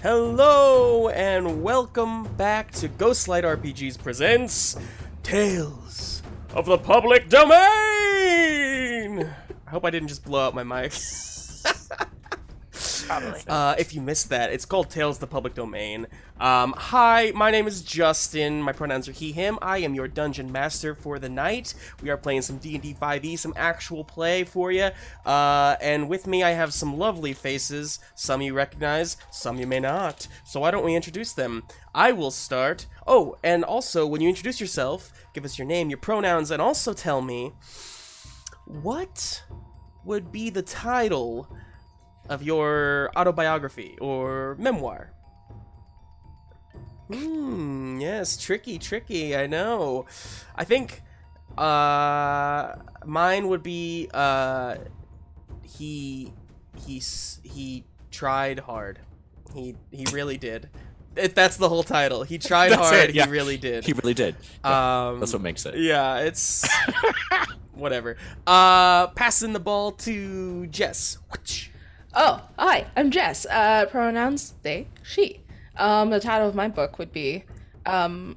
Hello and welcome back to Ghostlight RPGs presents Tales of the Public Domain! I hope I didn't just blow out my mic. Probably. If you missed that, it's called Tales of the Public Domain. Hi, my name is Justin. My pronouns are he, him. I am your dungeon master for the night. We are playing some D&D 5e, some actual play for you. And with me, I have some lovely faces. Some you recognize, some you may not. So why don't we introduce them? I will start. Oh, and also, when you introduce yourself, give us your name, your pronouns, and also tell me, what would be the title of your autobiography or memoir? Yes, tricky, I know. I think, mine would be, he tried hard. He really did. That's the whole title. He tried hard, yeah. He really did. He really did. That's what makes it. Yeah, it's... whatever. Passing the ball to Jess. Oh, hi, I'm Jess. Pronouns they, she. The title of my book would be, well,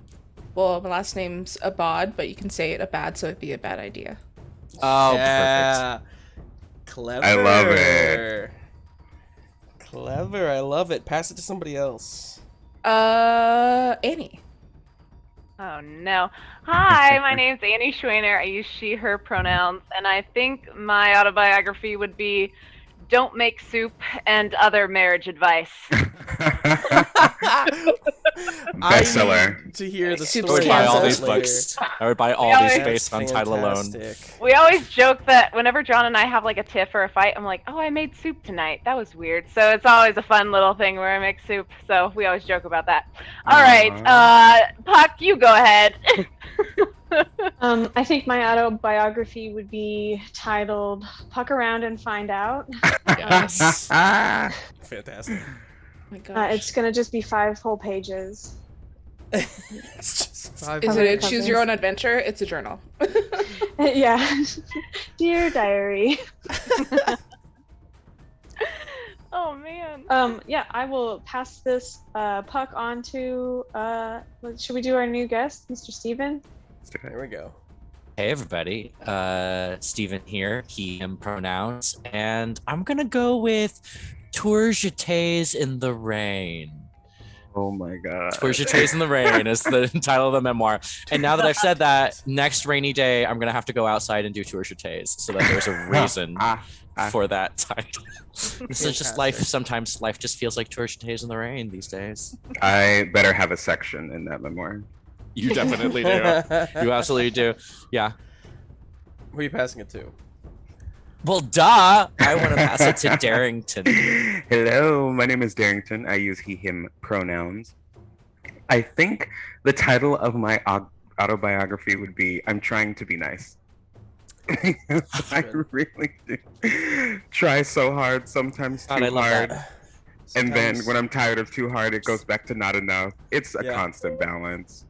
my last name's Abad, but you can say it Abad, so it'd be a bad idea. Oh, yeah. perfect. Clever. I love it. Clever, I love it. Pass it to somebody else. Annie. Oh no. Hi, my name's Annie Schwaner. I use she, her pronouns, and I think my autobiography would be Don't Make Soup and Other Marriage Advice. Bestseller. I need to hear the Soup's I would story. buy all canceled these later. books. I would buy all Yeah, these that's based on title alone. Fantastic. We always joke that whenever John and I have like a tiff or a fight, I'm like, oh, I made soup tonight. That was weird. So it's always a fun little thing where I make soup. So we always joke about that. All right, Puck, you go ahead. I think my autobiography would be titled Puck Around and Find Out. Yes. Fantastic. Oh my gosh. It's going to just be 5 whole pages. It's just five Is it a choose cousins. your own adventure? It's a journal. Yeah. Dear Diary. Oh man. Yeah, I will pass this Puck on to, should we do our new guest, Mr. Steven? There we go. Hey everybody, Steven here, he, him pronouns, and I'm gonna go with Tourgetés in the Rain. Oh my god. Tourgetés in the Rain is the title of the memoir. And now that I've said that, next rainy day, I'm gonna have to go outside and do Tourgetés so that there's a reason for that title. This is just life. Sometimes life just feels like Tourgetés in the Rain these days. I better have a section in that memoir. You definitely do. You absolutely do. Yeah. Who are you passing it to? Well, duh. I want to pass it to Darrington. Hello, my name is Darrington. I use he, him pronouns. I think the title of my autobiography would be I'm Trying to Be Nice. I really do. Try so hard, sometimes too God, I love hard. that. And then Sometimes- when I'm tired of too hard, it goes back to not enough. It's a Yeah. constant balance.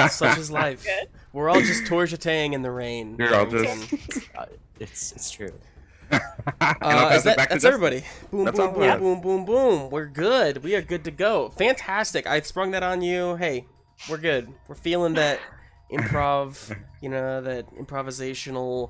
Such is life. Good. We're all just tourgetéing in the rain. You're all just- It's true. And I'll pass it back to That's Justin. everybody. Boom, That's boom, all boom, I have. boom, boom, boom. We're good. We are good to go. Fantastic. I sprung that on you. Hey, we're good. We're feeling that improv, that improvisational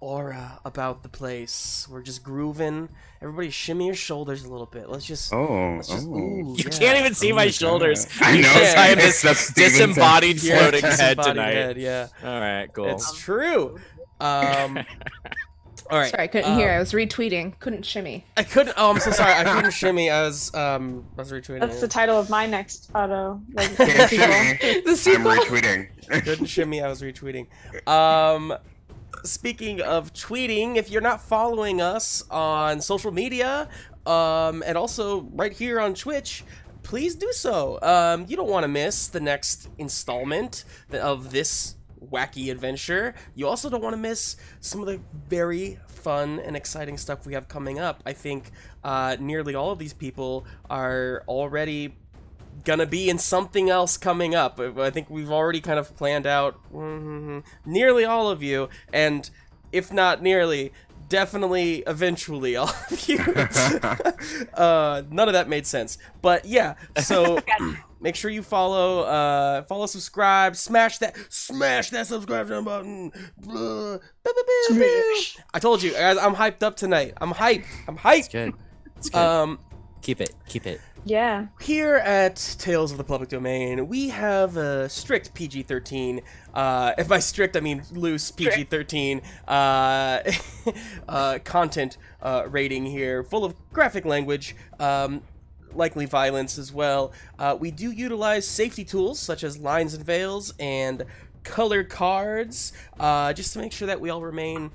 aura about the place. We're just grooving. Everybody shimmy your shoulders a little bit. Let's just... ooh, You yeah. can't even see Oh my my shoulders. God. I know, Because I have it's this just Steven's disembodied Yeah, floating just head body tonight. head, yeah. All right, cool. It's true. All right. Sorry, I couldn't hear. I was retweeting. Couldn't shimmy. I couldn't. Oh, I'm so sorry. I couldn't shimmy. I was retweeting. That's the title of my next auto. Can't shimmy. The I'm sequel. retweeting. Couldn't shimmy. I was retweeting. Speaking of tweeting, if you're not following us on social media, and also right here on Twitch, please do so. You don't want to miss the next installment of this wacky adventure. You also don't want to miss some of the very fun and exciting stuff we have coming up. I think nearly all of these people are already gonna be in something else coming up. I think we've already kind of planned out nearly all of you, and if not nearly, definitely, eventually, all of you. None of that made sense. But yeah, so make sure you follow, subscribe, smash that subscribe button. I told you, guys, I'm hyped up tonight. I'm hyped. It's good. It's good. Keep it. Yeah. Here at Tales of the Public Domain, we have a strict PG-13, and by strict I mean loose PG-13, content rating here, full of graphic language, likely violence as well. We do utilize safety tools such as lines and veils and color cards, just to make sure that we all remain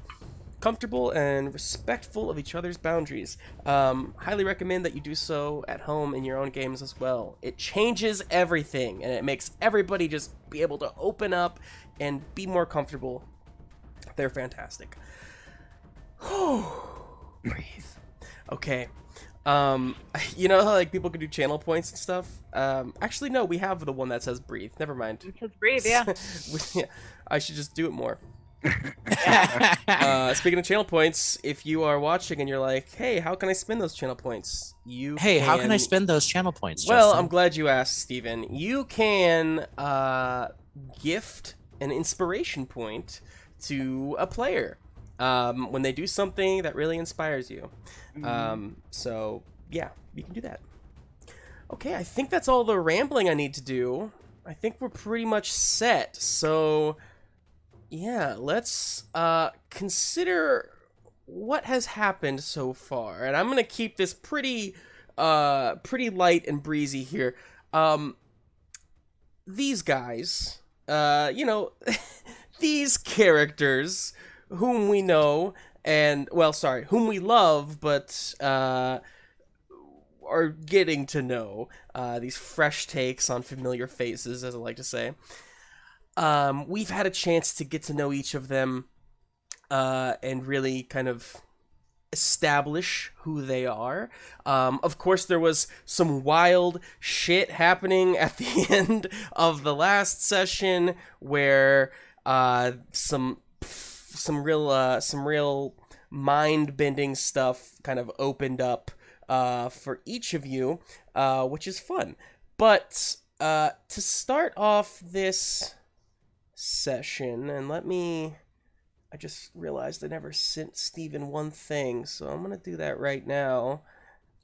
comfortable and respectful of each other's boundaries. Highly recommend that you do so at home in your own games as well. It changes everything, and it makes everybody just be able to open up and be more comfortable. They're fantastic. Breathe. Okay. You know how like people can do channel points and stuff? Actually, no, we have the one that says breathe. Never mind. It says breathe, yeah. I should just do it more. Speaking of channel points, if you are watching and you're like, hey, how can I spend those channel points? How can I spend those channel points, Well, Justin? I'm glad you asked, Steven. You can gift an inspiration point to a player when they do something that really inspires you. So, yeah, you can do that. Okay, I think that's all the rambling I need to do. I think we're pretty much set, so yeah, let's consider what has happened so far. And I'm going to keep this pretty light and breezy here. These guys, these characters whom we know and, whom we love, but are getting to know, these fresh takes on familiar faces, as I like to say. We've had a chance to get to know each of them and really kind of establish who they are. Of course, there was some wild shit happening at the end of the last session where some real mind-bending stuff kind of opened up for each of you, which is fun. But to start off this session, and I just realized I never sent Steven one thing, so I'm gonna do that right now.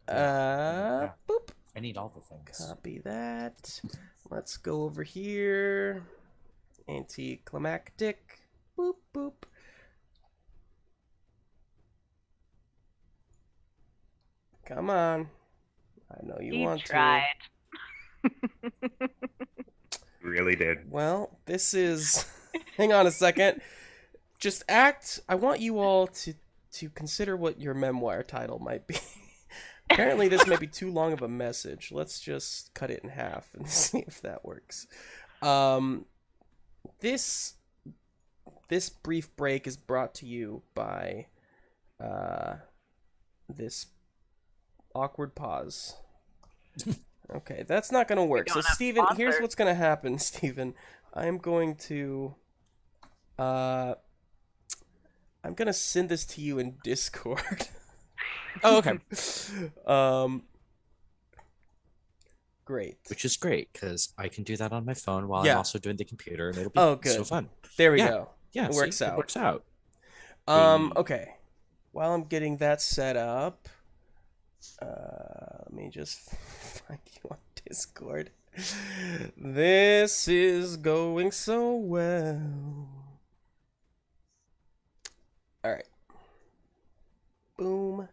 Boop. I need all the things. Copy that. Let's go over here. Anticlimactic. Boop, boop. Come on. I know you want tried. to. Really did. Well, this is... Hang on a second. I want you all to consider what your memoir title might be. Apparently this may be too long of a message. Let's just cut it in half and see if that works. This brief break is brought to you by this awkward pause. Okay, that's not gonna work. So Steven, here's what's gonna happen, Steven. I'm going to I'm gonna send this to you in Discord. Oh, okay. Great. Which is great, because I can do that on my phone while I'm also doing the computer, and it'll be so fun. There we go. Yeah, it works out. It works out. Okay. While I'm getting that set up, let me just find you on Discord. This is going so well. Alright. Boom.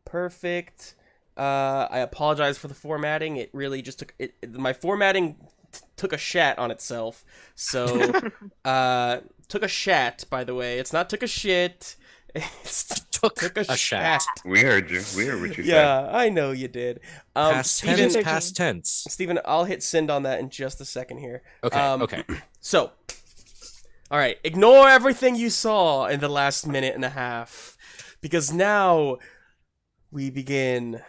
Perfect. I apologize for the formatting. It really just took... my formatting took a shat on itself. So, took a shat, by the way. It's not took a shit. It's took a shat. We heard you. We heard what you said. Yeah, I know you did. Past tense. Steven, I'll hit send on that in just a second here. Okay, okay. So, all right, ignore everything you saw in the last minute and a half, because now we begin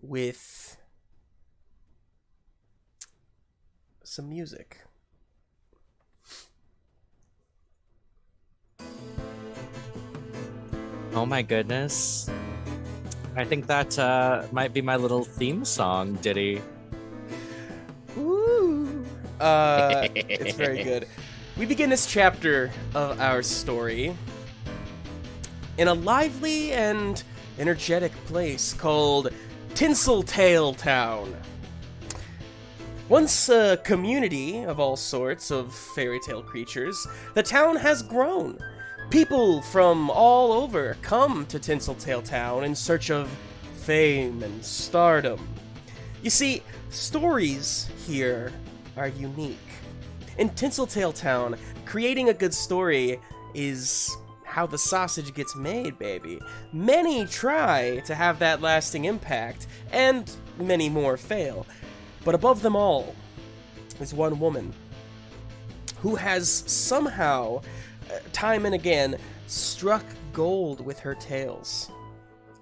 with some music. Oh my goodness. I think that might be my little theme song ditty. Ooh. It's very good. We begin this chapter of our story in a lively and energetic place called Tinseltail Town. Once a community of all sorts of fairy tale creatures, the town has grown. People from all over come to Tinseltail Town in search of fame and stardom. You see, stories here are unique. In Tinseltail Town, creating a good story is how the sausage gets made, baby. Many try to have that lasting impact, and many more fail. But above them all is one woman who has somehow, time and again, struck gold with her tales.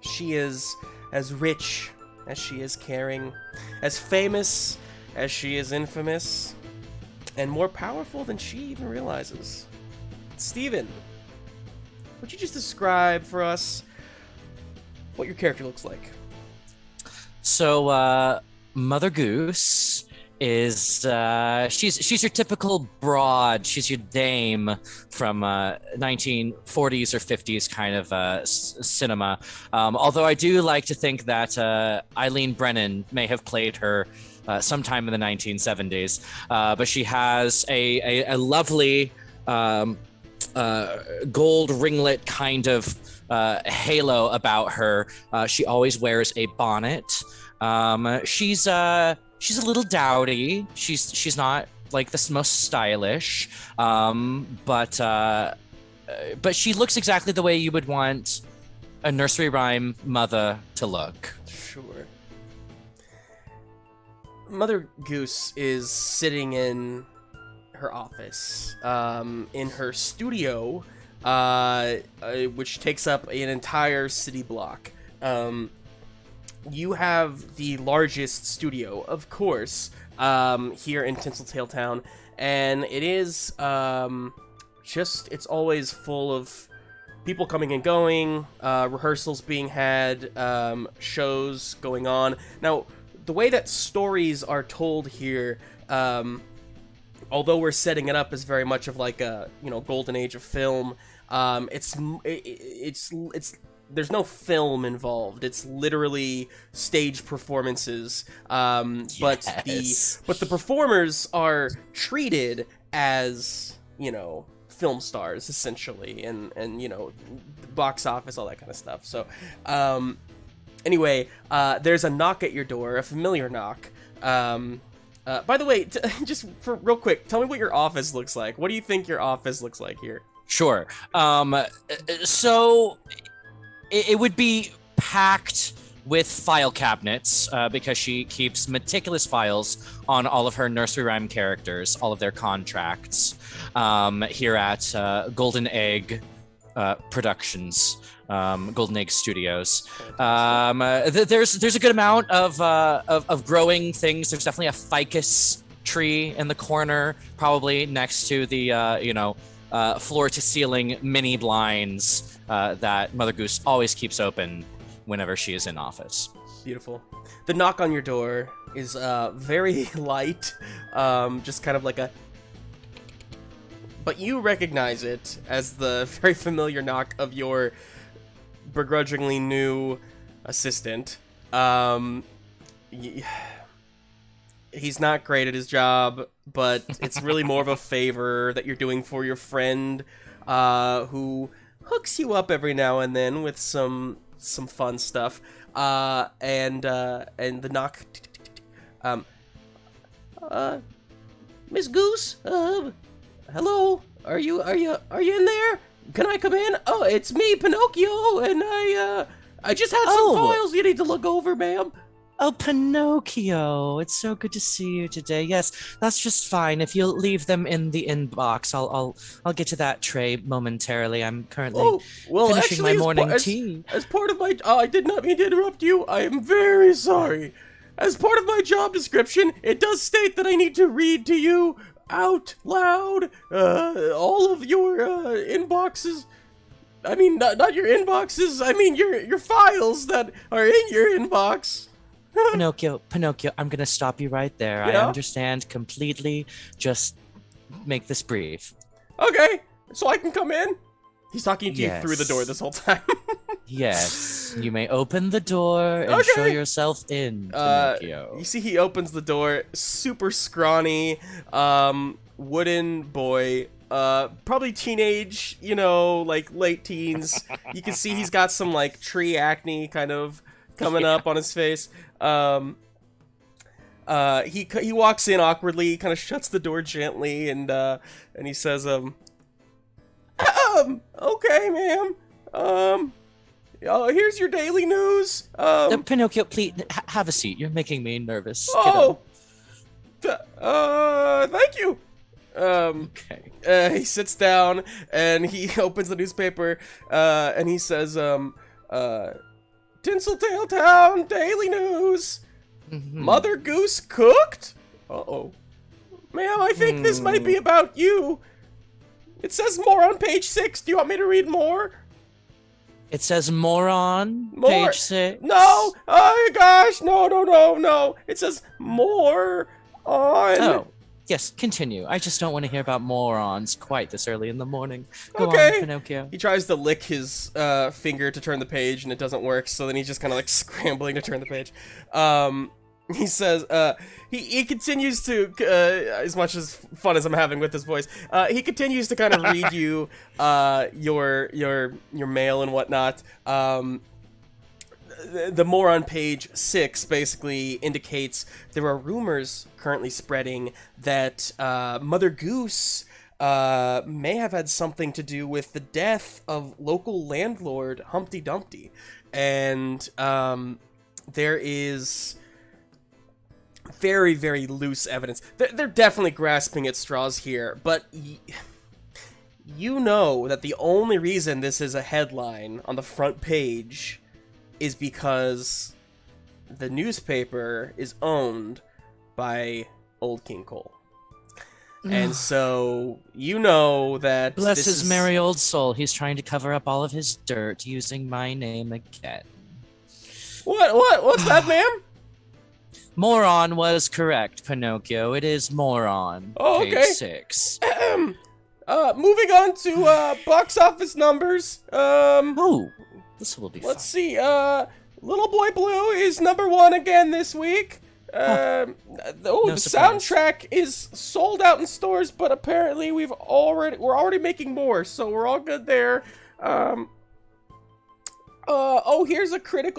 She is as rich as she is caring, as famous as she is infamous, and more powerful than she even realizes. Steven, would you just describe for us what your character looks like? So, Mother Goose is she's your typical broad. She's your dame from 1940s or 50s kind of cinema. Although I do like to think that Eileen Brennan may have played her sometime in the 1970s. But she has a lovely gold ringlet kind of halo about her. She always wears a bonnet. She's a little dowdy. She's not like the most stylish, but she looks exactly the way you would want a nursery rhyme mother to look. Sure. Mother Goose is sitting in her office, in her studio, which takes up an entire city block. You have the largest studio, of course, here in Tinseltail Town, and it is it's always full of people coming and going, rehearsals being had, shows going on. Now, the way that stories are told here, although we're setting it up as very much of like a golden age of film, it's there's no film involved. It's literally stage performances. But the performers are treated as, film stars essentially, and box office, all that kind of stuff. So anyway, there's a knock at your door, a familiar knock. By the way, just for real quick, tell me what your office looks like. What do you think your office looks like here? Sure. So it would be packed with file cabinets because she keeps meticulous files on all of her nursery rhyme characters, all of their contracts here at Golden Egg Productions, Golden Egg Studios. There's a good amount of growing things. There's definitely a ficus tree in the corner, probably next to the floor to ceiling mini blinds that Mother Goose always keeps open whenever she is in office. Beautiful. The knock on your door is very light, just kind of like a... But you recognize it as the very familiar knock of your begrudgingly new assistant. He's not great at his job, but it's really more of a favor that you're doing for your friend, who hooks you up every now and then with some fun stuff. And the knock. Miss Goose, hello. Are you in there? Can I come in? Oh, it's me, Pinocchio, and I just had some files you need to look over, ma'am. Oh, Pinocchio, it's so good to see you today. Yes, that's just fine. If you'll leave them in the inbox, I'll get to that tray momentarily. I'm currently finishing my morning tea. As part of my, I did not mean to interrupt you. I am very sorry. As part of my job description, it does state that I need to read to you out loud all of your inboxes. not your inboxes. I mean, your files that are in your inbox. Pinocchio, I'm gonna stop you right there. Yeah? I understand completely. Just make this brief. Okay, so I can come in? He's talking to you through the door Yes. this whole time. Yes, you may open the door and show Okay. yourself in, Pinocchio. You see he opens the door, super scrawny, wooden boy, probably teenage, like late teens. You can see he's got some like tree acne kind of coming up on his face. He walks in awkwardly, kind of shuts the door gently, and he says, okay, ma'am. Here's your daily news. Pinocchio, please have a seat. You're making me nervous. Oh, thank you. Okay. He sits down and he opens the newspaper, and he says, Tinseltail Town Daily News. Mother Goose cooked? Uh-oh. Ma'am, I think this might be about you. It says more on page 6. Do you want me to read more? It says moron, More. page 6. No! Oh gosh, no. It says more on... Oh, yes, continue. I just don't want to hear about morons quite this early in the morning. Go Okay. on, Pinocchio. He tries to lick his finger to turn the page, and it doesn't work, so then he's just kind of like scrambling to turn the page. He says, he continues to, as much as fun as I'm having with his voice, he continues to kind of read you your mail and whatnot. The more on page 6 basically indicates there are rumors currently spreading that Mother Goose may have had something to do with the death of local landlord Humpty Dumpty. And there is very, very loose evidence. They're definitely grasping at straws here, but you know that the only reason this is a headline on the front page is because the newspaper is owned by Old King Cole. And so, you know that Bless this his is... merry old soul. He's trying to cover up all of his dirt using my name again. What's that, ma'am? Moron was correct, Pinocchio. It is moron. Oh, page okay. 6. Moving on to box office numbers. Oh, this will be Let's fun. see. Little Boy Blue is #1 again this week. The surprise. soundtrack is sold out in stores, but apparently we're already making more, so we're all good there. Here's a critic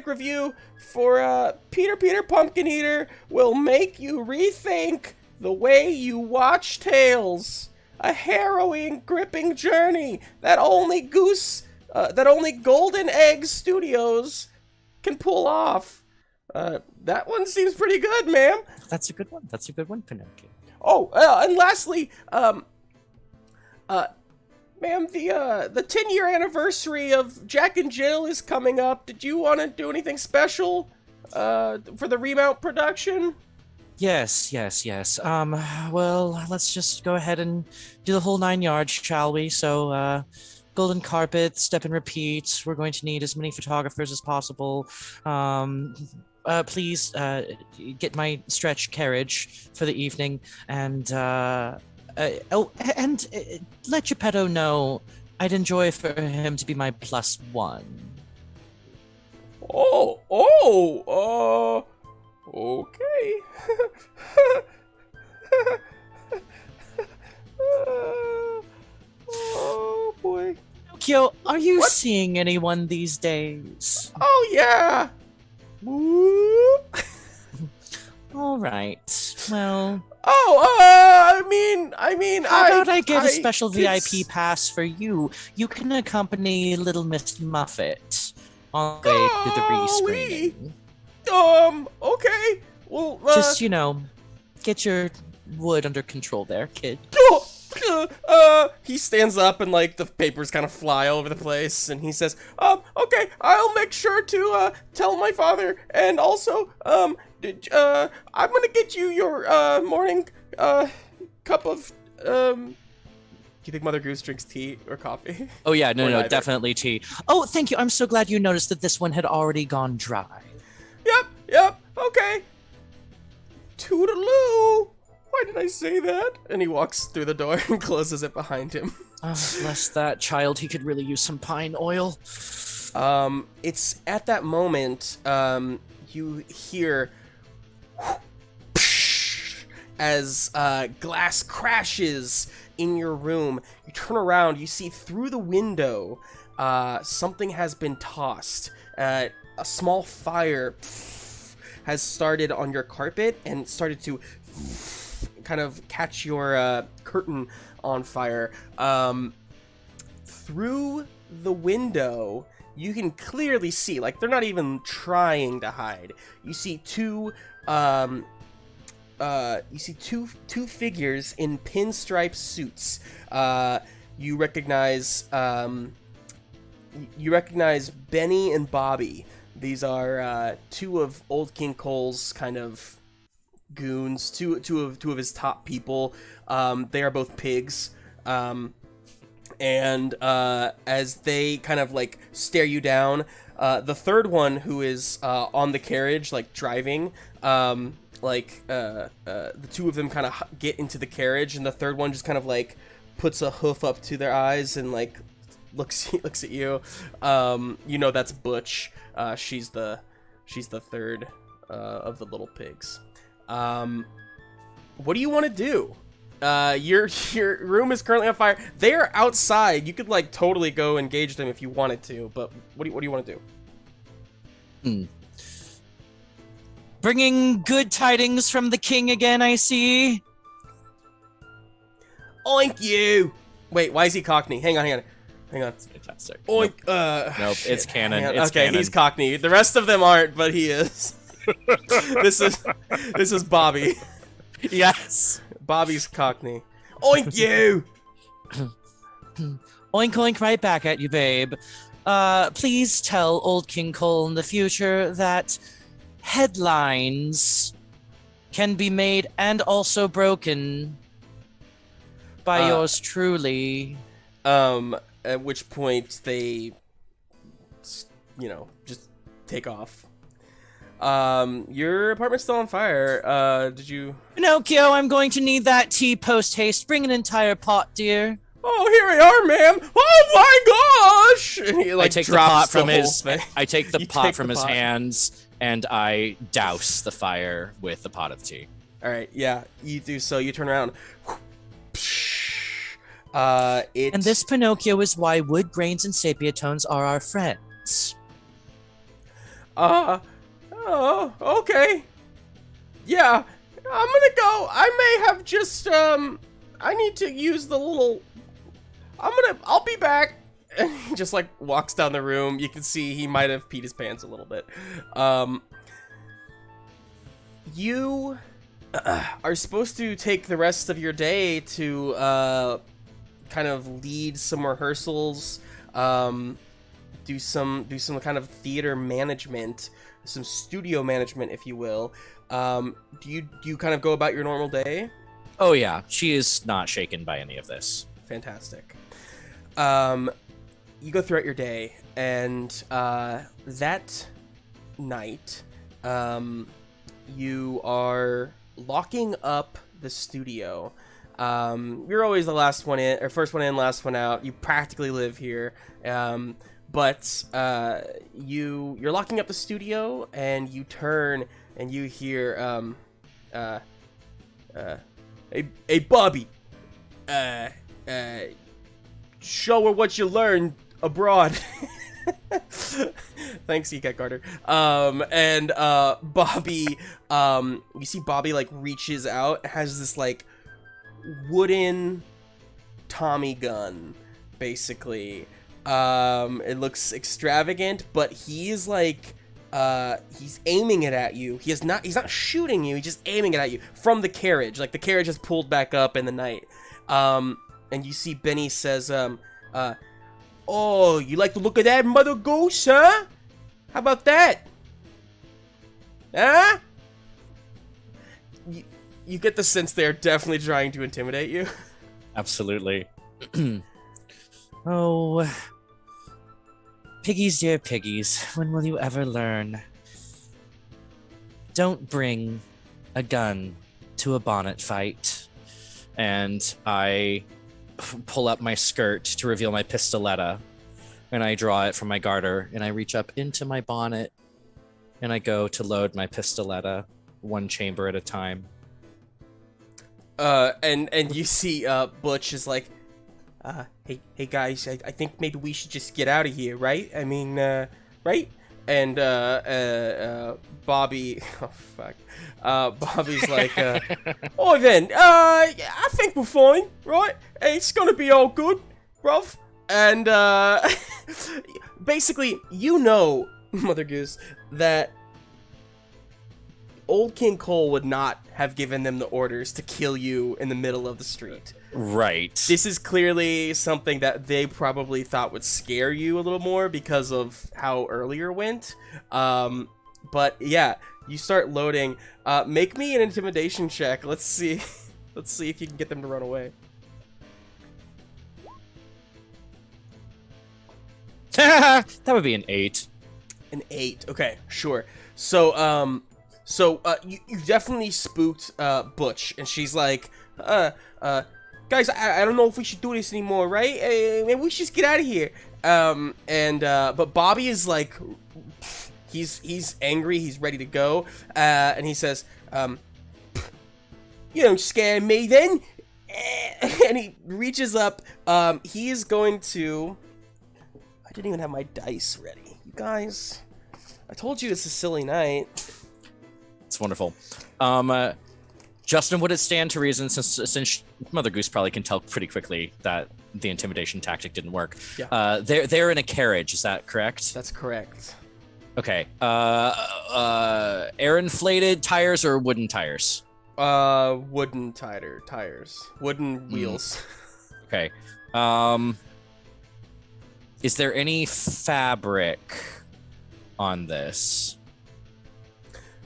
review for Peter Pumpkin Eater will make you rethink the way you watch Tales. A harrowing, gripping journey that only Golden Egg Studios can pull off. That one seems pretty good, ma'am. That's a good one. That's a good one, Pinocchio. Oh, and lastly, ma'am, the 10-year anniversary of Jack and Jill is coming up. Did you want to do anything special for the remount production? Yes. Well, let's just go ahead and do the whole 9 yards, shall we? So, golden carpet, step and repeat. We're going to need as many photographers as possible. Please get my stretch carriage for the evening, and let Geppetto know I'd enjoy for him to be my +1. Okay. Oh boy. Pinocchio, are you What? seeing anyone these days? Oh yeah. Woo. All right. Well, I mean, how about I get a I special could VIP pass for you? You can accompany Little Miss Muffet on the way to the Golly. rescreening. Okay. Well, Just, get your wood under control there, kid. He stands up and like the papers kind of fly all over the place, and he says, okay, I'll make sure to tell my father, and also, I'm gonna get you your morning cup of you think Mother Goose drinks tea or coffee? Oh yeah, Or no, neither? definitely tea. Oh, thank you. I'm so glad you noticed that this one had already gone dry. Yep, okay. Toodaloo! Why did I say that? And he walks through the door and closes it behind him. Bless that child. He could really use some pine oil. It's at that moment, you hear as glass crashes in your room. You turn around, you see through the window, something has been tossed. A small fire has started on your carpet and started to kind of catch your curtain on fire. Through the window, you can clearly see, like, they're not even trying to hide. You see two figures in pinstripe suits. You recognize Benny and Bobby. These are two of Old King Cole's kind of goons, two of his top people. They are both pigs. And as they kind of like stare you down, the third one, who is on the carriage, like driving, the two of them kind of get into the carriage, and the third one just kind of like puts a hoof up to their eyes and like looks at you. You know that's Butch. She's the third of the little pigs. What do you want to do? Your room is currently on fire. They are outside. You could like totally go engage them if you wanted to, but what do you want to do? Bringing good tidings from the king again, I see. Oink you! Wait, why is he Cockney? Hang on. That's fantastic. Oink. Nope, Shit. it's canon. Hang on. It's okay, canon. he's Cockney. The rest of them aren't, but he is. This is Bobby. Yes. Bobby's Cockney. Oink you! Oink oink right back at you, babe. Please tell Old King Cole in the future that headlines can be made and also broken by yours truly. At which point they, just take off. Your apartment's still on fire. Did you... Pinocchio, I'm going to need that tea post-haste. Bring an entire pot, dear. Oh, here we are, ma'am. Oh my gosh! And he, like, I take the drops pot from whole his. thing. I take the You pot take from the his pot. hands and I douse the fire with the pot of tea. All right, yeah, you do so. You turn around. And this, Pinocchio, is why wood grains and sepia tones are our friends. Oh, okay. Yeah, I'm gonna go. I may have just, I need to use the little... I'll be back. And he just, like, walks down the room. You can see he might have peed his pants a little bit. You are supposed to take the rest of your day to, kind of lead some rehearsals, do some kind of theater management, some studio management, if you will. Do you kind of go about your normal day? Oh yeah, she is not shaken by any of this. Fantastic. You go throughout your day, and that night, you are locking up the studio. You're always the last one in, or first one in, last one out. You practically live here. But you're locking up the studio, and you turn and you hear hey Bobby, show her what you learned abroad. Thanks, E-Cat Carter. And Bobby, you see Bobby like reaches out, has this like wooden Tommy gun, basically. It looks extravagant, but he's like, he's aiming it at you. He's not shooting you, he's just aiming it at you from the carriage. Like, the carriage has pulled back up in the night. And you see Benny says, oh, you like the look of that, Mother Goose, huh? How about that? Huh? You get the sense they're definitely trying to intimidate you. Absolutely. Oh, piggies, dear piggies, when will you ever learn? Don't bring a gun to a bonnet fight. And I pull up my skirt to reveal my pistoletta, and I draw it from my garter, and I reach up into my bonnet, and I go to load my pistoletta, one chamber at a time. And you see, Butch is like, hey guys, I think maybe we should just get out of here, right? I mean, right? And, Bobby, oh fuck, Bobby's like, oh then, I think we're fine, right? It's gonna be all good, bruv. And, basically, you know, Mother Goose, that old King Cole would not have given them the orders to kill you in the middle of the street. Right. This is clearly something that they probably thought would scare you a little more because of how earlier went. But yeah, you start loading. Make me an intimidation check. Let's see. Let's see if you can get them to run away. That would be an 8. An 8. Okay, sure. So, you definitely spooked Butch, and she's like, guys, I don't know if we should do this anymore, right? Maybe we should just get out of here. But Bobby is like, he's angry, he's ready to go, and he says, you don't scare me then. And he reaches up, he is going to, I didn't even have my dice ready. You guys, I told you it's a silly night. It's wonderful. Justin, would it stand to reason, since Mother Goose probably can tell pretty quickly that the intimidation tactic didn't work? Yeah. They're in a carriage, is that correct? That's correct. Okay. Air inflated tires or wooden tires? Wooden tires. Wooden wheels. Okay. Is there any fabric on this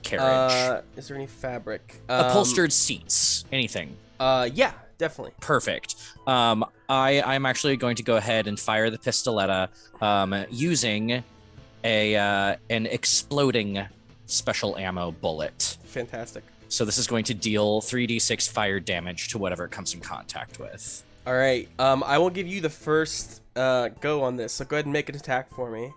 carriage? Is there any fabric? Upholstered seats, anything? Yeah, definitely. Perfect. I'm actually going to go ahead and fire the pistoletta, using an exploding special ammo bullet. Fantastic. So this is going to deal 3d6 fire damage to whatever it comes in contact with. All right. I will give you the first go on this. So go ahead and make an attack for me.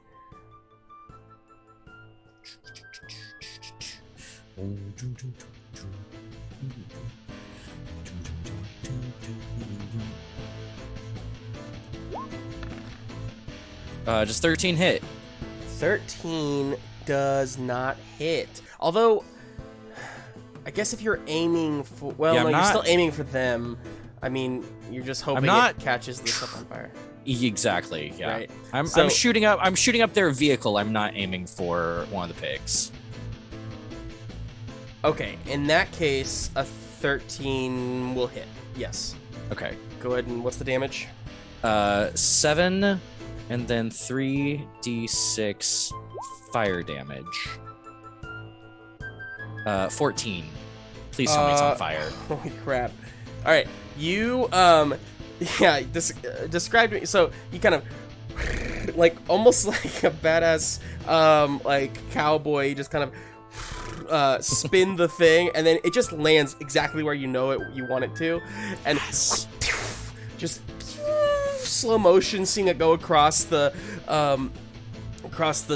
Just 13 hit. 13 does not hit. Although, I guess if you're aiming for, well, Yeah, no, I'm you're not- still aiming for them. I mean, you're just hoping not- it catches this up on fire. Exactly. Yeah. Right. I'm So- shooting up. I'm shooting up their vehicle. I'm not aiming for one of the pigs. Okay, in that case, a 13 will hit. Yes. Okay. Go ahead and what's the damage? 7, and then 3d6 fire damage. 14. Please tell me it's on fire. Holy crap. All right, you yeah, describe to me. So you kind of like almost like a badass like cowboy, you just kind of spin the thing, and then it just lands exactly where you know it you want it to, and just slow motion seeing it go across the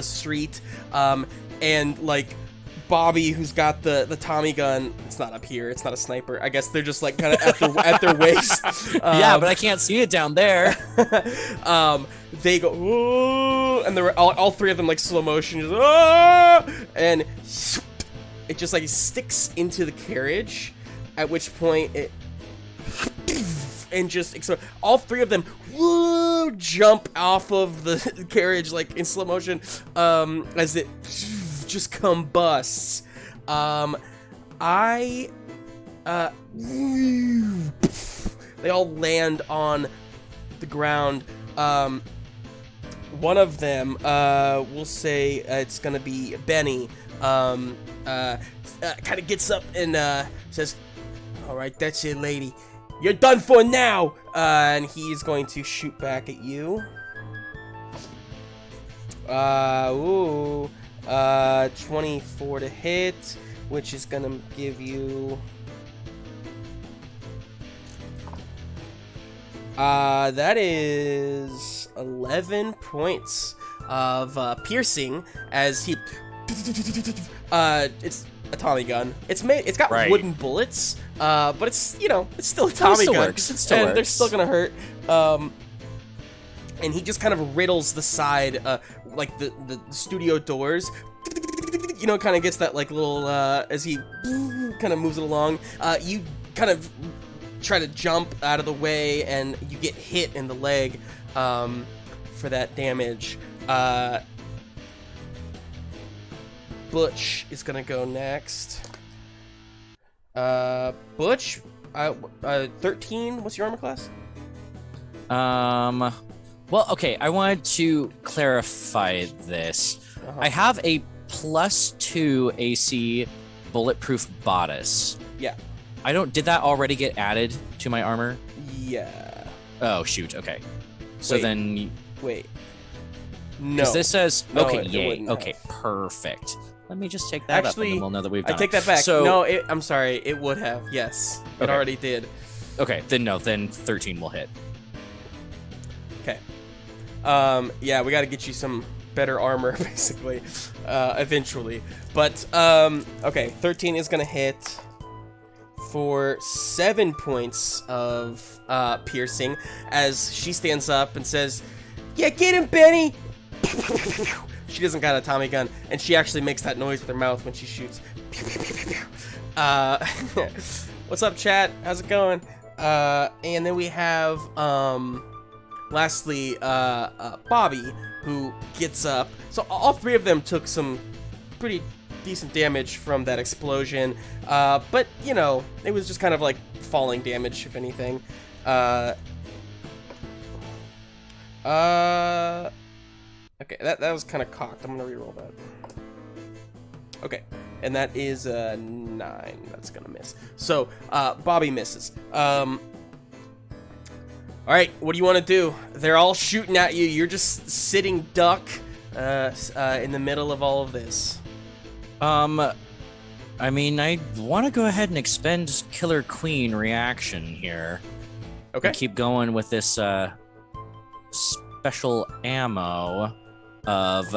street, and like Bobby, who's got the Tommy gun, it's not up here, it's not a sniper, I guess they're just like kind of at their waist. Yeah, but I can't see it down there. They go, "Whoa," and they're all three of them like slow motion, just, "Ah!" And it just like sticks into the carriage, at which point it and just so all three of them jump off of the carriage like in slow motion as it just combusts. They all land on the ground. One of them, we'll say it's gonna be Benny, kind of gets up and says, "All right, that's it, lady. You're done for now! And he's going to shoot back at you. 24 to hit, which is gonna give you... that is 11 points of piercing as he... it's a Tommy gun. It's got wooden bullets, but it's, you know, it's still a Tommy gun. Works. It still works. They're still gonna hurt. And he just kind of riddles the side, like the studio doors. You know, kind of gets that like little as he kind of moves it along. You kind of try to jump out of the way, and you get hit in the leg for that damage. Butch is gonna go next. Butch, 13. What's your armor class? Well, okay. I wanted to clarify this. I have a +2 AC bulletproof bodice. Yeah. Did that already get added to my armor? Yeah. Oh shoot. Okay. So Wait. No. Because this says No, okay. it Yay. wouldn't Okay. have. Perfect. Let me just take that up, and then we'll know that we've done I take that back. So, No, I'm sorry. It would have. Yes, it Okay. already did. Okay. Then no. Then 13 will hit. Okay. Yeah, we got to get you some better armor, basically, eventually. But okay, 13 is gonna hit for 7 points of piercing as she stands up and says, "Yeah, get him, Benny." She doesn't got a Tommy gun, and she actually makes that noise with her mouth when she shoots. What's up, chat? How's it going? And then we have, lastly, Bobby, who gets up. So all three of them took some pretty decent damage from that explosion. But, you know, it was just kind of like falling damage, if anything. Okay, that was kind of cocked. I'm gonna reroll that. Okay, and that is 9. That's gonna miss. So Bobby misses. All right, what do you want to do? They're all shooting at you. You're just sitting duck in the middle of all of this. I mean, I want to go ahead and expend Killer Queen reaction here. Okay. And keep going with this special ammo of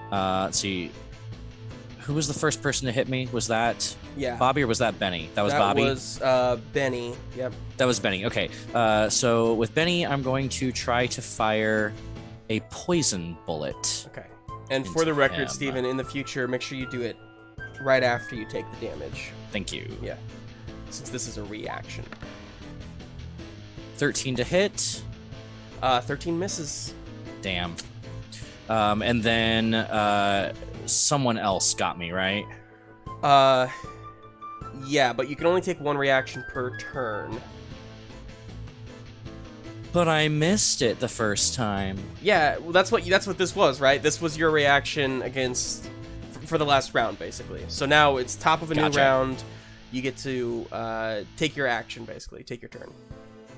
let's see, who was the first person to hit me? Was that Bobby or was that Benny? That was Bobby? That was Benny. Yep. That was Benny. Okay. So with Benny, I'm going to try to fire a poison bullet. Okay. And for into the record, him. Steven, in the future, make sure you do it right after you take the damage. Thank you. Yeah. Since this is a reaction. 13 to hit. 13 misses. Damn. And then someone else got me, right? Yeah, but you can only take one reaction per turn. But I missed it the first time. Yeah, well, that's what this was, right? This was your reaction against for the last round, basically. So now it's top of a new round. You get to take your action, basically. Take your turn.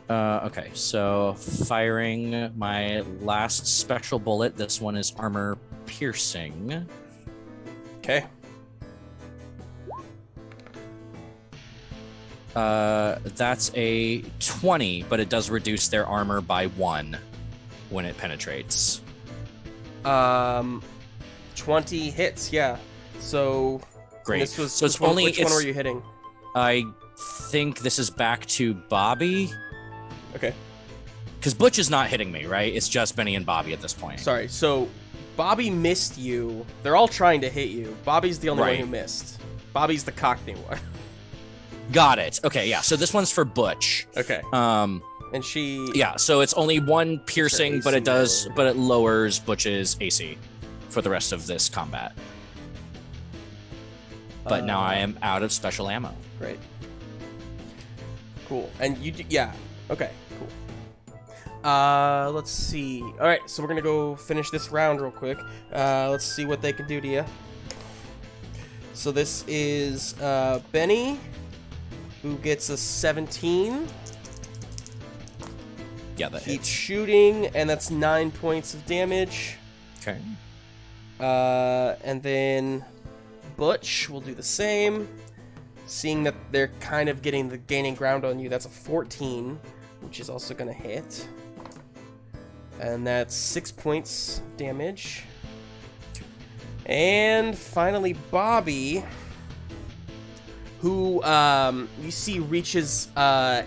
Okay, so firing my last special bullet. This one is armor piercing. Okay. That's a 20, but it does reduce their armor by 1 when it penetrates. 20 hits, yeah. So Great. This was, so it's which only one were you hitting? I think this is back to Bobby. Okay. Because Butch is not hitting me, right? It's just Benny and Bobby at this point. Sorry. So Bobby missed you. They're all trying to hit you. Bobby's the only one who missed. Bobby's the cockney one. Got it. Okay, yeah. So this one's for Butch. Okay. And she. Yeah. So it's only 1 piercing, but it lowers Butch's AC for the rest of this combat. But now I am out of special ammo. Great. Cool. And yeah. Okay. Cool. Let's see. All right. So we're gonna go finish this round real quick. Let's see what they can do to you. So this is Benny, who gets a 17. Yeah, that Keep hits. shooting, and that's 9 points of damage. Okay. And then Butch will do the same. Seeing that they're kind of gaining ground on you, that's a 14, which is also going to hit. And that's 6 points damage. And finally, Bobby, who you see reaches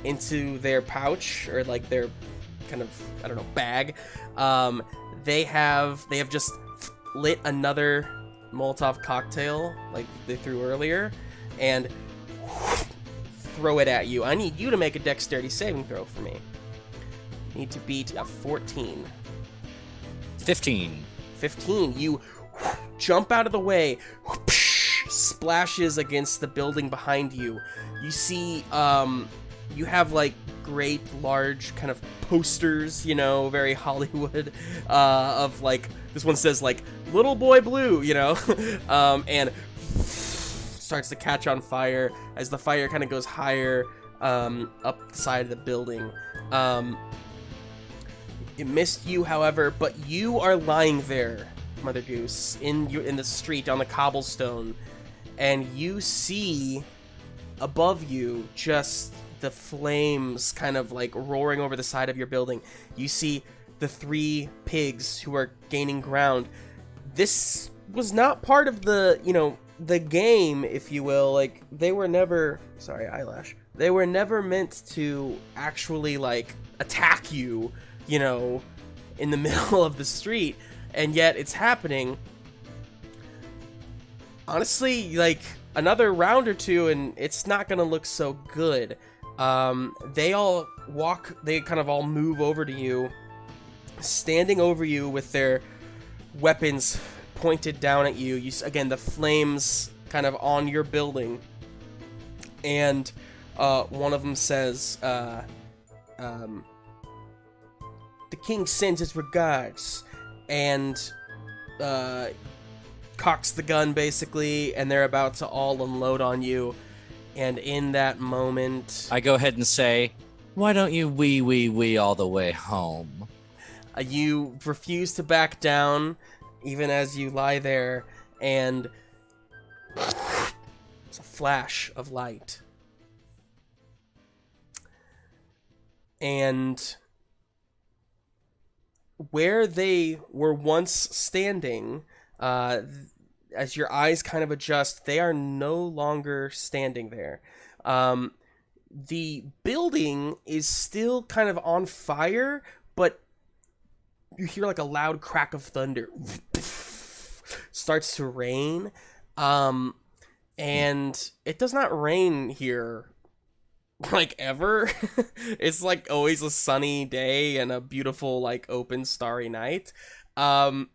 into their pouch, or like their kind of, I don't know, bag. They have just lit another Molotov cocktail like they threw earlier, and throw it at you. I need you to make a dexterity saving throw for me. You need to beat a 14. 15. 15. You jump out of the way, splashes against the building behind you. You see, you have like great large kind of posters, you know, very Hollywood, of like, this one says like Little Boy Blue, you know, and starts to catch on fire as the fire kind of goes higher up the side of the building. It missed you, however, but you are lying there, Mother Goose, in the street on the cobblestone, and you see above you just the flames kind of like roaring over the side of your building. You see the 3 pigs who are gaining ground. This was not part of the, you know, the game, if you will. Like, they were never, sorry, eyelash. They were never meant to actually like attack you, you know, in the middle of the street, and yet it's happening. Honestly, like, another round or two and it's not gonna look so good. They kind of all move over to you, standing over you with their weapons pointed down at you. Again, the flames kind of on your building, and one of them says, the king sends his regards, and cocks the gun basically, and they're about to all unload on you. And in that moment, I go ahead and say, why don't you wee all the way home? You refuse to back down, even as you lie there, and it's a flash of light. And where they were once standing, as your eyes kind of adjust, they are no longer standing there. The building is still kind of on fire, but you hear like a loud crack of thunder. Starts to rain. And it does not rain here like ever. It's like always a sunny day and a beautiful like open starry night. But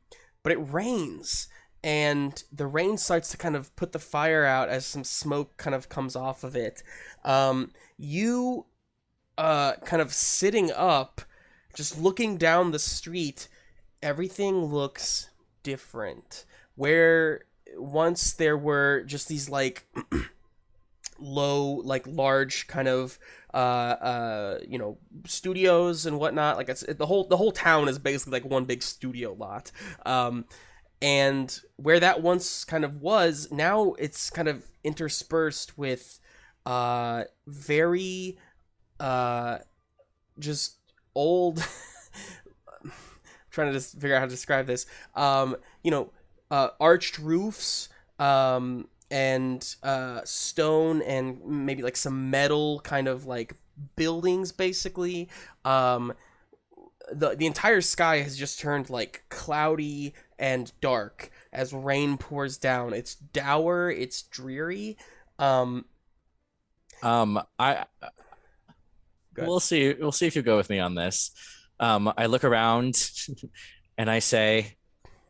it rains, and the rain starts to kind of put the fire out as some smoke kind of comes off of it. You kind of sitting up, just looking down the street, everything looks different. Where once there were just these like low, like large kind of you know, studios and whatnot, like the whole town is basically like one big studio lot. And where that once kind of was, now it's kind of interspersed with very just old trying to just figure out how to describe this, you know, arched roofs, and stone, and maybe like some metal kind of like buildings basically. The entire sky has just turned like cloudy and dark as rain pours down. It's dour, it's dreary. We'll see if you go with me on this. I look around and I say,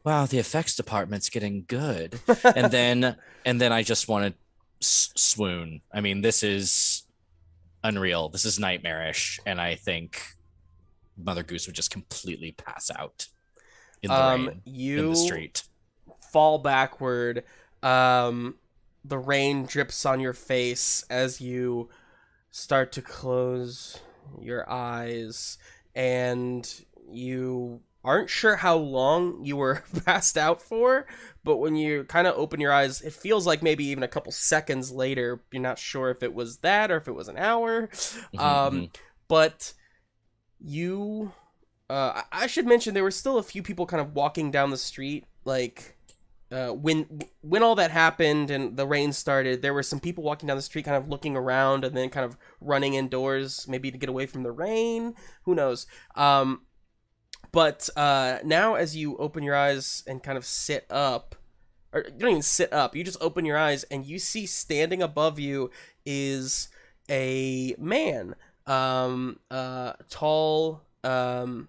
wow, the effects department's getting good. and then I just want to swoon. I mean, this is unreal. This is nightmarish. And I think Mother Goose would just completely pass out in the rain, in the street. Fall backward. The rain drips on your face as you start to close your eyes, and you aren't sure how long you were passed out for, but when you kind of open your eyes, it feels like maybe even a couple seconds later. You're not sure if it was that or if it was an hour. But you, I should mention there were still a few people kind of walking down the street, like when all that happened and the rain started. There were some people walking down the street, kind of looking around and then kind of running indoors, maybe to get away from the rain. Who knows? But now as you open your eyes and kind of sit up, or you don't even sit up, you just open your eyes and you see standing above you is a man, tall, plain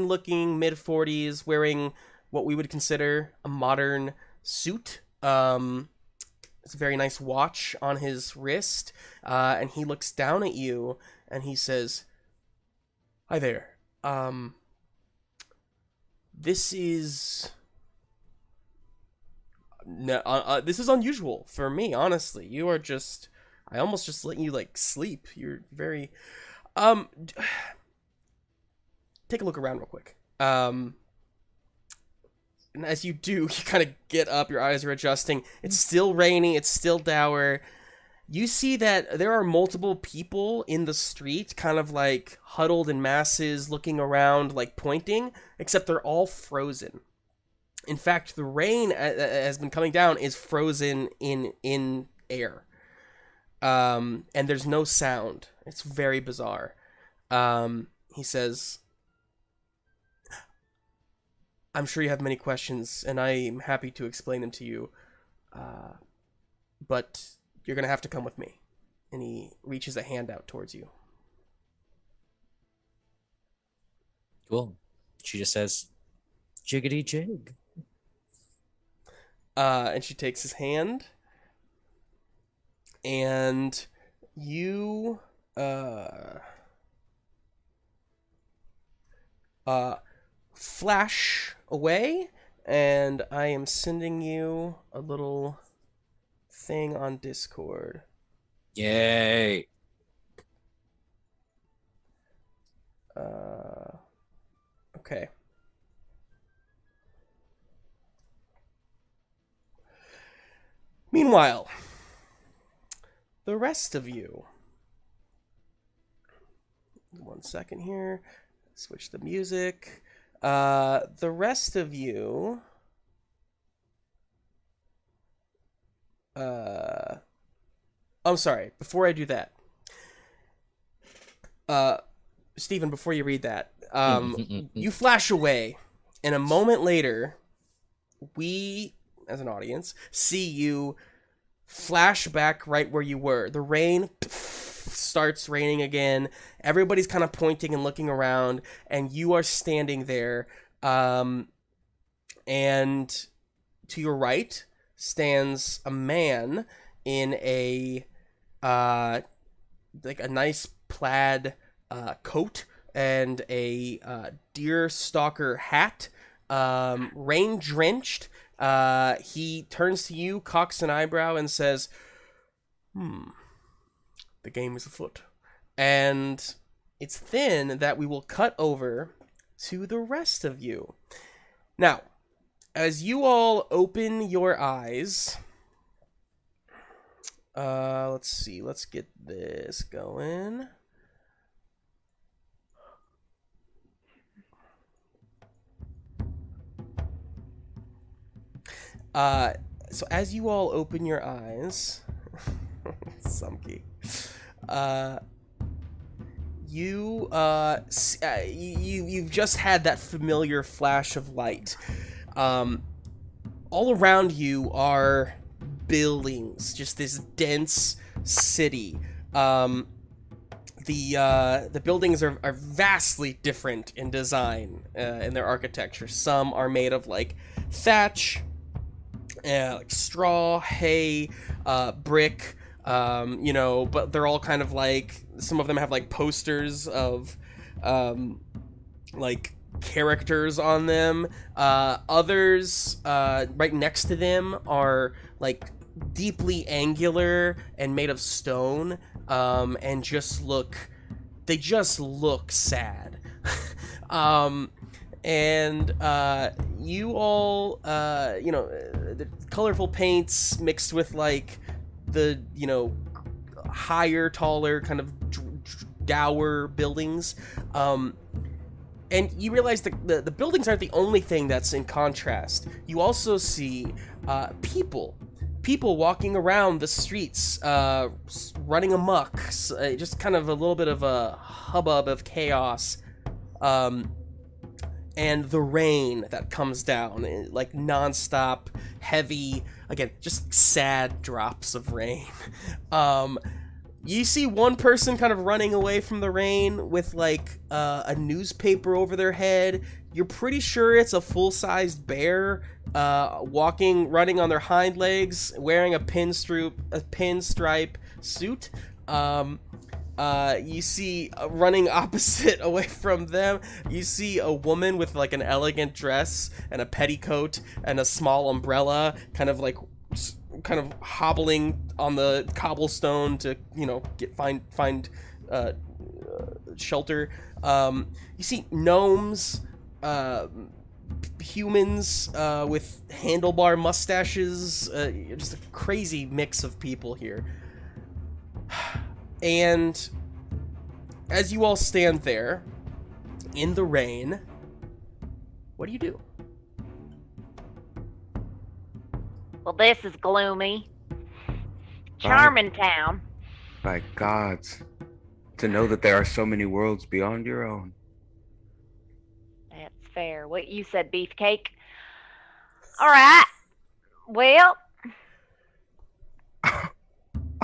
looking, mid-40s, wearing what we would consider a modern suit. It's a very nice watch on his wrist, and he looks down at you and he says, "Hi there. This is this is unusual for me, honestly. You are just, I almost just let you like sleep. You're very take a look around real quick. And as you do, you kind of get up, your eyes are adjusting. It's still raining, it's still dour. You see that there are multiple people in the street, kind of like huddled in masses, looking around, like pointing, except they're all frozen. In fact, the rain has been coming down is frozen in air. And there's no sound. It's very bizarre. He says, "I'm sure you have many questions, and I'm happy to explain them to you. But you're going to have to come with me." And he reaches a hand out towards you. Cool. She just says, "Jiggity jig." And she takes his hand. And you flash away, and I am sending you a little thing on Discord. Yay. Okay. Meanwhile, the rest of you. 1 second here. Switch the music. The rest of you. I'm sorry. Before I do that, Stephen, before you read that, you flash away, and a moment later, we, as an audience, see you flash back right where you were. The rain starts raining again. Everybody's kind of pointing and looking around, and you are standing there. And to your right stands a man in a like a nice plaid coat and a deer stalker hat, rain drenched. He turns to you, cocks an eyebrow, and says, "The game is afoot." And it's then that we will cut over to the rest of you. Now, as you all open your eyes, let's see, let's get this going. So as you all open your eyes, Sumkey, you've just had that familiar flash of light. All around you are buildings, just this dense city. The buildings are vastly different in design, in their architecture. Some are made of like thatch, like straw, hay, brick, but they're all kind of like, some of them have like posters of like characters on them. Others right next to them are like deeply angular and made of stone, and just look they just look sad. You all, the colorful paints mixed with like the, higher, taller, kind of dour buildings. And you realize the buildings aren't the only thing that's in contrast. You also see people walking around the streets, running amok, just kind of a little bit of a hubbub of chaos. And the rain that comes down, like nonstop, heavy, again, just sad drops of rain. You see one person kind of running away from the rain with like a newspaper over their head. You're pretty sure it's a full-sized bear running on their hind legs, wearing a pinstripe suit. You see running opposite away from them, you see a woman with like an elegant dress and a petticoat and a small umbrella, kind of hobbling on the cobblestone to find shelter. You see gnomes, humans with handlebar mustaches, just a crazy mix of people here. And as you all stand there in the rain, what do you do? Well, this is gloomy. Charming town. By gods, to know that there are so many worlds beyond your own. That's fair. What you said, beefcake. All right. Well,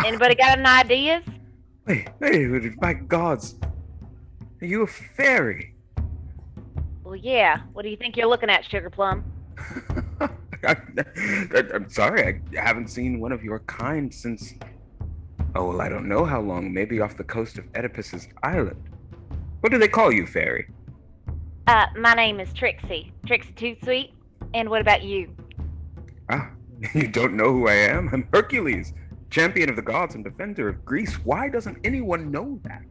anybody got any ideas? Hey, by gods, are you a fairy? Well, yeah. What do you think you're looking at, Sugar Plum? I'm sorry, I haven't seen one of your kind since... Oh, well, I don't know how long. Maybe off the coast of Oedipus's island. What do they call you, fairy? My name is Trixie. Trixie Tootsweet. And what about you? Ah, you don't know who I am? I'm Hercules, champion of the gods and defender of Greece. Why doesn't anyone know that?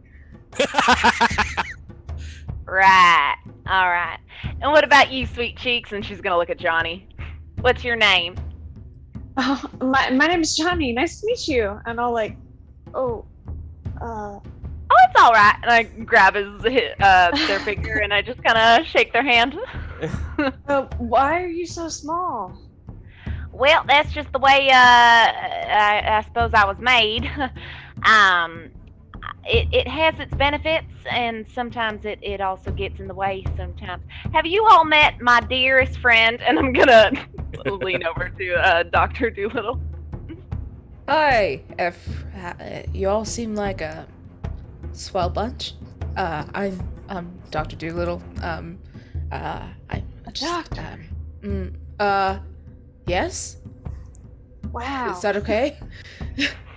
Right. All right. And what about you, Sweet Cheeks? And she's going to look at Johnny. What's your name? Oh, my name is Johnny. Nice to meet you. And I'll Oh, it's all right. And I grab their finger and I just kind of shake their hand. Why are you so small? Well, that's just the way I suppose I was made. It has its benefits, and sometimes it also gets in the way sometimes. Have you all met my dearest friend? And I'm gonna lean over to Dr. Dolittle. Hi, you all seem like a swell bunch. I'm Dr. Dolittle. I'm just, doctor. Yes? Wow. Is that okay?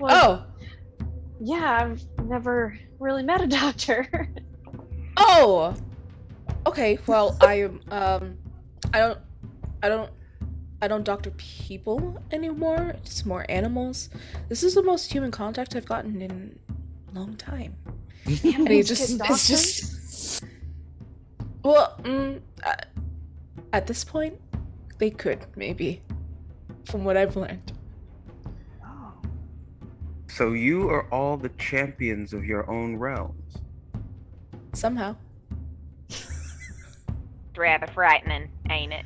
Well, yeah, I've never really met a doctor. Oh! Okay, well, I don't doctor people anymore, just more animals. This is the most human contact I've gotten in a long time. And it's just... Well, at this point, they could, maybe. From what I've learned. So you are all the champions of your own realms? Somehow. It's rather frightening, ain't it?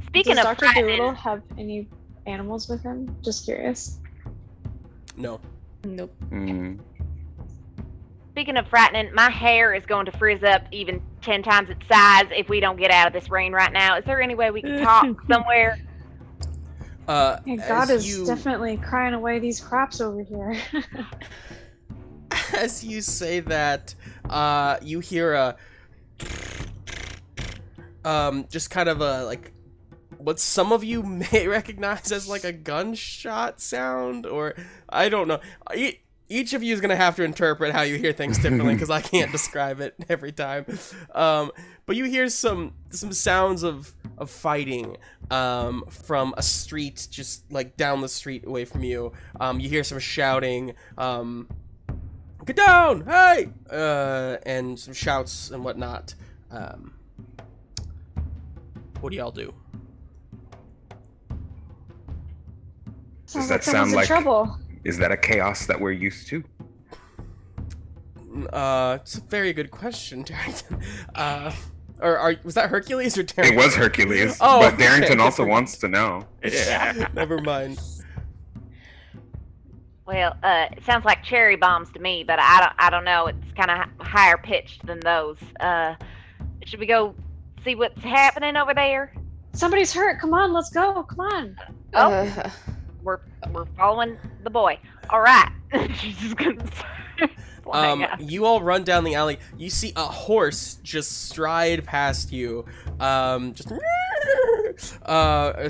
Speaking Does of Dr. frightening... Dolittle have any animals with him? Just curious. No. Nope. Speaking of frightening, my hair is going to frizz up even 10 times its size if we don't get out of this rain right now. Is there any way we can talk somewhere? God is definitely crying away these crops over here. As you say that, you hear just kind of a, like, what some of you may recognize as, like, a gunshot sound, or, I don't know. Each of you is going to have to interpret how you hear things differently, because I can't describe it every time. But you hear some sounds of fighting from a street, just like down the street away from you. You hear some shouting. get down, hey! And some shouts and whatnot. What do y'all do? Sounds that like someone's sound in like- trouble. Is that a chaos that we're used to? It's a very good question, Darrington. Was that Hercules or It Darrington? was Hercules, Oh, but okay. Darrington also wants to know. Never mind. Well, it sounds like cherry bombs to me, but I don't know. It's kind of higher pitched than those. Should we go see what's happening over there? Somebody's hurt. Come on, let's go. Come on. Uh, We're following the boy. All right. She's just gonna flying out. You all run down the alley. You see a horse just stride past you. As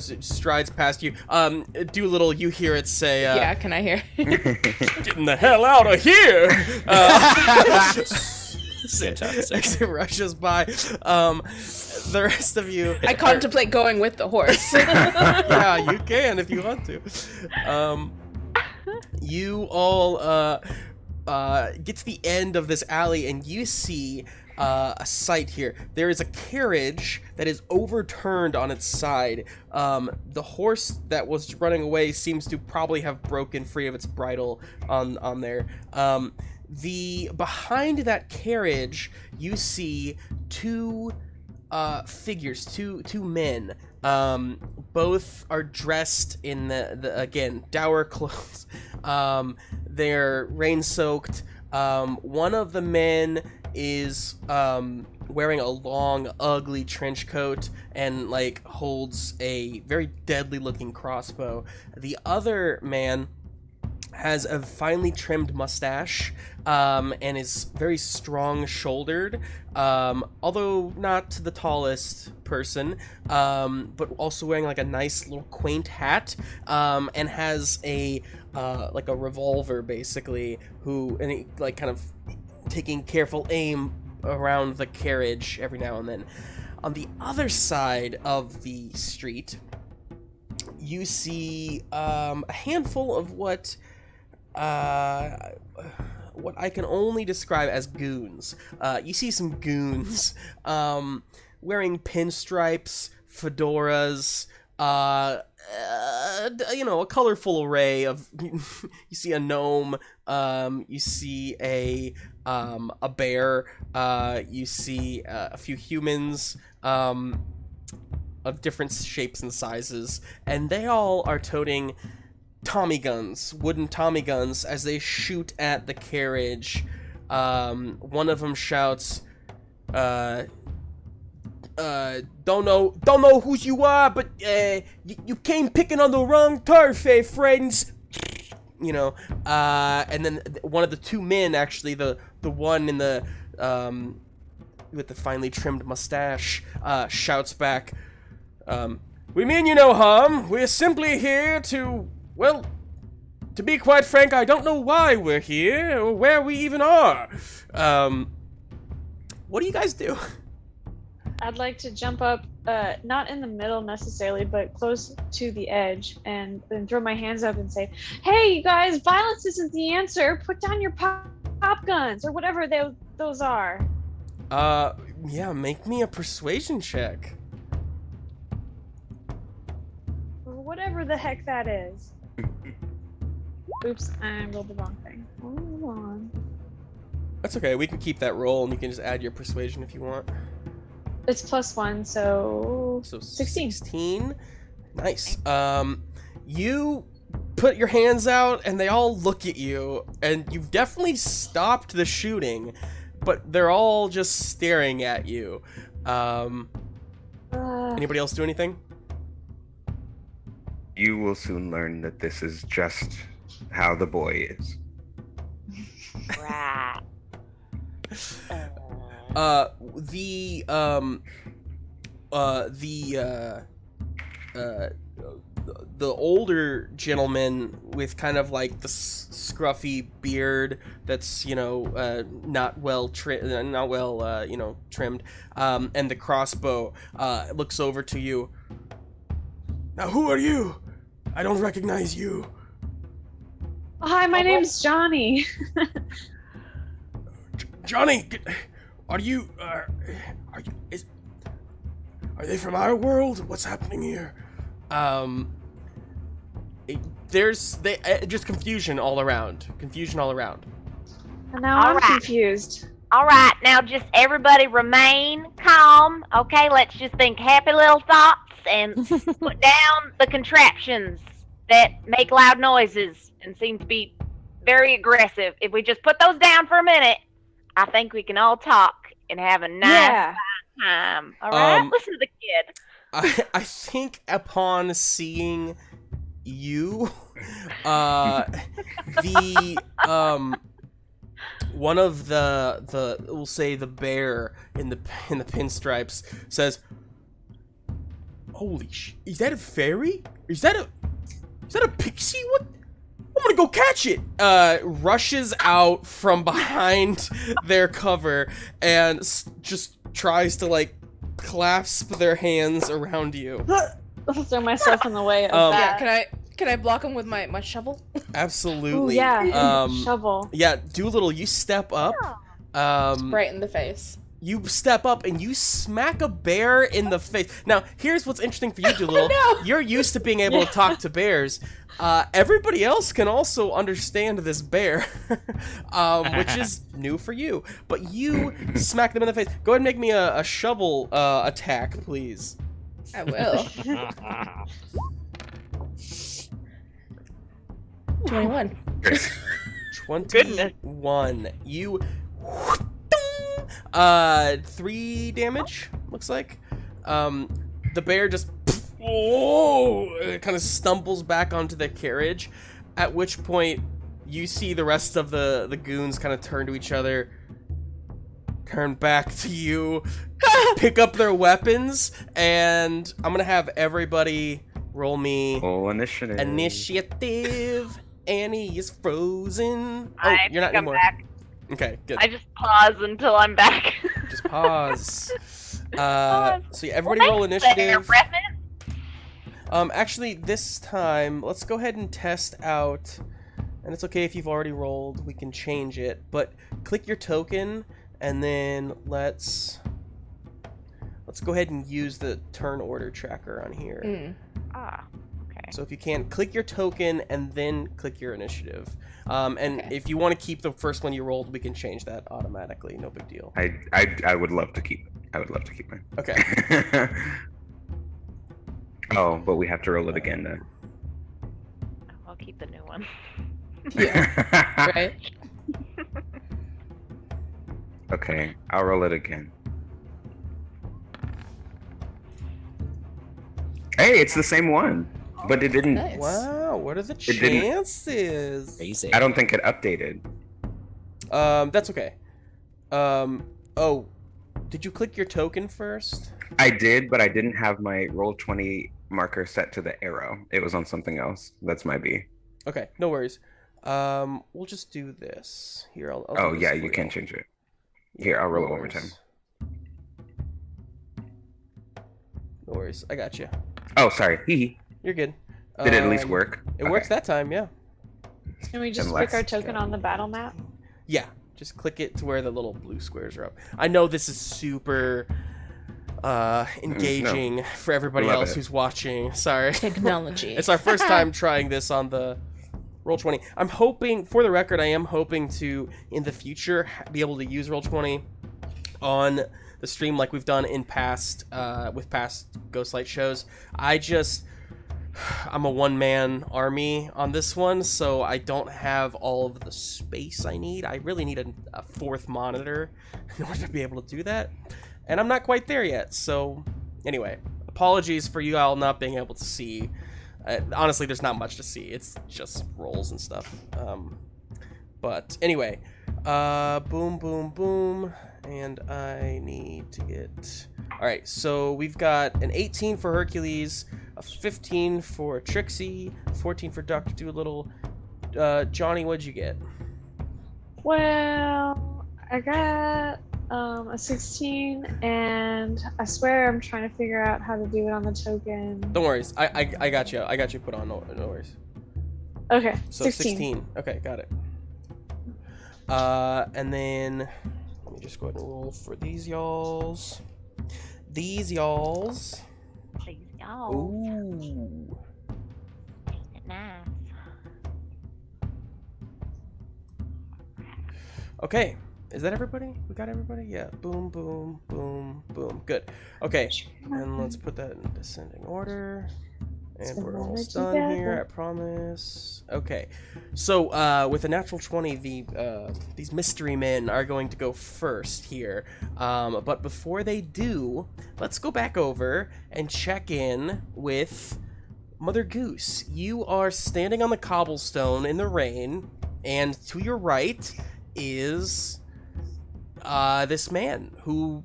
it strides past you. Dolittle, you hear it say, yeah, can I hear? "Getting the hell out of here!" Fantastic. As it rushes by. The rest of you. I contemplate going with the horse. Yeah, you can if you want to. You all get to the end of this alley and you see a sight here. There is a carriage that is overturned on its side. The horse that was running away seems to probably have broken free of its bridle on there. Behind that carriage, you see two figures, two men. Both are dressed in the again dour clothes. They're rain-soaked. One of the men is wearing a long, ugly trench coat and like holds a very deadly-looking crossbow. The other man has a finely trimmed mustache and is very strong-shouldered, although not the tallest person, but also wearing like a nice little quaint hat, and has a like a revolver basically, and he, like kind of taking careful aim around the carriage every now and then. On the other side of the street, you see a handful of what I can only describe as goons. You see some goons wearing pinstripes, fedoras, a colorful array of. You see a gnome, you see a bear, you see a few humans of different shapes and sizes, and they all are toting Tommy guns, wooden Tommy guns, as they shoot at the carriage. One of them shouts, don't know who you are, but you came picking on the wrong turf, friends. And then one of the two men, actually, the one in the with the finely trimmed mustache, shouts back, "We mean you no harm. We're simply here to, well, to be quite frank, I don't know why we're here, or where we even are. What do you guys do?" I'd like to jump up, not in the middle necessarily, but close to the edge, and then throw my hands up and say, "Hey, you guys, violence isn't the answer. Put down your pop guns, or whatever those are." Yeah, make me a persuasion check. Or whatever the heck that is. Oops, I rolled the wrong thing. Hold on. That's okay, we can keep that roll, and you can just add your persuasion if you want. It's +1, so So 16. 16. Nice. You put your hands out, and they all look at you, and you've definitely stopped the shooting, but they're all just staring at you. Anybody else do anything? You will soon learn that this is just how the boy is. Right. The older gentleman with kind of like the scruffy beard that's not well trimmed, and the crossbow looks over to you. "Now who are you? I don't recognize you." Hi, my name's Johnny. Johnny, are they from our world? What's happening here? There's just confusion all around. And now I'm confused. All right, now just everybody remain calm. Okay, let's just think happy little thoughts and put down the contraptions that make loud noises and seem to be very aggressive. If we just put those down for a minute, I think we can all talk and have a nice time. All right, listen to the kid. I think upon seeing you, one of the we'll say the bear in the pinstripes says, "Holy sh! Is that a fairy? Is that a pixie? What? I'm gonna go catch it!" Rushes out from behind their cover and just tries to like clasp their hands around you. I'll throw myself in the way of that. Yeah, can I block him with my shovel? Absolutely. Ooh, yeah, shovel. Yeah, Dolittle, you step up. Right in the face. You step up and you smack a bear in the face. Now, here's what's interesting for you, Dolittle. No. You're used to being able to talk to bears. Everybody else can also understand this bear, which is new for you. But you smack them in the face. Go ahead and make me a shovel attack, please. I will. 21. 21. You 3 damage, looks like. The bear just kind of stumbles back onto the carriage, at which point you see the rest of the goons kind of turn to each other, turn back to you, pick up their weapons, and I'm gonna have everybody roll me initiative. Annie is frozen. I you're not think I'm anymore. back. Okay, good. I just pause until I'm back. Just pause. So yeah, everybody roll initiative. Actually, this time, let's go ahead and test out, and it's okay if you've already rolled, we can change it, but click your token, and then let's go ahead and use the turn order tracker on here. Okay. So if you can, click your token, and then click your initiative. And if you want to keep the first one you rolled, we can change that automatically, no big deal. I would love to keep it. I would love to keep mine. Okay. Oh, but we have to roll it again then. I'll keep the new one. Yeah. Right. Okay, I'll roll it again. Hey, it's the same one, but it didn't. Nice. Wow, what are the didn't- chances? Crazy. I don't think it updated. That's okay. Oh, did you click your token first? I did, but I didn't have my roll 20 marker set to the arrow. It was on something else. That's my B. Okay, no worries. We'll just do this. Here, I'll Oh do this yeah, for you can change it. Here, I'll roll it one more time. No worries, I got you. Oh, sorry. Hee. You're good. Did it at least work? It works that time, yeah. Can we just Unless- pick our token on the battle map? Yeah, just click it to where the little blue squares are up. I know this is super engaging for everybody Love else it. who's watching. Sorry. Technology. It's our first time trying this on the Roll20. I'm hoping, for the record, I am hoping to, in the future, be able to use Roll20 on the stream like we've done in past, with past Ghostlight shows. I'm a one-man army on this one, so I don't have all of the space I need. I really need a fourth monitor in order to be able to do that. And I'm not quite there yet, so anyway, apologies for you all not being able to see. Honestly, there's not much to see. It's just rolls and stuff. But anyway, boom, boom, boom, and I need to get... Alright, so we've got an 18 for Hercules, a 15 for Trixie, 14 for Dr. Dolittle. Johnny, what'd you get? Well, I got a 16, and I swear I'm trying to figure out how to do it on the token. Don't worry, I got you. I got you put on, no worries. Okay, So 16. 16. Okay, got it. And then me just go ahead and roll for these y'alls. These y'alls. Please, y'all. Ooh. Nice. Okay. Is that everybody? We got everybody? Yeah. Boom, boom, boom, boom. Good. Okay. And let's put that in descending order. And we're almost done here, I promise. Okay. So, with a natural 20, these mystery men are going to go first here. But before they do, let's go back over and check in with Mother Goose. You are standing on the cobblestone in the rain, and to your right is this man who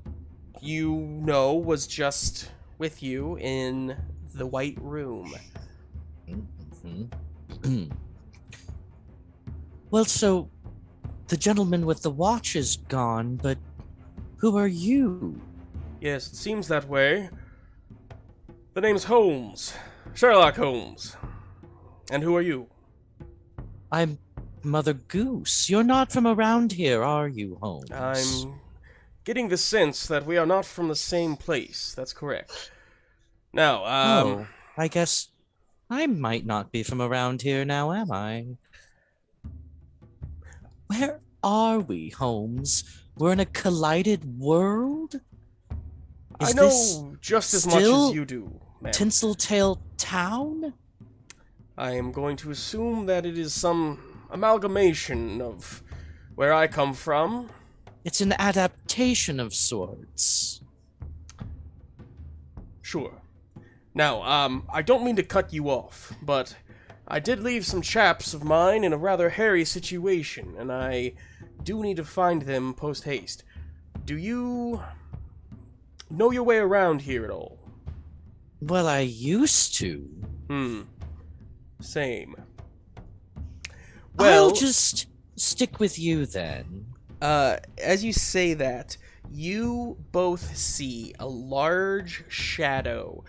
you know was just with you in the White Room. Well, so the gentleman with the watch is gone, but who are you? Yes, it seems that way. The name's Holmes. Sherlock Holmes. And who are you? I'm Mother Goose. You're not from around here, are you, Holmes? I'm getting the sense that we are not from the same place. That's correct. Now, I guess I might not be from around here now, am I? Where are we, Holmes? We're in a collided world? I know just as much as you do, ma'am. Tinseltail Town? I am going to assume that it is some amalgamation of where I come from. It's an adaptation of sorts. Sure. Now, I don't mean to cut you off, but I did leave some chaps of mine in a rather hairy situation, and I do need to find them post-haste. Do you know your way around here at all? Well, I used to. Same. Well, I'll just stick with you then. As you say that, you both see a large shadow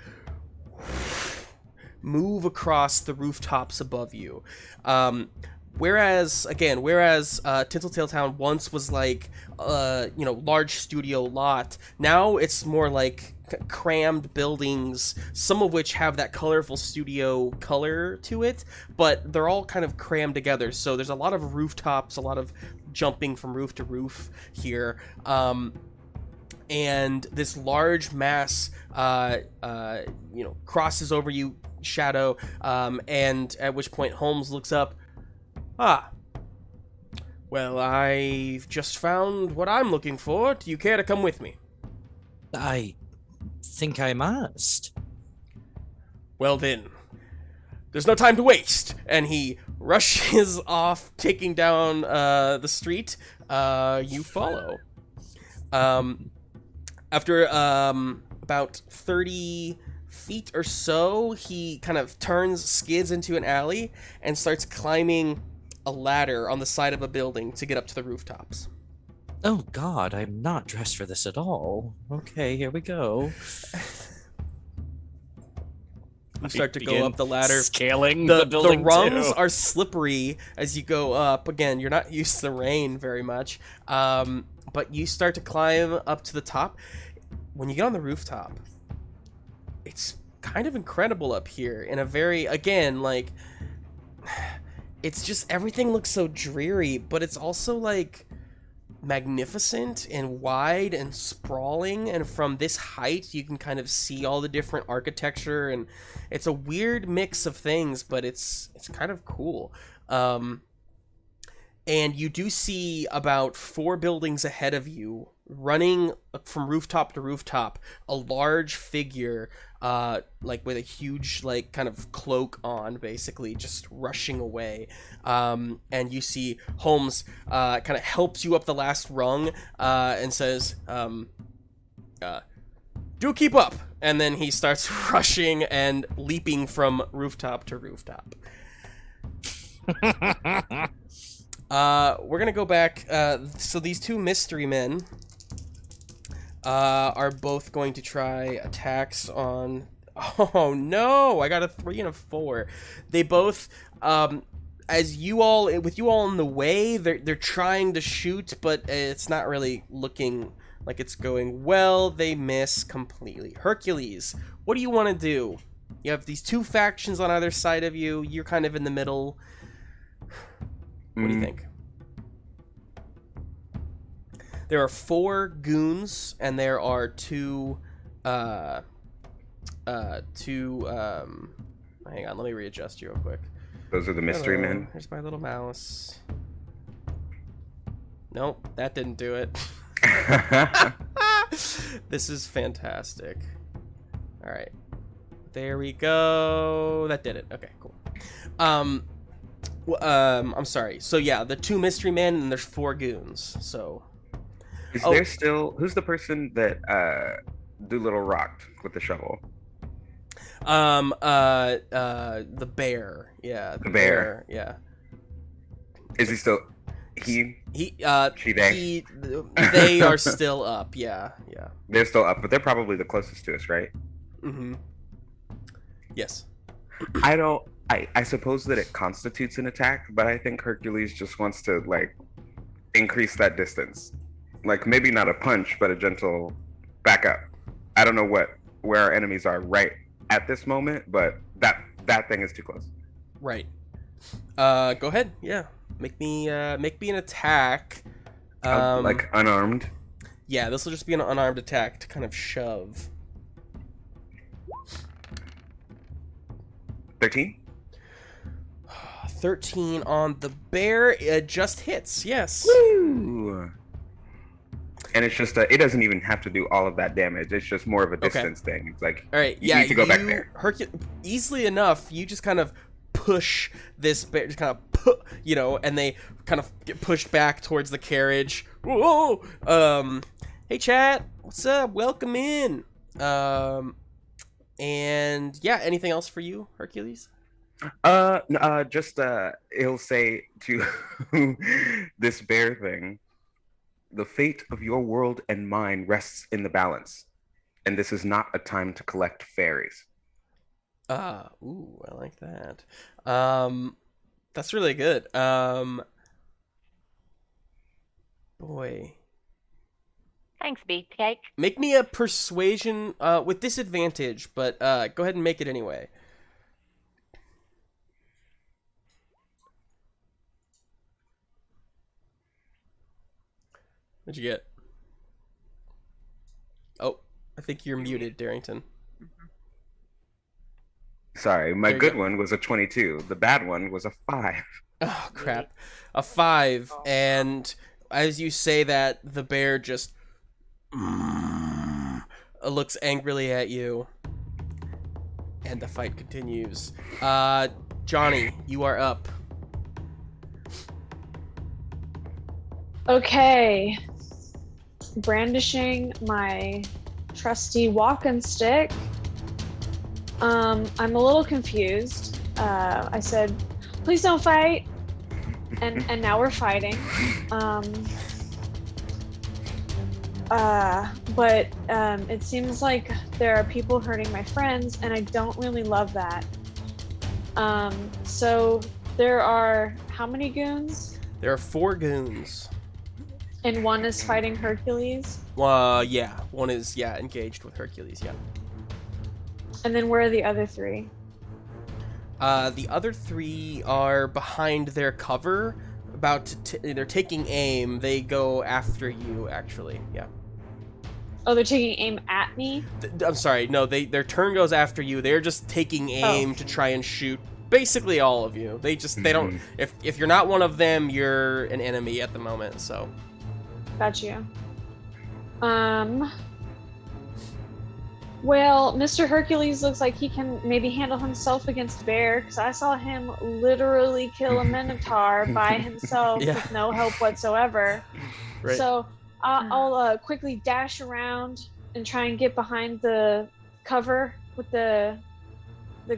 move across the rooftops above you. Whereas Tinseltail Town once was like, large studio lot, now it's more like crammed buildings, some of which have that colorful studio color to it, but they're all kind of crammed together, so there's a lot of rooftops, a lot of jumping from roof to roof here, and this large mass, crosses over you, Shadow, and at which point Holmes looks up. Well, I've just found what I'm looking for. Do you care to come with me? I think I must. Well then, there's no time to waste. And he rushes off, taking down the street. You follow. After about 30 feet or so, he kind of skids into an alley, and starts climbing a ladder on the side of a building to get up to the rooftops. Oh God, I'm not dressed for this at all. Okay, here we go. You start to go up the ladder. Scaling the building. The rungs are slippery as you go up. Again, you're not used to the rain very much. But you start to climb up to the top. When you get on the rooftop, it's kind of incredible up here in a very, again, like, it's just, everything looks so dreary, but it's also like magnificent and wide and sprawling, and from this height you can kind of see all the different architecture, and it's a weird mix of things, but it's kind of cool. And you do see about 4 buildings ahead of you, running from rooftop to rooftop, a large figure, like with a huge, like, kind of cloak on, basically, just rushing away. And you see Holmes kind of helps you up the last rung, and says, do keep up. And then he starts rushing and leaping from rooftop to rooftop. We're gonna go back. So these 2 mystery men are both going to try attacks on... Oh no, I got a 3 and a 4. They both as you all in the way, they're trying to shoot, but it's not really looking like it's going well. They miss completely. Hercules, what do you want to do? You have these two factions on either side of you. You're kind of in the middle. What do you think? There are 4 goons, and there are 2, hang on, let me readjust you real quick. Those are the mystery men. Here's my little mouse. Nope, that didn't do it. This is fantastic. All right, there we go. That did it. Okay, cool. I'm sorry. So yeah, the 2 mystery men, and there's 4 goons. So is there still, who's the person that Dolittle rocked with the shovel? The bear. Yeah, the bear. Yeah. Is he still? They are still up. Yeah. They're still up, but they're probably the closest to us, right? Mm-hmm. Yes. I suppose that it constitutes an attack, but I think Hercules just wants to like increase that distance. Like maybe not a punch, but a gentle back up. I don't know where our enemies are right at this moment, but that thing is too close. Right. Go ahead. Yeah. Make me an attack. Like unarmed. Yeah, this will just be an unarmed attack to kind of shove. 13? 13 on the bear. It just hits. Yes. Woo! And it's just it doesn't even have to do all of that damage. It's just more of a distance thing. It's like, all right, you need to go back there. Easily enough, you just kind of push this bear, just kind of, and they kind of get pushed back towards the carriage. Whoa! Hey chat, what's up? Welcome in. And yeah, anything else for you, Hercules? Just he'll say to this bear thing, the fate of your world and mine rests in the balance, and this is not a time to collect fairies. Ooh, I like that. That's really good. Boy. Thanks, Beefcake. Make me a persuasion, with disadvantage, but, go ahead and make it anyway. What'd you get? Oh, I think you're muted, Darrington. Sorry, my good one was a 22. The bad one was a 5. Oh, crap. A 5, and as you say that, the bear just looks angrily at you, and the fight continues. Johnny, you are up. Okay. Brandishing my trusty walking stick. I'm a little confused. I said, please don't fight. And now we're fighting. But it seems like there are people hurting my friends, and I don't really love that. So there are how many goons? There are 4 goons. And one is fighting Hercules? Yeah. One is, engaged with Hercules, yeah. And then where are the other 3? The other 3 are behind their cover, about to they're taking aim. They go after you, actually, yeah. Oh, they're taking aim at me? I'm sorry, no, their turn goes after you. They're just taking aim to try and shoot basically all of you. They don't, if you're not one of them, you're an enemy at the moment, so. Got you. Well, Mr. Hercules looks like he can maybe handle himself against Bear, because I saw him literally kill a Minotaur by himself with no help whatsoever. Right. So I'll quickly dash around and try and get behind the cover with the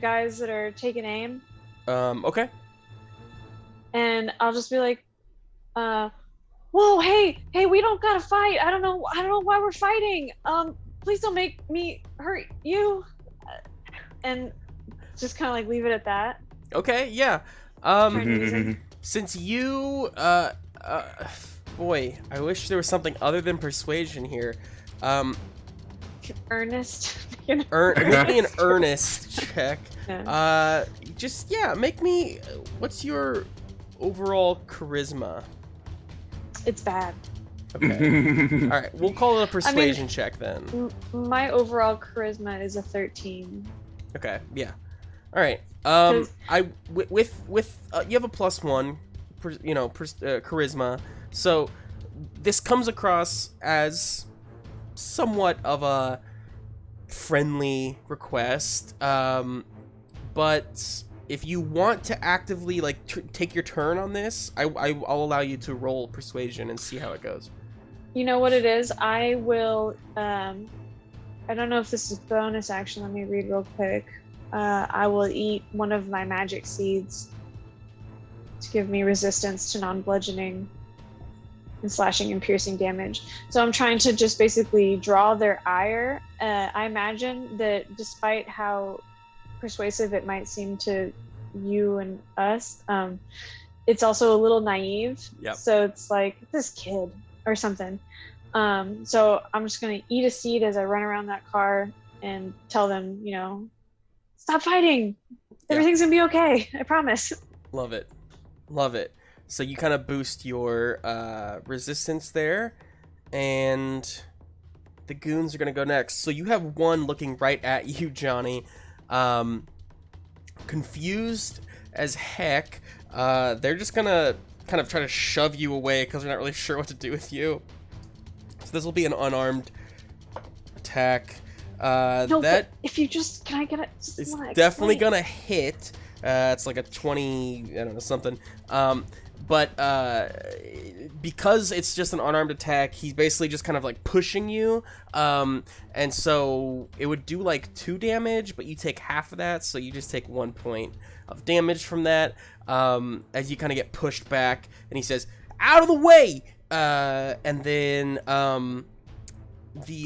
guys that are taking aim. Okay. And I'll just be like, whoa, hey, we don't gotta fight. I don't know why we're fighting. Please don't make me hurt you. And just kind of like leave it at that. Okay, yeah. Since you, boy, I wish there was something other than persuasion here. Earnest. Make me an earnest check. Yeah. Make me. What's your overall charisma? It's bad. Okay. All right, we'll call it a persuasion check then. My overall charisma is a 13. Okay. Yeah. All right. With you have a +1, charisma. So this comes across as somewhat of a friendly request, but if you want to actively take your turn on this, I'll allow you to roll persuasion and see how it goes. You know what it is? I will. I don't know if this is bonus action. Let me read real quick. I will eat one of my magic seeds to give me resistance to non-bludgeoning and slashing and piercing damage. So I'm trying to just basically draw their ire. I imagine that despite how persuasive it might seem to you and us, it's also a little naive. Yep. So it's like, this kid or something. So I'm just going to eat a seed as I run around that car and tell them, stop fighting. Everything's going to be okay. I promise. Love it. So you kind of boost your resistance there, and the goons are going to go next. So you have one looking right at you, Johnny. Confused as heck. They're just going to kind of try to shove you away because they're not really sure what to do with you. So this will be an unarmed attack. But if you can I get it? It's definitely going to hit. It's like a 20, I don't know, something. But because it's just an unarmed attack, he's basically just kind of pushing you. And so it would do 2 damage, but you take half of that, so you just take 1 point of damage from that. As you kind of get pushed back, and he says, "Out of the way!" And then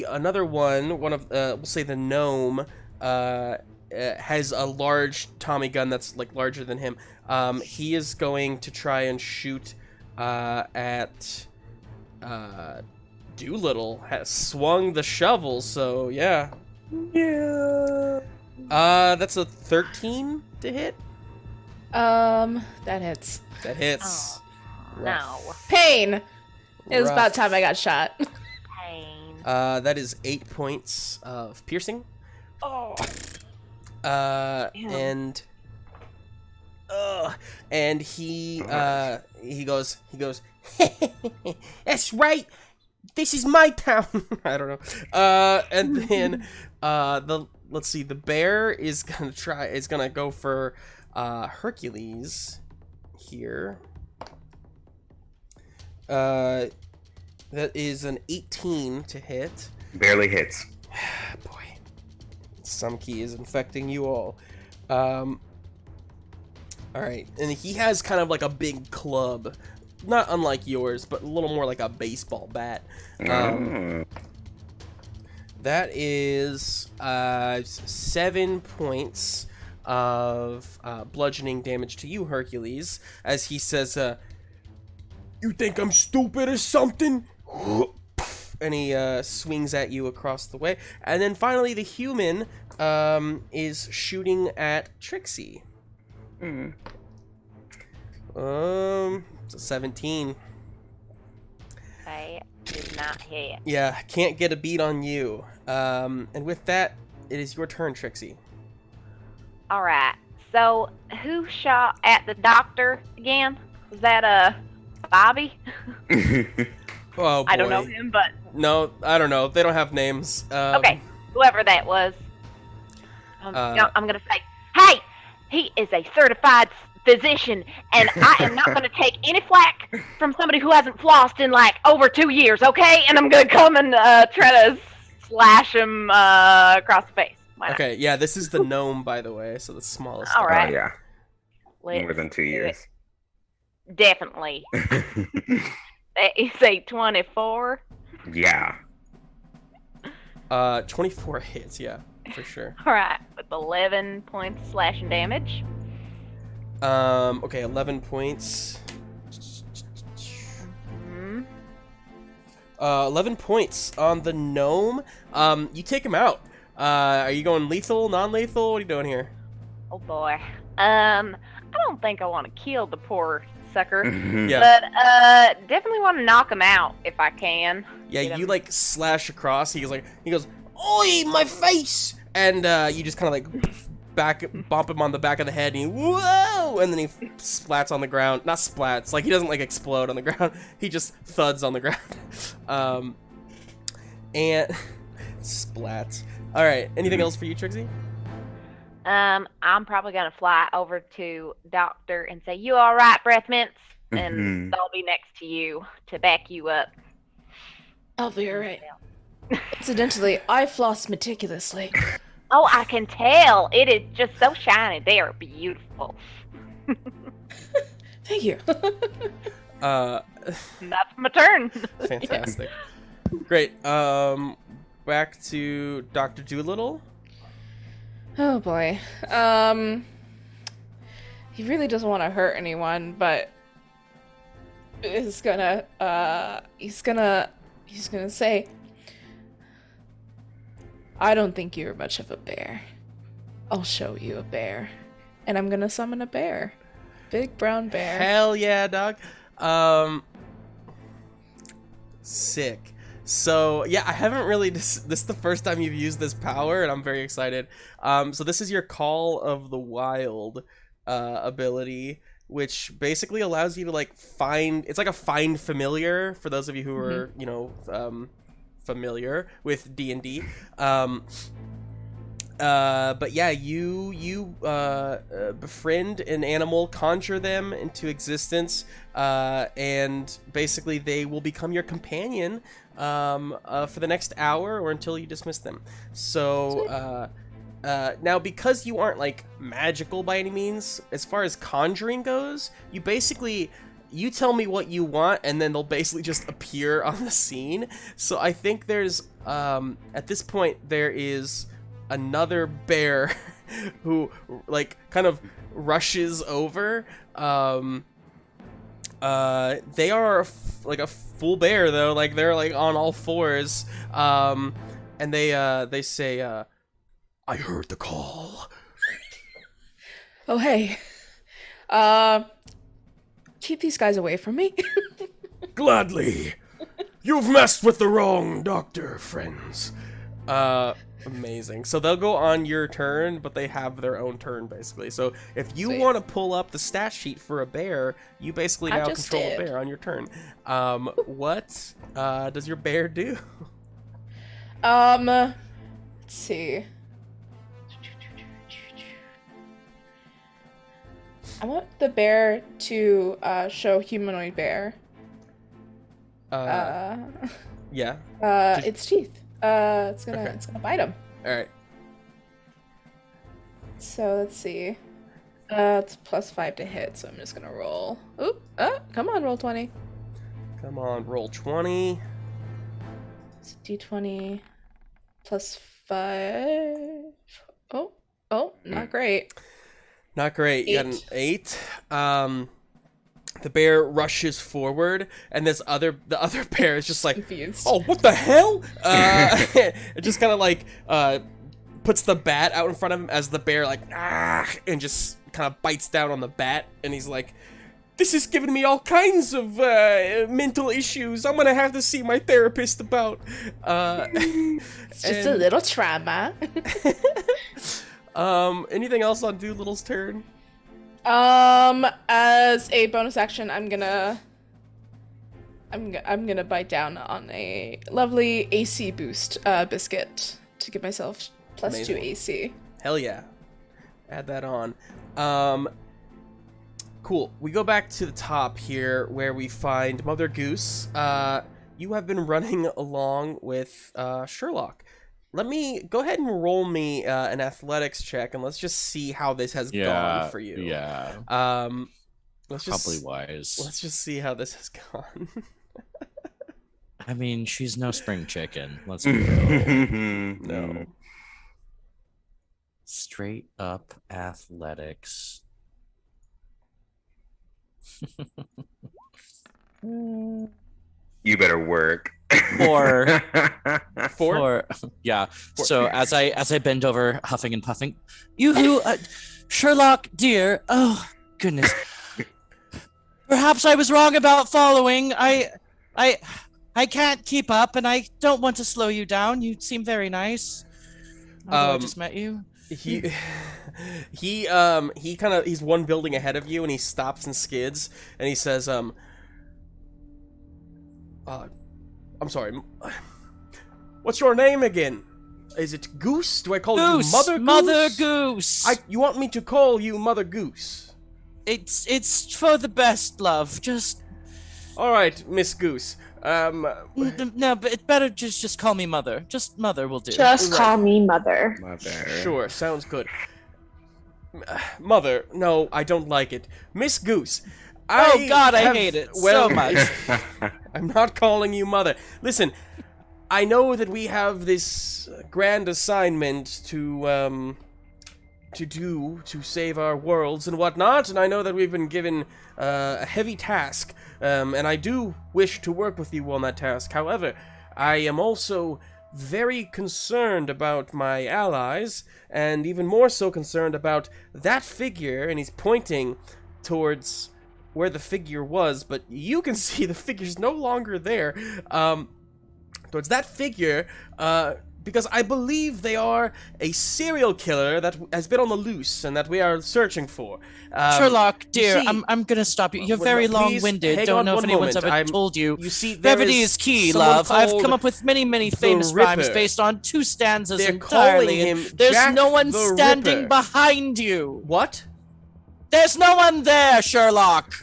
another one of we'll say the gnome, has a large Tommy gun that's larger than him. He is going to try and shoot at Dolittle. Has swung the shovel, so yeah. That's a 13 to hit. That hits. That hits. Oh, no. Pain. It was Rough. about time I got shot. Pain. That is 8 points of piercing. Oh. And he goes, "That's right, this is my town." I don't know. And then let's see, the bear is gonna go for Hercules here. That is an 18 to hit. Barely hits. Boy. Some key is infecting you all. Alright, and he has kind of a big club. Not unlike yours, but a little more like a baseball bat. That is 7 points of bludgeoning damage to you, Hercules, as he says, "You think I'm stupid or something?" And he swings at you across the way. And then finally, the human is shooting at Trixie. It's a 17. I did not hit. Yeah, can't get a beat on you. And with that, it is your turn, Trixie. All right. So, who shot at the doctor again? Was that Bobby? Oh boy. I don't know him, but No, I don't know. They don't have names. okay, whoever that was. I'm gonna say, hey, he is a certified physician, and I am not gonna take any flack from somebody who hasn't flossed in over 2 years, okay? And I'm gonna come and try to slash him across the face. Okay, yeah, this is the gnome, by the way, so the smallest. All right. Oh, yeah. Let's More than 2 years. Definitely. You say 24? Yeah. 24 hits, yeah, for sure. All right, with 11 points slashing damage. Okay, 11 points. 11 points on the gnome. You take him out. Are you going lethal, non-lethal? What are you doing here? Oh boy. I don't think I want to kill the poor sucker. Yeah. But definitely want to knock him out if I can. Yeah, Get you him. like slash across. He goes, "Oi, my face!" And you just kind of like bump him on the back of the head, and he whoa, and then he splats on the ground. Not splats, like he doesn't like explode on the ground. He just thuds on the ground. And splats. All right. Anything else for you, Trixie? I'm probably gonna fly over to Doctor and say, "You all right, breath mints?" And I'll be next to you to back you up. I'll be alright. Incidentally, I floss meticulously. Oh, I can tell. It is just so shiny. They are beautiful. Thank you. That's my turn. Fantastic. Great. Back to Dr. Dolittle. Oh boy. He really doesn't want to hurt anyone, but he's gonna say, "I don't think you're much of a bear. I'll show you a bear." And I'm gonna summon a bear. Big brown bear. Hell yeah, dog. Sick. So yeah, I haven't really. This is the first time you've used this power, and I'm very excited. So this is your Call of the Wild ability, which basically allows you to like find. It's like a find familiar for those of you who are familiar with D&D. But yeah, you befriend an animal, conjure them into existence, and basically they will become your companion for the next hour or until you dismiss them. So now, because you aren't like magical by any means, as far as conjuring goes, you tell me what you want, and then they'll basically just appear on the scene. So I think there's at this point there is another bear who like kind of rushes over. They are like a full bear though, like they're like on all fours, and they say, "I heard the call." Oh hey. Keep these guys away from me. Gladly. You've messed with the wrong doctor, friends. Amazing. So they'll go on your turn, but they have their own turn, basically. So if you want to pull up the stat sheet for a bear, you basically now control a bear on your turn. What does your bear do? Let's see. I want the bear to show humanoid bear. Yeah. Its teeth. It's gonna bite him. All right. So let's see. It's +5 to hit, so I'm just gonna roll. Oop! Come on, roll 20. Come on, roll 20. It's D20 +5. Oh, not great. Not great. You got an 8. The bear rushes forward, and the other bear is just like, confused. "Oh, what the hell?" It just kind of like puts the bat out in front of him as the bear like and just kind of bites down on the bat, and he's like, "This is giving me all kinds of mental issues. I'm gonna have to see my therapist about." It's just a little trauma. Anything else on Doolittle's turn? As a bonus action, I'm gonna bite down on a lovely AC boost biscuit to give myself +2 AC. Hell yeah. Add that on. Cool. We go back to the top here where we find Mother Goose. You have been running along with Sherlock. Let me go ahead and roll me an athletics check, and let's just see how this has gone for you. Yeah. Let's Probably wise. Let's just see how this has gone. I mean, she's no spring chicken. Let's be real. No. Straight up athletics. You better work. Or Four? Yeah. So as I bend over, huffing and puffing, you Sherlock, dear. Oh goodness. Perhaps I was wrong about following. I can't keep up, and I don't want to slow you down. You seem very nice. I just met you. He's one building ahead of you, and he stops and skids, and he says, I'm sorry, what's your name again? Is it Goose? Do I call you Mother Goose? Mother Goose. You want me to call you Mother Goose? It's for the best, love. Just. All right, Miss Goose. No, but it better just call me Mother. Just Mother will do. Just call me Mother. Sure, sounds good. Mother, no, I don't like it. Miss Goose. I hate it so much. I'm not calling you Mother. Listen, I know that we have this grand assignment to save our worlds and whatnot, and I know that we've been given a heavy task, and I do wish to work with you on that task. However, I am also very concerned about my allies, and even more so concerned about that figure, and he's pointing towards where the figure was, but you can see the figure's no longer there, towards that figure, because I believe they are a serial killer that has been on the loose and that we are searching for. Sherlock, dear, see, I'm gonna stop you. You're very long-winded. Don't know if anyone's ever told you. You see, brevity is key, love. I've come up with many famous rhymes based on two stanzas They're entirely. calling him There's Jack no one the standing Ripper. behind you. What? There's no one there, Sherlock.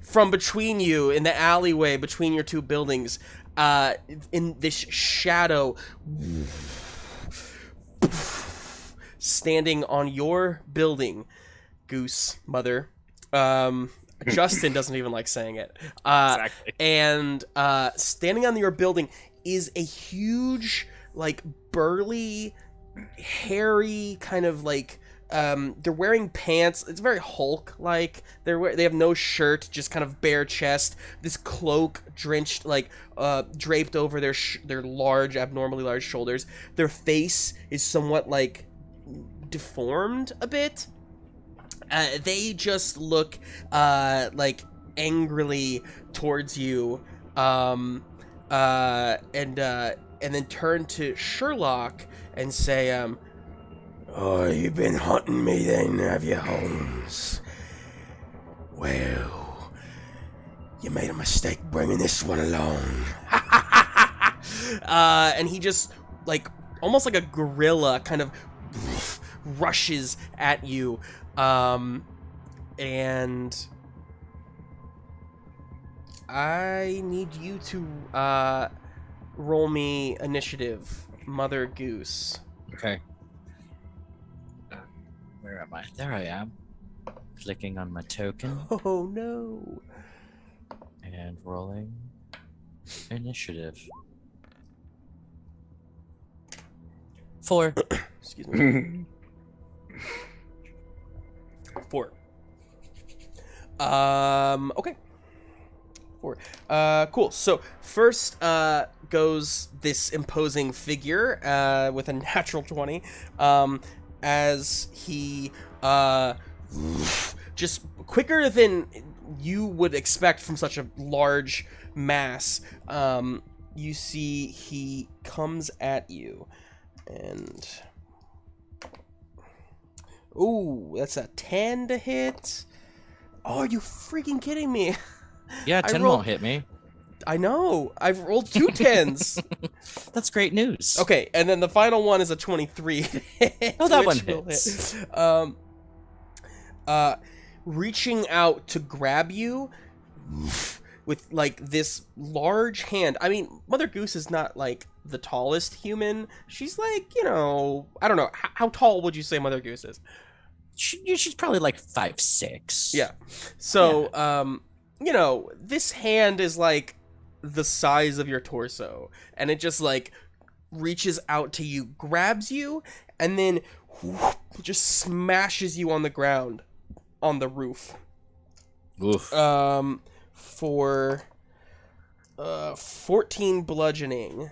From between you, in the alleyway between your two buildings, in this shadow, standing on your building, Goose, Mother. Justin doesn't even like saying it. Exactly. And standing on your building is a huge, like, burly, hairy, kind of like, they're wearing pants. It's very Hulk-like. They have no shirt, just kind of bare chest. This cloak drenched, like, draped over their large, abnormally large shoulders. Their face is somewhat, like, deformed a bit. They just look, like, angrily towards you, and then turn to Sherlock and say, "Oh, you've been hunting me then, have you, Holmes? Well, you made a mistake bringing this one along." And he just, like, almost like a gorilla, kind of rushes at you, and I need you to roll me initiative, Mother Goose. Okay. Where am I? There I am. Clicking on my token Oh no. and rolling initiative. 4. Excuse me. 4. Okay. 4. Cool. So first goes this imposing figure with a natural 20. As he just quicker than you would expect from such a large mass, you see he comes at you, and ooh, that's a 10 to hit. Oh, are you freaking kidding me? Yeah, 10 won't hit me. I know. I've rolled 2 10s. That's great news. Okay, and then the final one is a 23. Oh, that one which will hits. hit. Reaching out to grab you with, like, this large hand. I mean, Mother Goose is not, like, the tallest human. She's, like, you know, I don't know. How tall would you say Mother Goose is? She's probably like 5'6". Yeah. So, you know, this hand is, like, the size of your torso, and it just, like, reaches out to you, grabs you, and then just smashes you on the ground on the roof. Oof. For 14 bludgeoning.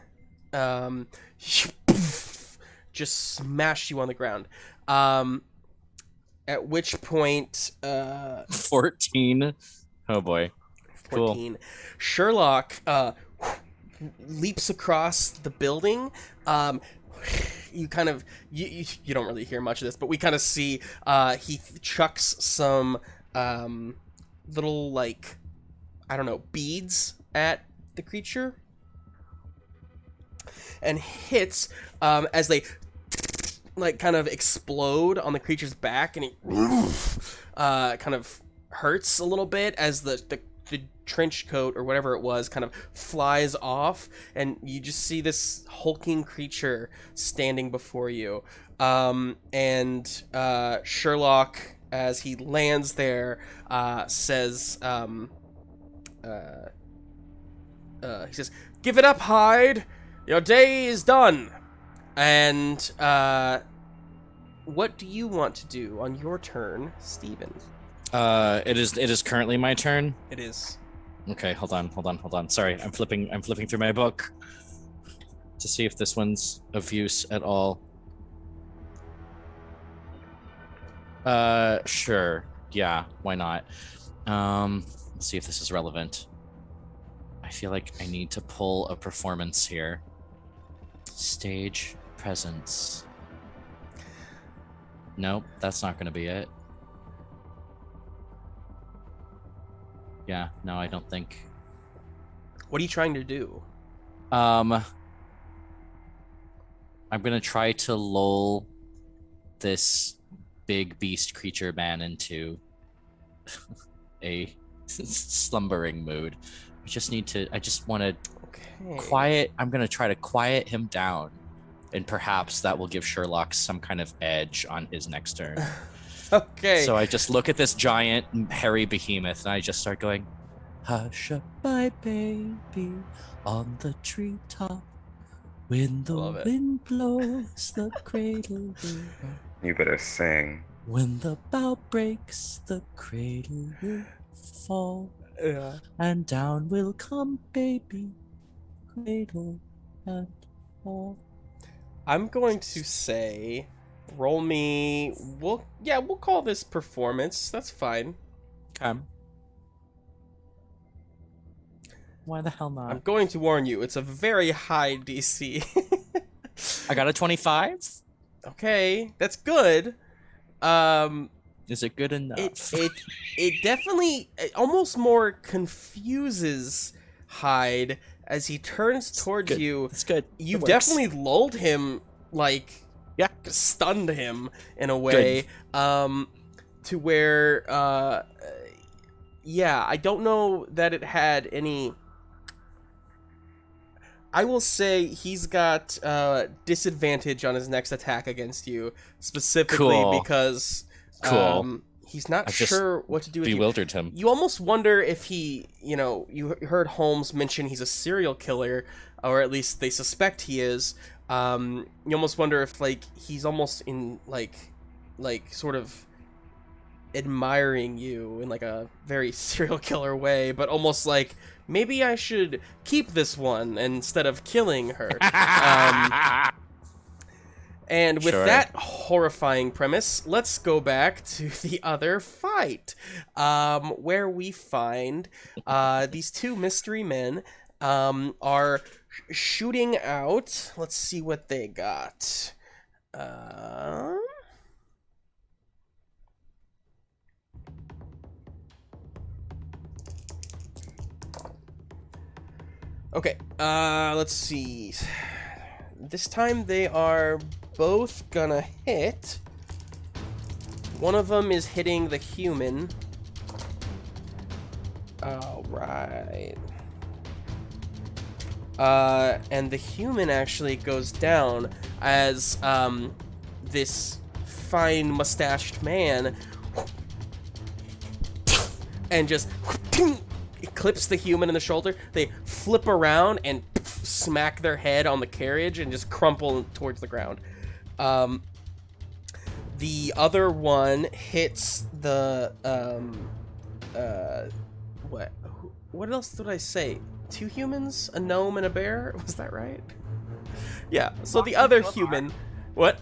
Just smash you on the ground. At which point 14. Oh boy. 14. Cool. Sherlock leaps across the building. You kind of you don't really hear much of this, but we kind of see he chucks some little, like, I don't know, beads at the creature and hits as they like kind of explode on the creature's back, and he kind of hurts a little bit as the trench coat or whatever it was kind of flies off, and you just see this hulking creature standing before you. And Sherlock, as he lands there, says, he says, "Give it up, Hyde. Your day is done." And what do you want to do on your turn, Steven? It is currently my turn. It is. Okay, hold on. Sorry, I'm flipping through my book to see if this one's of use at all. Sure. Yeah, why not? Let's see if this is relevant. I feel like I need to pull a performance here. Stage presence. Nope, that's not going to be it. Yeah, no, I don't think. What are you trying to do? I'm gonna try to lull this big beast creature man into a slumbering mood. I just want to quiet. I'm gonna try to quiet him down, and perhaps that will give Sherlock some kind of edge on his next turn. Okay. So I just look at this giant hairy behemoth and I just start going, "Hush up, my baby, on the treetop. When the wind blows, the cradle will rock. You better sing. When the bough breaks, the cradle will fall. Yeah. And down will come baby, cradle and all." I'm going to say, roll me. We'll call this performance. That's fine. Okay. Why the hell not? I'm going to warn you, it's a very high DC. I got a 25. Okay, that's good. Is it good enough? It definitely almost more confuses Hyde as he turns towards you. It's good. You've definitely lulled him, like, stunned him in a way, to where, I don't know that it had any. I will say he's got disadvantage on his next attack against you, specifically because he's not sure what to do with bewildered him. You almost wonder if he, you heard Holmes mention he's a serial killer, or at least they suspect he is. You almost wonder if, like, he's almost in, like sort of admiring you in, like, a very serial killer way, but almost like, maybe I should keep this one instead of killing her. And with that horrifying premise, let's go back to the other fight, where we find these two mystery men are shooting out. Let's see what they got. Okay, let's see. This time they are both gonna hit. One of them is hitting the human. Alright. And the human actually goes down as this fine mustached man and just clips the human in the shoulder. They flip around and smack their head on the carriage and just crumple towards the ground. The other one hits the what else did I say? 2 humans, a gnome, and a bear? Was that right? Yeah. So the other human, what?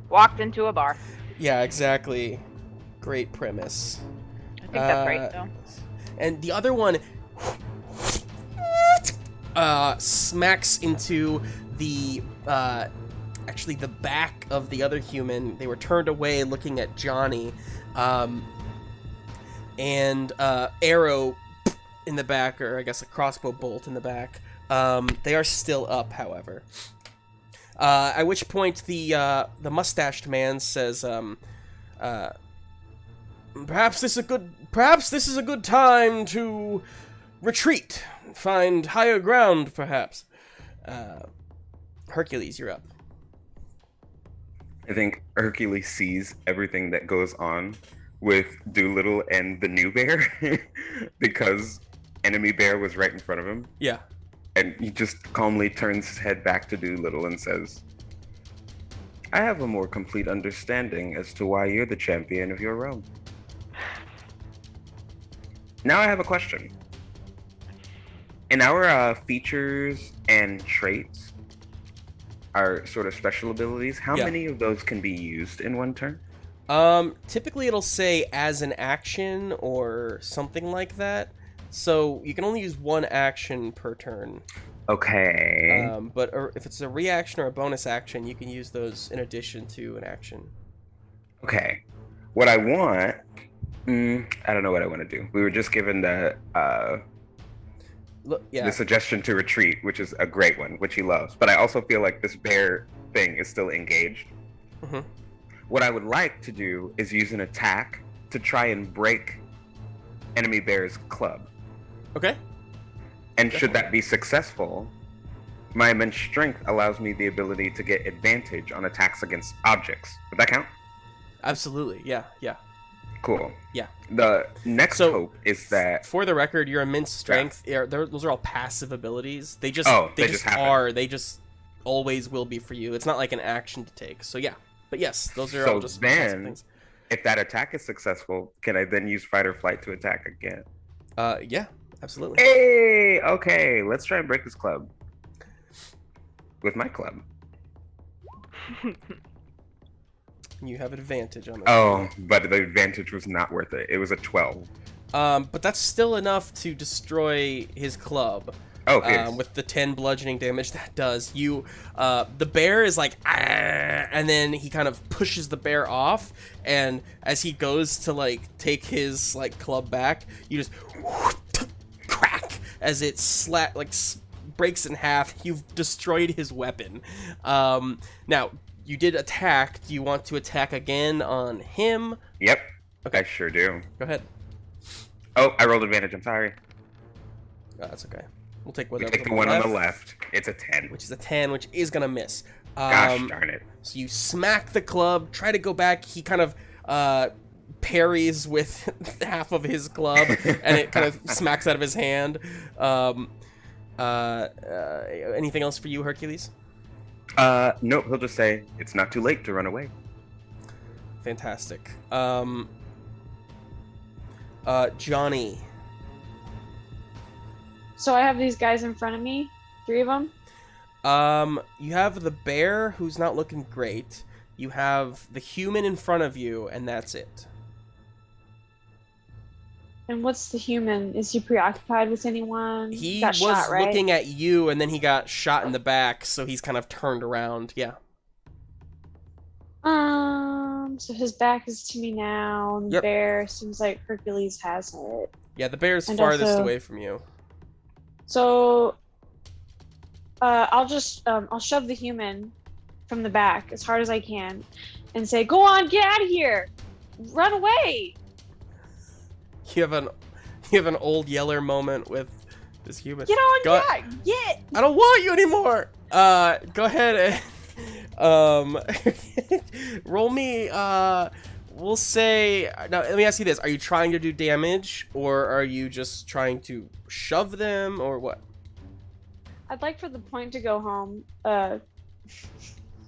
Walked into a bar. Yeah, exactly. Great premise. I think that's right, though. And the other one smacks into the actually the back of the other human. They were turned away looking at Johnny, and arrow in the back, or I guess a crossbow bolt in the back. They are still up, however. At which point the mustached man says, perhaps this is a good time to retreat, find higher ground, perhaps. Hercules, you're up. I think Hercules sees everything that goes on with Dolittle and the new bear because enemy bear was right in front of him. Yeah. And he just calmly turns his head back to Dolittle and says, I have a more complete understanding as to why you're the champion of your realm. Now I have a question. In our features and traits, our sort of special abilities, how many of those can be used in one turn? Typically it'll say as an action or something like that. So you can only use 1 action per turn. Okay. But if it's a reaction or a bonus action, you can use those in addition to an action. Okay. What I want... I don't know what I want to do. We were just given the suggestion to retreat, which is a great one, which he loves. But I also feel like this bear thing is still engaged. Mm-hmm. What I would like to do is use an attack to try and break enemy bear's club. Okay. And should that be successful, my immense strength allows me the ability to get advantage on attacks against objects. Would that count? Absolutely. Yeah. Cool. Yeah. The next hope is that... For the record, your immense strength, those are all passive abilities. They just always will be for you. It's not like an action to take. So yeah. But yes, those are all just passive things. If that attack is successful, can I then use fight or flight to attack again? Yeah, absolutely. Hey, okay, let's try and break this club. With my club. You have advantage on this. Oh, but the advantage was not worth it. It was a 12. But that's still enough to destroy his club. Oh, yes. With the 10 bludgeoning damage that does. The bear is like, ah, and then he kind of pushes the bear off, and as he goes to like take his like club back, you just crack as it breaks in half. You've destroyed his weapon. Now you did attack. Do you want to attack again on him? Yep. Okay. I sure do. Go ahead. Oh, I rolled advantage. I'm sorry. Oh, that's okay. We'll take the one on the left. It's a 10. Which is a 10, which is gonna miss. Gosh darn it. So you smack the club, try to go back. He kind of parries with half of his club, and it kind of smacks out of his hand. Anything else for you, Hercules? Nope. He'll just say, it's not too late to run away. Fantastic. Johnny. So I have these guys in front of me, 3 of them. You have the bear, who's not looking great. You have the human in front of you, and that's it. And what's the human? Is he preoccupied with anyone? He got was shot, right? looking at you, and then he got shot in the back, so he's kind of turned around. Yeah. So his back is to me now, and the bear seems like Hercules has it. Yeah, the bear's farthest away from you. So, I'll shove the human from the back as hard as I can, and say, "Go on, get out of here, run away." You have an old Yeller moment with this human. Get on, get. I don't want you anymore. Go ahead and roll me. We'll say now. Let me ask you this: are you trying to do damage, or are you just trying to shove them, or what? I'd like for the point to go home. Not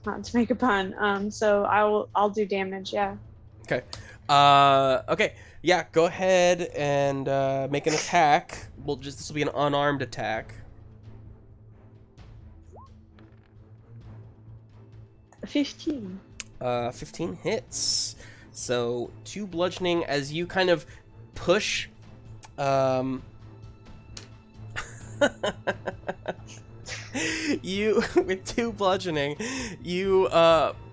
to make a pun. So I'll do damage. Yeah. Okay. Okay. Yeah, go ahead and make an attack. This will be an unarmed attack. 15. 15 hits. So 2 bludgeoning as you kind of push. You with 2 bludgeoning, you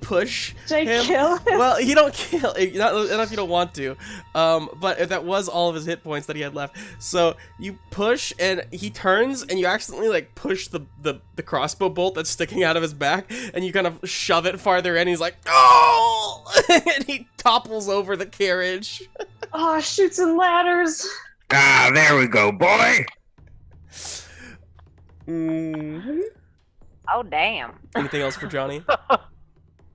push Did I him. kill him? Well, you don't kill. Not if you don't want to. But that was all of his hit points that he had left. So you push, and he turns, and you accidentally like push the crossbow bolt that's sticking out of his back, and you kind of shove it farther in. He's like, "Oh!" And he topples over the carriage. Oh, shoots and ladders. Ah, there we go, boy. Oh, damn. Anything else for Johnny?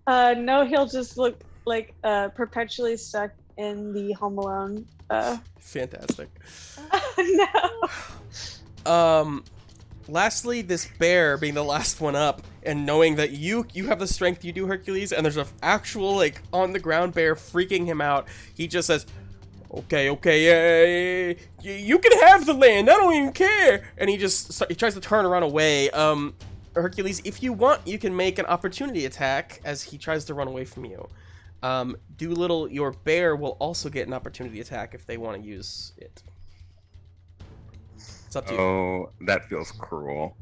No, he'll just look like perpetually stuck in the Home Alone. Fantastic. No. Lastly, this bear being the last one up, and knowing that you have the strength you do, Hercules, and there's an actual like on the ground bear freaking him out. He just says, "Okay, you can have the land. I don't even care." And he tries to turn around away. Hercules, if you want, you can make an opportunity attack as he tries to run away from you. Dolittle, your bear will also get an opportunity attack if they want to use it. It's up to you. Oh, that feels cruel.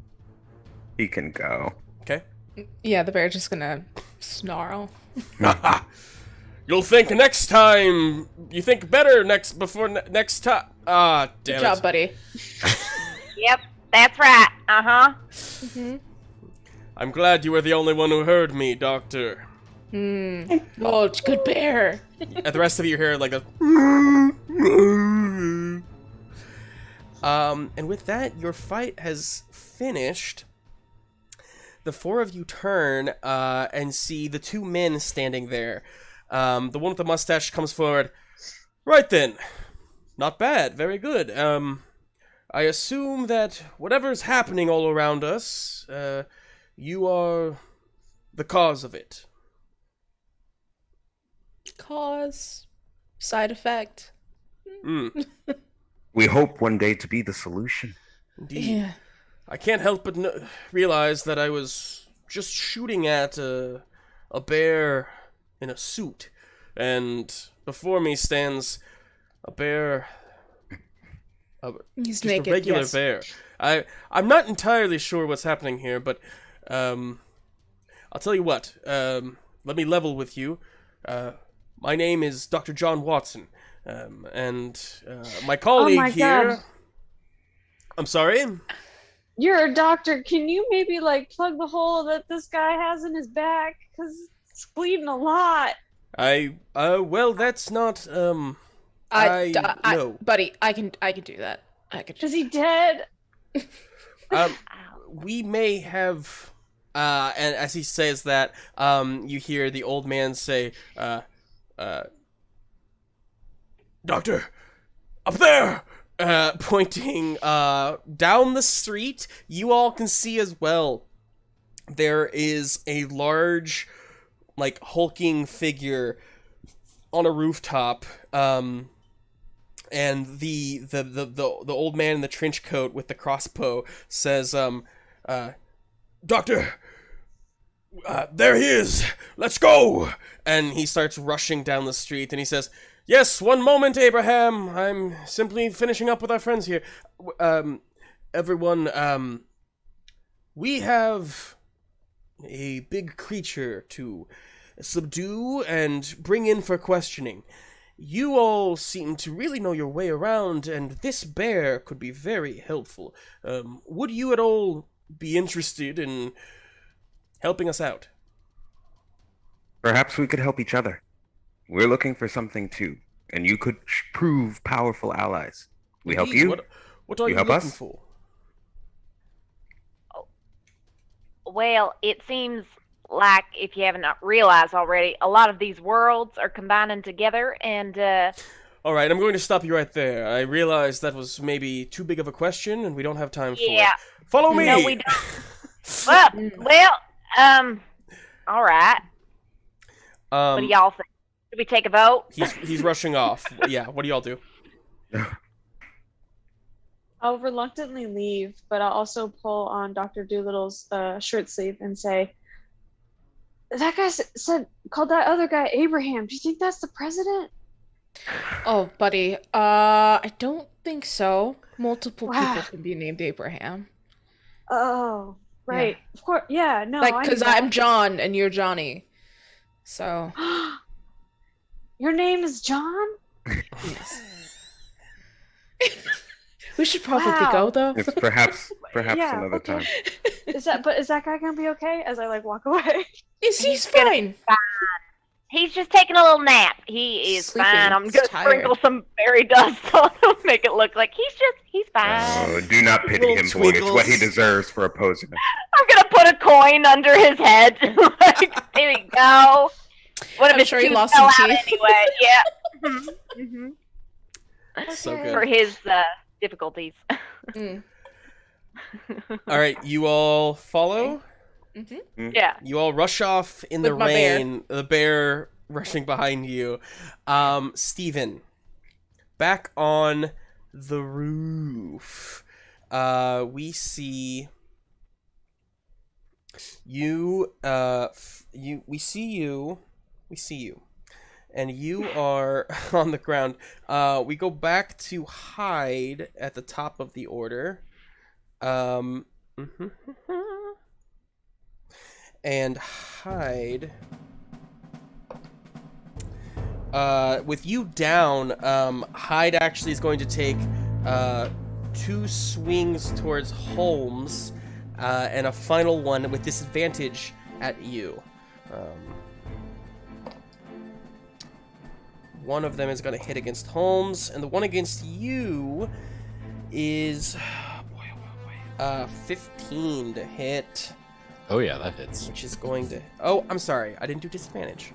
He can go. Okay. Yeah, the bear's just gonna snarl. You'll think next time. You think better next time. Ah, damn Good job, buddy. Yep, that's right. Uh-huh. Mm-hmm. I'm glad you were the only one who heard me, Doctor. Oh, it's good bear. And the rest of you hear like a. And with that, your fight has finished. The 4 of you turn and see the 2 men standing there. The one with the mustache comes forward. Right then. Not bad. Very good. I assume that whatever's happening all around us, you are the cause of it. Cause. Side effect. We hope one day to be the solution. Indeed. Yeah. I can't help but realize that I was just shooting at a bear in a suit, and before me stands a bear. He's Just naked. a regular Yes. bear. I'm not entirely sure what's happening here, but I'll tell you what. Let me level with you. My name is Dr. John Watson, and my colleague my here. God. I'm sorry. You're a doctor. Can you maybe like plug the hole that this guy has in his back? Cause it's bleeding a lot. Well, that's not no. Buddy, I can do that. I could. Is he dead? We may have. And as he says that, you hear the old man say, "Doctor, up there!" Pointing down the street. You all can see as well. There is a large, like, hulking figure on a rooftop. And the old man in the trench coat with the crossbow says, "Doctor, there he is. Let's go!" And he starts rushing down the street, and he says, "Yes, one moment, Abraham. I'm simply finishing up with our friends here. Everyone, we have a big creature to subdue and bring in for questioning. You all seem to really know your way around, and this bear could be very helpful. Would you at all be interested in helping us out?" Perhaps we could help each other. We're looking for something too, and you could prove powerful allies. We help Indeed. you. What are you help looking us? for? Well, it seems like, if you haven't realized already, a lot of these worlds are combining together, and All right, I'm going to stop you right there. I realized that was maybe too big of a question, and we don't have time for it. yeah. Follow me. No, we don't. Well, all right. What do y'all think? we take a vote? He's rushing off. Yeah, what do y'all do? I'll reluctantly leave, but I'll also pull on Dr. Doolittle's shirt sleeve and say, that guy called that other guy Abraham. Do you think that's the president? Oh, buddy. I don't think so. Multiple Wow. people can be named Abraham. Oh, right. Of course. Yeah, no. Like, I because knew that. I'm John and you're Johnny. So. Your name is John? Yes. We should probably Wow. go, though. It's perhaps Yeah, another okay. time. Is that guy gonna be okay as I like walk away? He's fine. He's just taking a little nap. He is Sleeping. fine. I'm He's gonna tired. sprinkle some berry dust on him, make it look like he's fine. Oh, do not pity Little him, boy. It's what he twinkles. deserves for opposing us. I'm gonna put a coin under his head. Like, there we go. What if I'm his sure he tooth lost fell some out teeth. anyway? Yeah. Mhm. So Okay. good. For his difficulties. Mm. All right, you all follow. Yeah. You all rush off in the With my bear. rain. The bear rushing behind you. Steven, back on the roof. We see you. We see you, and you are on the ground. We go back to hide at the top of the order. And hide. With you down, Hyde actually is going to take 2 swings towards Holmes, and a final one with disadvantage at you. One of them is going to hit against Holmes, and the one against you is 15 to hit, Oh yeah, that hits. which is going to... Oh, I'm sorry. I didn't do disadvantage.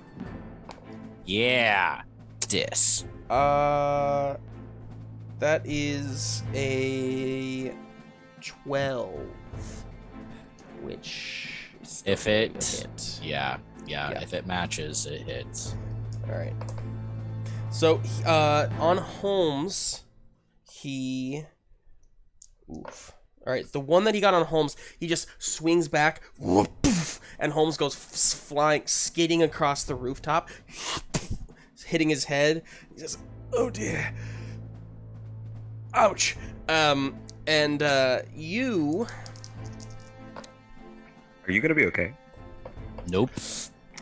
Yeah. Dis. That is a 12, which is still If going it- to hit. Yeah. Yeah. If it matches, it hits. All right. So on Holmes, he. Oof. All right, the one that he got on Holmes, he just swings back, whoop, poof, and Holmes goes flying, skating across the rooftop, hitting his head. He says, "Oh dear, ouch!" And you. Are you gonna be okay? Nope.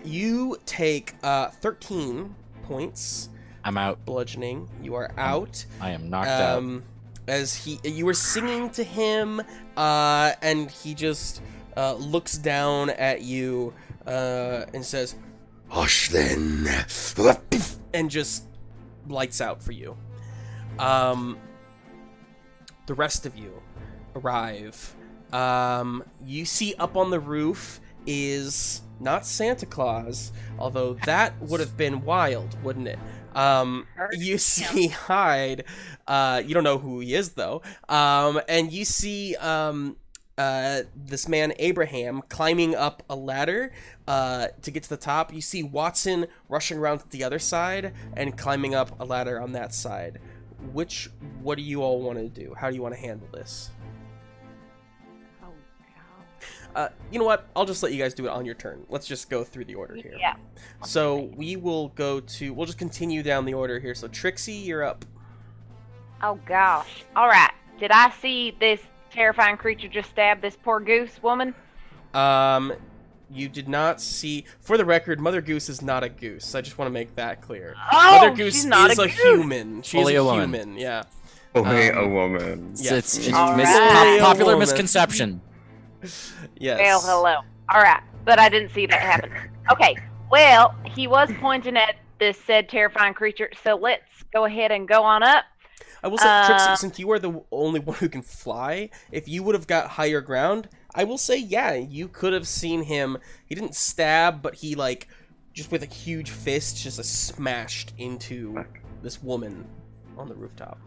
You take 13 points I'm out. bludgeoning. You are out. I am knocked out. As you were singing to him, and he just looks down at you and says, "Hush then," and just lights out for you. The rest of you arrive. You see up on the roof is not Santa Claus, although that would have been wild, wouldn't it? You see Hyde. You don't know who he is though. And you see this man Abraham climbing up a ladder to get to the top. You see Watson rushing around to the other side and climbing up a ladder on that side. What do you all want to do? How do you want to handle this? You know what? I'll just let you guys do it on your turn. Let's just go through the order here. Yeah. So we'll just continue down the order here. So Trixie, you're up. Oh gosh. All right. Did I see this terrifying creature just stab this poor goose woman? You did not see. For the record, Mother Goose is not a goose. I just want to make that clear. Oh, Mother Goose she's not is a a goose. human. She's Fully a a woman. human. Yeah. Only a woman. Yeah. It's All mis- right. popular Woman. misconception. Yes. Well, hello. All right, but I didn't see that happen. Okay. Well, he was pointing at this said terrifying creature, so let's go ahead and go on up. I will say, Trixie, since you are the only one who can fly, if you would have got higher ground, I will say, yeah, you could have seen him. He didn't stab, but he, like, just with a huge fist, just smashed into this woman on the rooftop.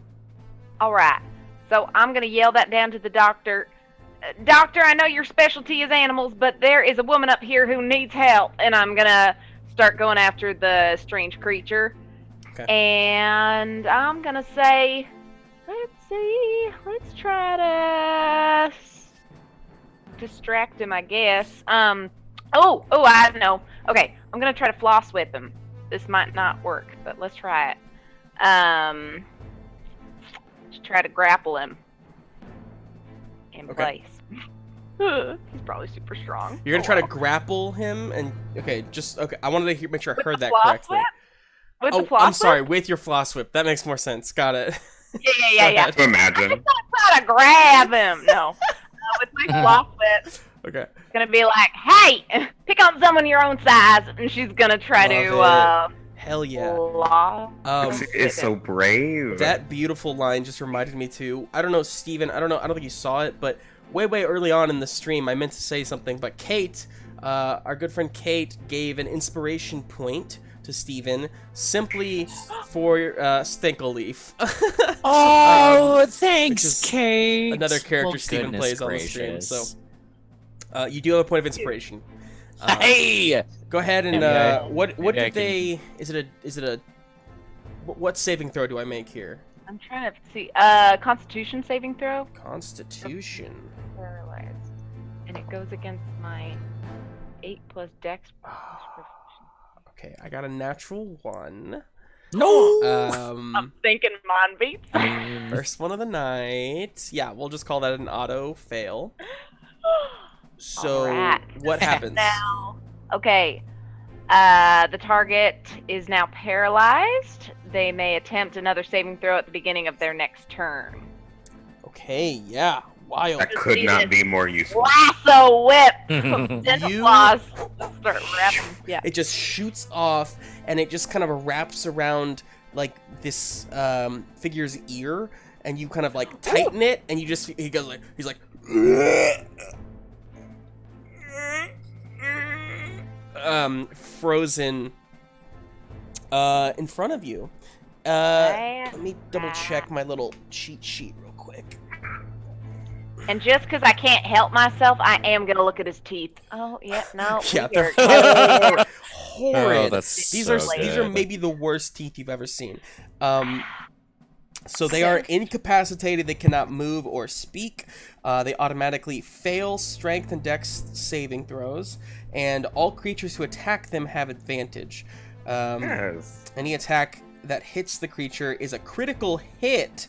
All right. So I'm going to yell that down to the doctor. Doctor, I know your specialty is animals, but there is a woman up here who needs help, and I'm going to start going after the strange creature. Okay. And I'm gonna say, let's try to distract him, I guess. I know. Okay, I'm gonna try to floss whip him. This might not work, but let's try it. Just try to grapple him in place. He's probably super strong. You're gonna try to grapple him, and okay. I wanted to make sure I heard that floss correctly. whip? With the Oh, floss I'm sorry. whip? With your floss whip, that makes more sense. Got it. Yeah. ahead. Imagine. I'm just gonna try to grab him. No. With my floss whip, Okay. it's gonna be like, hey, pick on someone your own size, and she's gonna try Love Hell yeah. floss. Trixie is so brave. That beautiful line just reminded me too. I don't know, Steven, I don't think you saw it, but way early on in the stream, I meant to say something, but Kate, our good friend Kate, gave an inspiration point to Steven simply for Stinkle Leaf. Oh, which thanks, is Kate. Another character Well, Steven goodness plays on the stream, gracious. so you do have a point of inspiration. Hey! Go ahead and Yeah, what maybe I did they? Is it a what saving throw do I make here? I'm trying to see. Constitution saving throw. Constitution. Paralyzed. And it goes against my 8 plus Dex. Okay, I got a natural 1. No! I'm thinking mine beats. I mean, First one of the night. Yeah, we'll just call that an auto fail. So Alright. what happens? Now, okay. The target is now paralyzed. They may attempt another saving throw at the beginning of their next turn. Okay, yeah, wild. That could not be more useful. Lasso whip. You- Start wrapping. Yeah. It just shoots off, and it just kind of wraps around like this figure's ear, and you kind of like tighten it, and you just he's like. Frozen in front of you. Let me double check my little cheat sheet real quick. And just because I can't help myself, I am gonna look at his teeth. Oh, yeah, no. Yeah, weird. they're horrid. Oh, that's these so are good. maybe the worst teeth you've ever seen. So they are incapacitated. They cannot move or speak. They automatically fail strength and dex saving throws, and all creatures who attack them have advantage. Yes. Any attack that hits the creature is a critical hit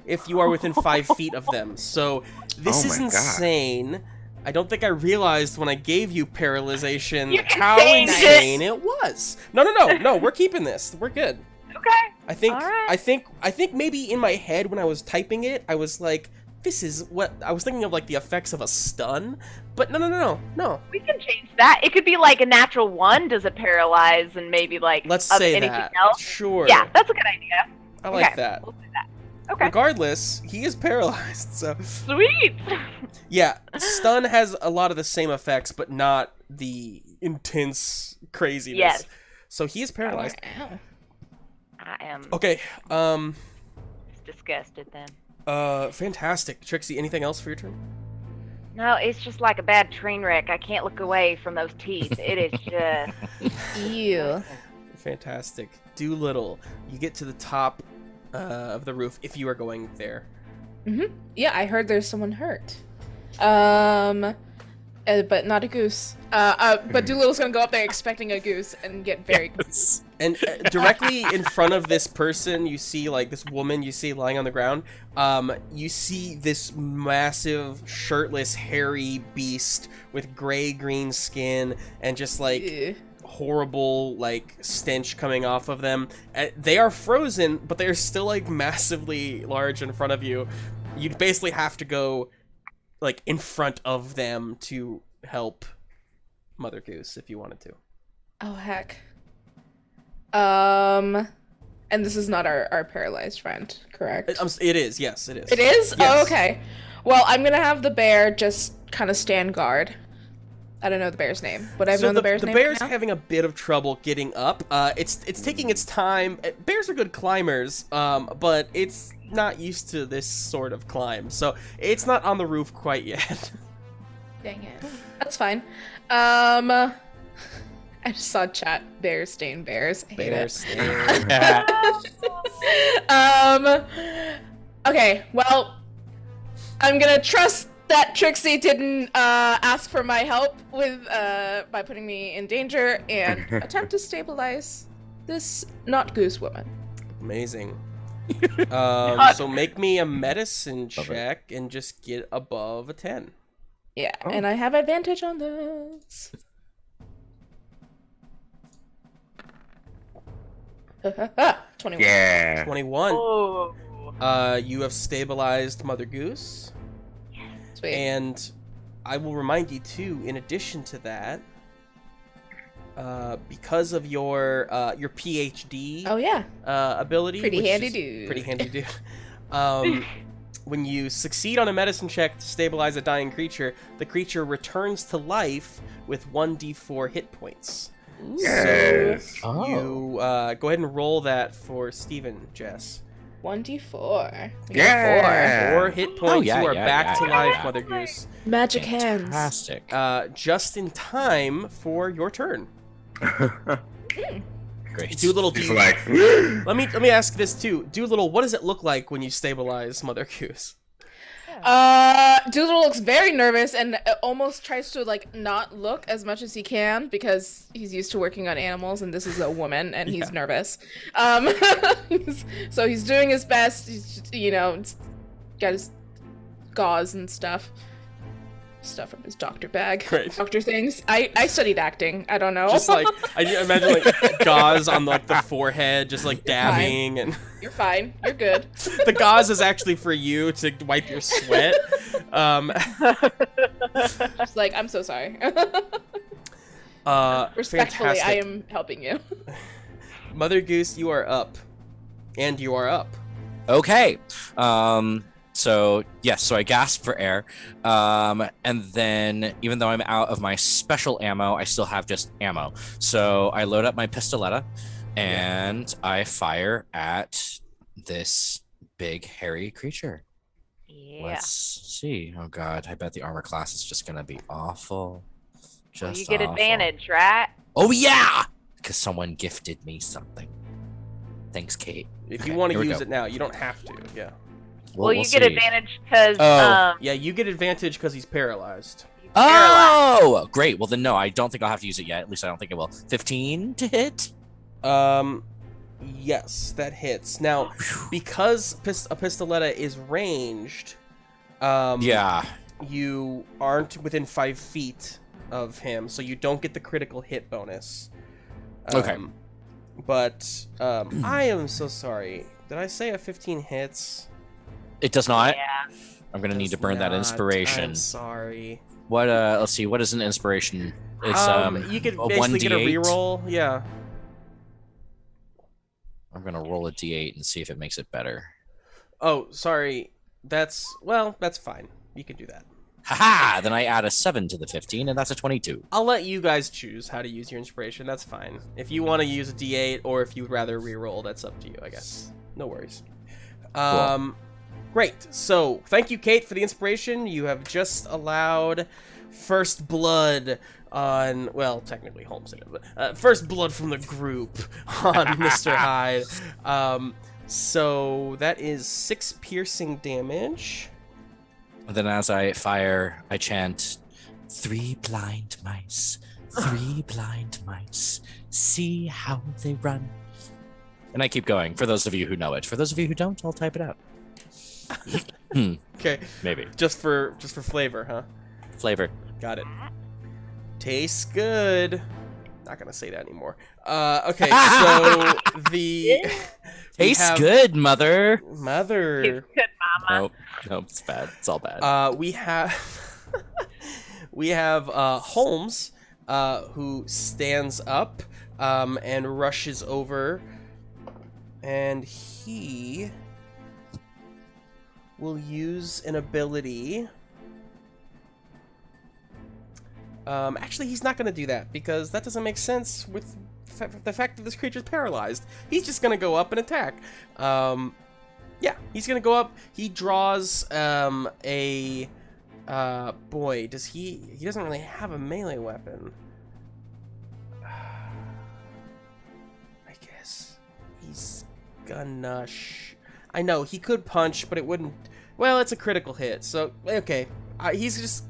if you are within 5 feet of them. So this Oh is my God. insane. I don't think I realized when I gave you paralyzation You how changed it. insane it was. No, we're keeping this. We're good. Okay. I think Alright. I think maybe in my head when I was typing it, I was like, this is what I was thinking of, like the effects of a stun. But no. We can change that. It could be like a natural 1 does it paralyze, and maybe like Let's of say anything that. else. Sure. Yeah, that's a good idea. I like Okay, that. we'll do that. Okay. Regardless, he is paralyzed, so Sweet. yeah, stun has a lot of the same effects, but not the intense craziness. Yes. So he is paralyzed. Ow. I am Okay. disgusted then. Fantastic. Trixie, anything else for your turn? No, it's just like a bad train wreck. I can't look away from those teeth. It is just. Ew. Fantastic. Dolittle, you get to the top of the roof if you are going there. Yeah, I heard there's someone hurt. But not a goose. But Doolittle's gonna go up there expecting a goose and get very confused. And directly in front of this person, you see like this woman you see lying on the ground. You see this massive, shirtless, hairy beast with gray-green skin and just like Ew. horrible like stench coming off of them. They are frozen, but they are still like massively large in front of you. You'd basically have to go like in front of them to help Mother Goose if you wanted to. Oh heck. And this is not our paralyzed friend, correct? It is, yes, it is. It is? Yes. Oh, okay. Well, I'm gonna have the bear just kind of stand guard. I don't know the bear's name. Would I have known the bear's name? The bear's now? having a bit of trouble getting up. It's taking its time. Bears are good climbers, but it's not used to this sort of climb, so it's not on the roof quite yet. Dang it. That's fine. I just saw chat. Bears stain bears. I hate Bears. it. Okay. Well, I'm gonna trust that Trixie didn't ask for my help with by putting me in danger and attempt to stabilize this not goose woman. Amazing. So make me a medicine check and just get above a 10. Yeah, and I have advantage on this. 21. Yeah. 21. Oh. You have stabilized Mother Goose. Sweet. And I will remind you too, in addition to that, because of your PhD Oh yeah. ability, Pretty which handy is dude. Pretty handy dude. When you succeed on a medicine check to stabilize a dying creature, the creature returns to life with 1d4 hit points. Yes. Oh. You go ahead and roll that for Steven, Jess. 1d4. Yeah. 4 hit points. yeah, You are yeah, back yeah, to yeah, life, yeah. Mother Goose. Magic hands. Fantastic. Just in time for your turn. Great. Doolittle, He's like, let me ask this too. Doolittle, what does it look like when you stabilize Mother Goose? Doodle looks very nervous and almost tries to like not look as much as he can because he's used to working on animals and this is a woman and he's nervous. So he's doing his best. He's just, got his gauze and stuff from his doctor bag. Great. Doctor things. I studied acting. I don't know. Just like I imagine like gauze on like the forehead, just like dabbing, and You're fine. You're good. the gauze is actually for you to wipe your sweat. Just like I'm so sorry. Respectfully, fantastic. I am helping you. Mother Goose, you are up, and you are up. Okay. So I gasp for air. And then even though I'm out of my special ammo, I still have just ammo. So I load up my pistoletta and I fire at this big hairy creature. Yeah. Let's see. Oh god, I bet the armor class is just gonna be awful. Well, Just you get awful. advantage, right? Oh yeah! Because someone gifted me something. Thanks, Kate. If Okay, you want here to we use go. it now, you don't have to. Yeah. Well, you we'll get see. advantage because Oh. Yeah, you get advantage because he's paralyzed. he's paralyzed. Oh, great. Well, then no, I don't think I'll have to use it yet. At least I don't think it will. 15 to hit? Yes, that hits. Now, because a pistoletta is ranged, Yeah. you aren't within 5 feet of him, so you don't get the critical hit bonus. Okay. But I am so sorry. Did I say a 15 hits? It does not. Yeah. I'm gonna need to Does burn that not. inspiration. I'm sorry. What? Let's see. What is an inspiration? It's You could a basically get a 1d8. reroll. Yeah. I'm gonna roll a d8 and see if it makes it better. Oh, sorry. That's fine. You can do that. Haha! Then I add a 7 to the 15, and that's a 22. I'll let you guys choose how to use your inspiration. That's fine. If you want to use a D8 or if you'd rather reroll, that's up to you, I guess. No worries. Great. So, thank you, Kate, for the inspiration. You have just allowed first blood on, well, technically Holmes did it, but first blood from the group on Mr. Hyde. So that is 6 piercing damage. And then as I fire, I chant, 3 blind mice, 3 blind mice, see how they run. And I keep going, for those of you who know it. For those of you who don't, I'll type it out. Okay. Maybe. Just for flavor, huh? Flavor. Got it. Tastes good. Not gonna say that anymore. Okay, so the Tastes good, mother. mother. He's good, mama. Nope, it's bad. It's all bad. We have Holmes, who stands up, and rushes over, and he will use an ability. Actually, he's not going to do that because that doesn't make sense with the fact that this creature's paralyzed. He's just going to go up and attack. Yeah, he's going to go up. He draws a boy, does he doesn't really have a melee weapon. he's gonna. I know he could punch, but it wouldn't. Well, it's a critical hit, so okay. He's.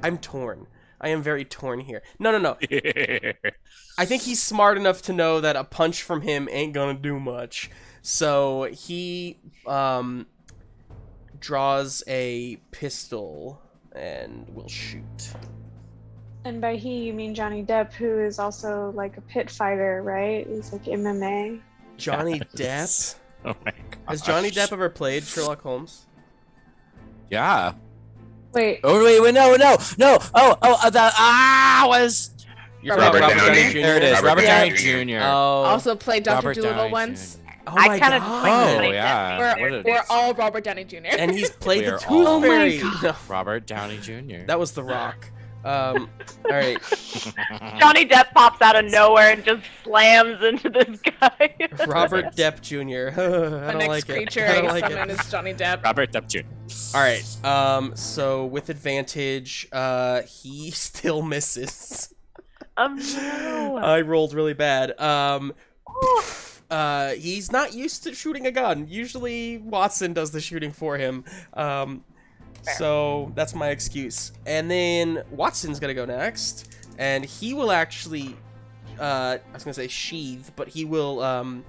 I'm torn. I am very torn here. No. I think he's smart enough to know that a punch from him ain't gonna do much. So he draws a pistol and will shoot. And by he, you mean Johnny Depp, who is also like a pit fighter, right? He's like MMA. Johnny Depp? Oh my god. Has Johnny Depp ever played Sherlock Holmes? Yeah. Wait, Oh wait, no. Was You're Robert talking about Downey. there it is, Robert Robert Downey Downey Jr. Jr. Oh, Also played Dr. Robert Dolittle Downey once. Jr. oh I my kinda god. like Oh Johnny yeah. Depp. What a- We're all Robert Downey Jr. And he's played We the are Tooth all- Fairy. Oh my No, Robert Downey Jr. that was The Rock. All right. Johnny Depp pops out of nowhere and just slams into this guy. Robert Depp Jr. I The don't next like creature it. I I don't like summon it. is Johnny Depp. Robert Depp Jr. All right. So with advantage, he still misses. No. I rolled really bad. He's not used to shooting a gun. Usually Watson does the shooting for him. So that's my excuse. And then Watson's gonna go next, and he will actually, I was gonna say sheath, but he will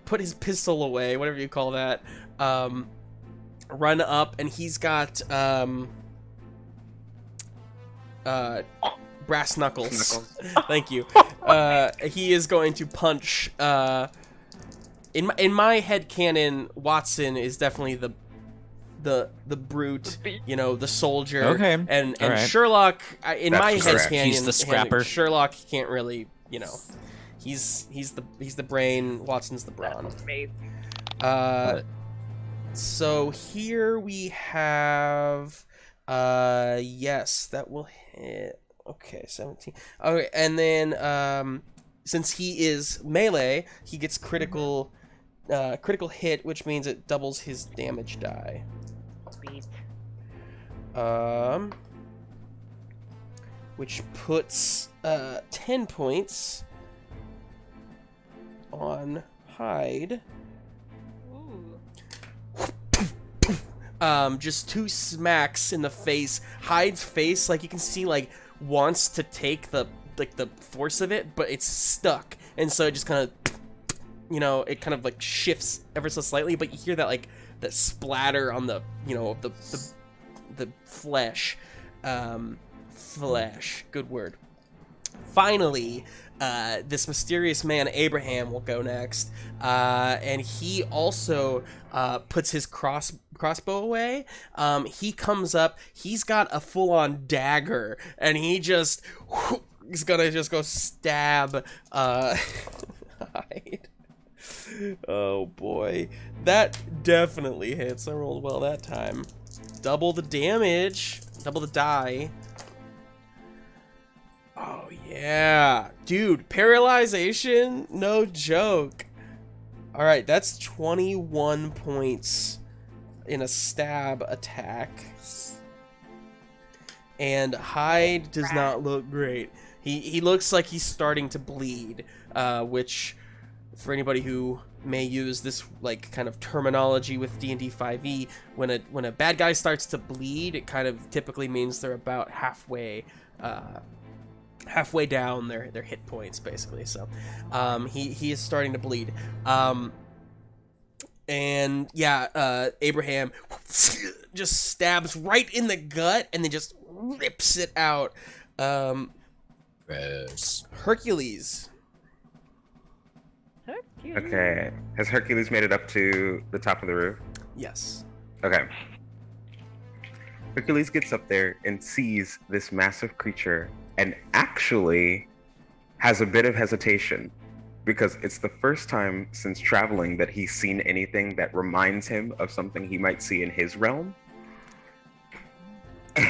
put his pistol away, whatever you call that. Run up, and he's got brass knuckles. Thank you. He is going to punch. In my head canon, Watson is definitely the brute, you know, the soldier. Okay. And All right. Sherlock, in That's my head correct. canon, He's the scrapper. Sherlock can't really, you know, he's the brain. Watson's the brawn. So here we have, yes, that will hit. Okay, 17. Okay, and then since he is melee, he gets critical hit, which means it doubles his damage die. Sweet. Which puts 10 points on Hyde. Just 2 smacks in the face. Hyde's face, like you can see, like wants to take the force of it, but it's stuck, and so it just kind of, you know, it kind of like shifts ever so slightly, but you hear that like that splatter on the, you know, the flesh. Flesh, good word. Finally, this mysterious man Abraham will go next, and he also puts his crossbow away. He comes up. He's got a full-on dagger, and he's gonna just go stab Hyde. Oh boy, that definitely hits. I rolled well that time. Double the damage, double the die. Oh yeah, dude, paralyzation, no joke. All right, that's 21 points in a stab attack. And Hyde does not look great. He looks like he's starting to bleed, which, for anybody who may use this like kind of terminology with D&D 5e, when a bad guy starts to bleed, it kind of typically means they're about halfway down their hit points, basically. So he is starting to bleed. And yeah, Abraham just stabs right in the gut and then just rips it out. Gross. Hercules. Okay. Has Hercules made it up to the top of the roof? Yes. Okay. Hercules gets up there and sees this massive creature and actually has a bit of hesitation because it's the first time since traveling that he's seen anything that reminds him of something he might see in his realm.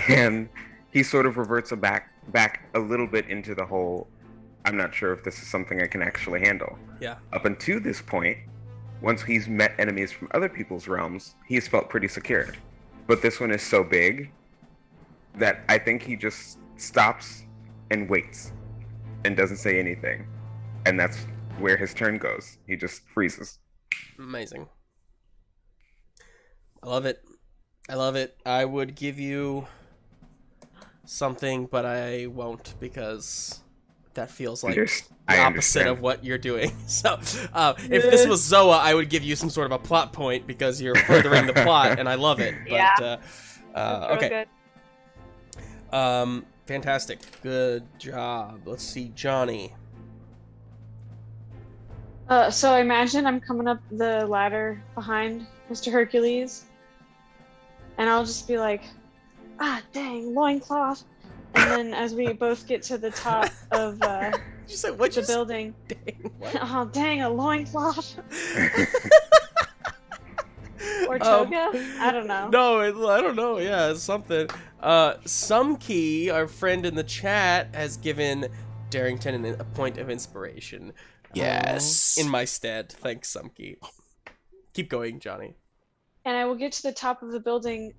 And he sort of reverts back a little bit into the whole, I'm not sure if this is something I can actually handle. Yeah. Up until this point, once he's met enemies from other people's realms, he's felt pretty secure. But this one is so big that I think he just stops and waits and doesn't say anything. and that's where his turn goes. He just freezes. Amazing. I love it. I love it. I would give you something, but I won't because that feels like the opposite understand. of what you're doing. So, if this was Zoa, I would give you some sort of a plot point because you're furthering the plot, and I love it. But, Yeah. okay. Good. Fantastic. Good job. Let's see, Johnny. So I imagine I'm coming up the ladder behind Mr. Hercules, and I'll just be like, ah, dang, loincloth. And then as we both get to the top of You said what? the building, Dang, what? oh, dang, a loincloth. Or toga? I don't know. No, I don't know. Yeah, it's something. Sumkey, our friend in the chat, has given Darrington a point of inspiration. Yes. In my stead. Thanks, Sumkey. Keep going, Johnny. And I will get to the top of the building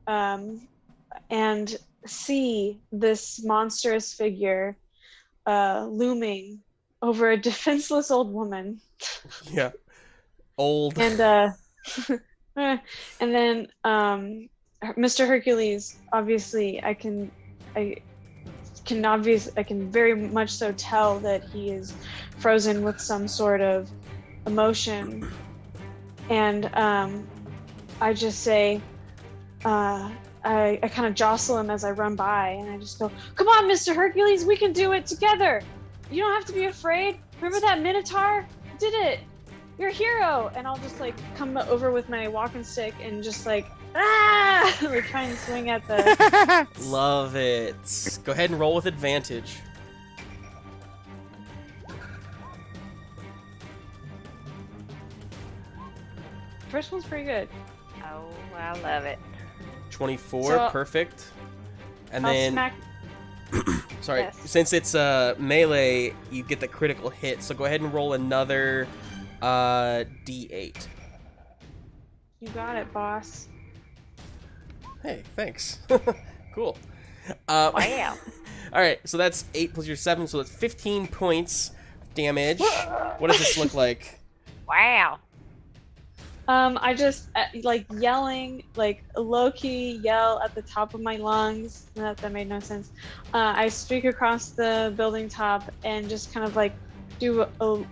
and see this monstrous figure looming over a defenseless old woman. Yeah. Old. And and then Mr. Hercules, obviously I can very much so tell that he is frozen with some sort of emotion. And I just say, I kind of jostle him as I run by, and I just go, "Come on, Mr. Hercules, we can do it together. You don't have to be afraid. Remember that Minotaur? Did it. You're a hero." And I'll just like come over with my walking stick and just like, ah, like try and swing at the. Love it. Go ahead and roll with advantage. First one's pretty good. Oh, I love it. 24, So- perfect. And I'll then, smack. sorry, Yes. since it's melee, you get the critical hit. So go ahead and roll another D8. You got it, boss. Hey, thanks. Cool. Wow. All right, so that's 8 plus your 7, so that's 15 points damage. What does this look like? Wow. I just like yelling, like low-key yell at the top of my lungs. That made no sense. I streak across the building top and just kind of like do a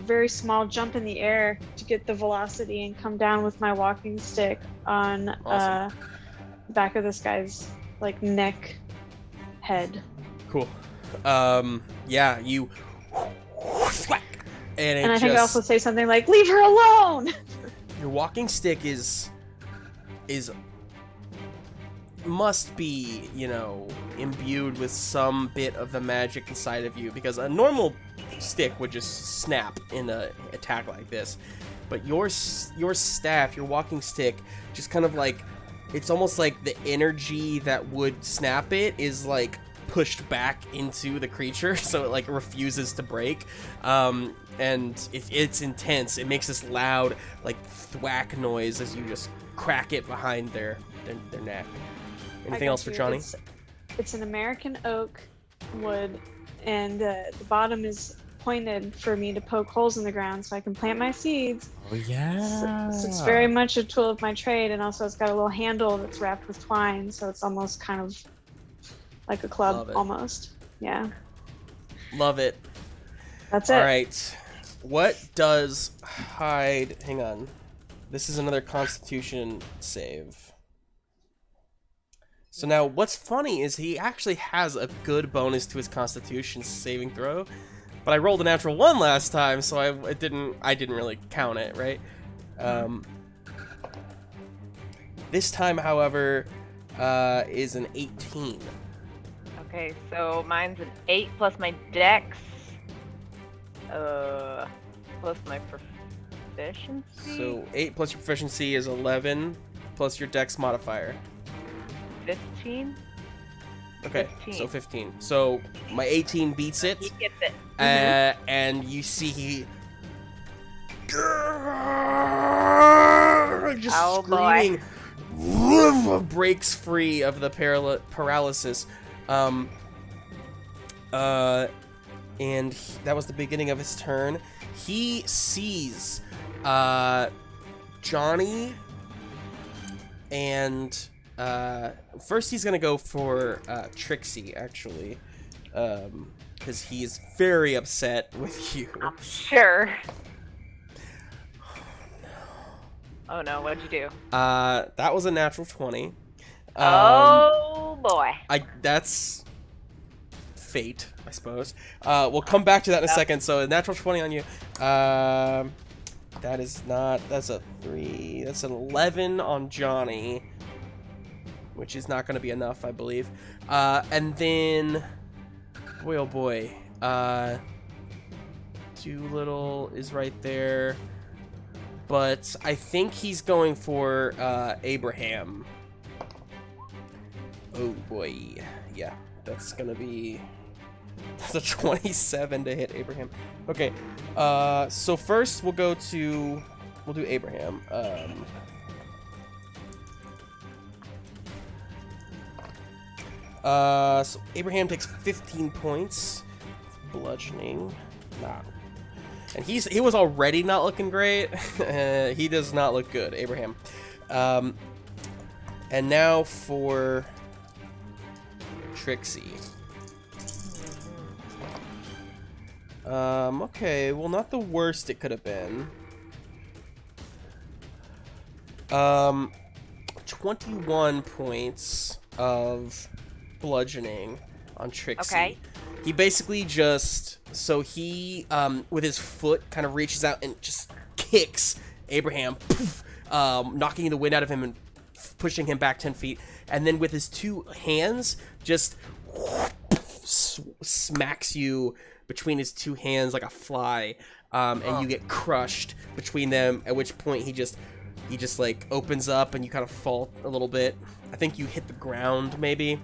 very small jump in the air to get the velocity and come down with my walking stick on Awesome. back of this guy's like neck head. Cool. Yeah, you. And I think I also say something like, "Leave her alone!" Your walking stick is must be, you know, imbued with some bit of the magic inside of you, because a normal stick would just snap in an attack like this, but your staff, your walking stick, just kind of like, it's almost like the energy that would snap it is like pushed back into the creature, so it like refuses to break. And it's intense. It makes this loud, like, thwack noise as you just crack it behind their neck. Anything else for Johnny? It's an American oak wood, and the bottom is pointed for me to poke holes in the ground so I can plant my seeds. Oh yeah. So it's very much a tool of my trade, and also it's got a little handle that's wrapped with twine, so it's almost kind of like a club, Love it. almost. Yeah, Love it. that's it. All right. What does hide... Hang on. This is another Constitution save. So now, what's funny is he actually has a good bonus to his Constitution saving throw, but I rolled a natural 1 last time, so I didn't really count it, right? This time, however, is an 18. Okay, so mine's an 8 plus my dex. Plus my proficiency. So 8 plus your proficiency is 11, plus your dex modifier. 15. Okay, 15. so 15. So my 18 beats it. He gets it. And you see he just Oh, screaming, breaks free of the paralysis. and that was the beginning of his turn. He sees Johnny, and first he's gonna go for Trixie, actually, because he's very upset with you. I'm sure. Oh no, what'd you do? That was a natural 20. Oh boy. That's fate, I suppose. We'll come back to that in a second. So a natural 20 on you. That is not. That's a 3. That's an 11 on Johnny, which is not going to be enough, I believe. And then, boy, oh boy, Dolittle is right there, but I think he's going for Abraham. Oh boy, yeah, that's gonna be. That's a 27 to hit Abraham. Okay, so first we'll do Abraham. So Abraham takes 15 points, bludgeoning. Nah, and he was already not looking great. He does not look good, Abraham. And now for Trixie. Okay, well, not the worst it could have been. 21 points of bludgeoning on Trixie. Okay. He basically just, so he, with his foot, kind of reaches out and just kicks Abraham, poof, knocking the wind out of him and pushing him back 10 feet. And then with his two hands, just smacks you between his two hands like a fly, and you get crushed between them, at which point he just like opens up and you kind of fall a little bit. I think you hit the ground, maybe.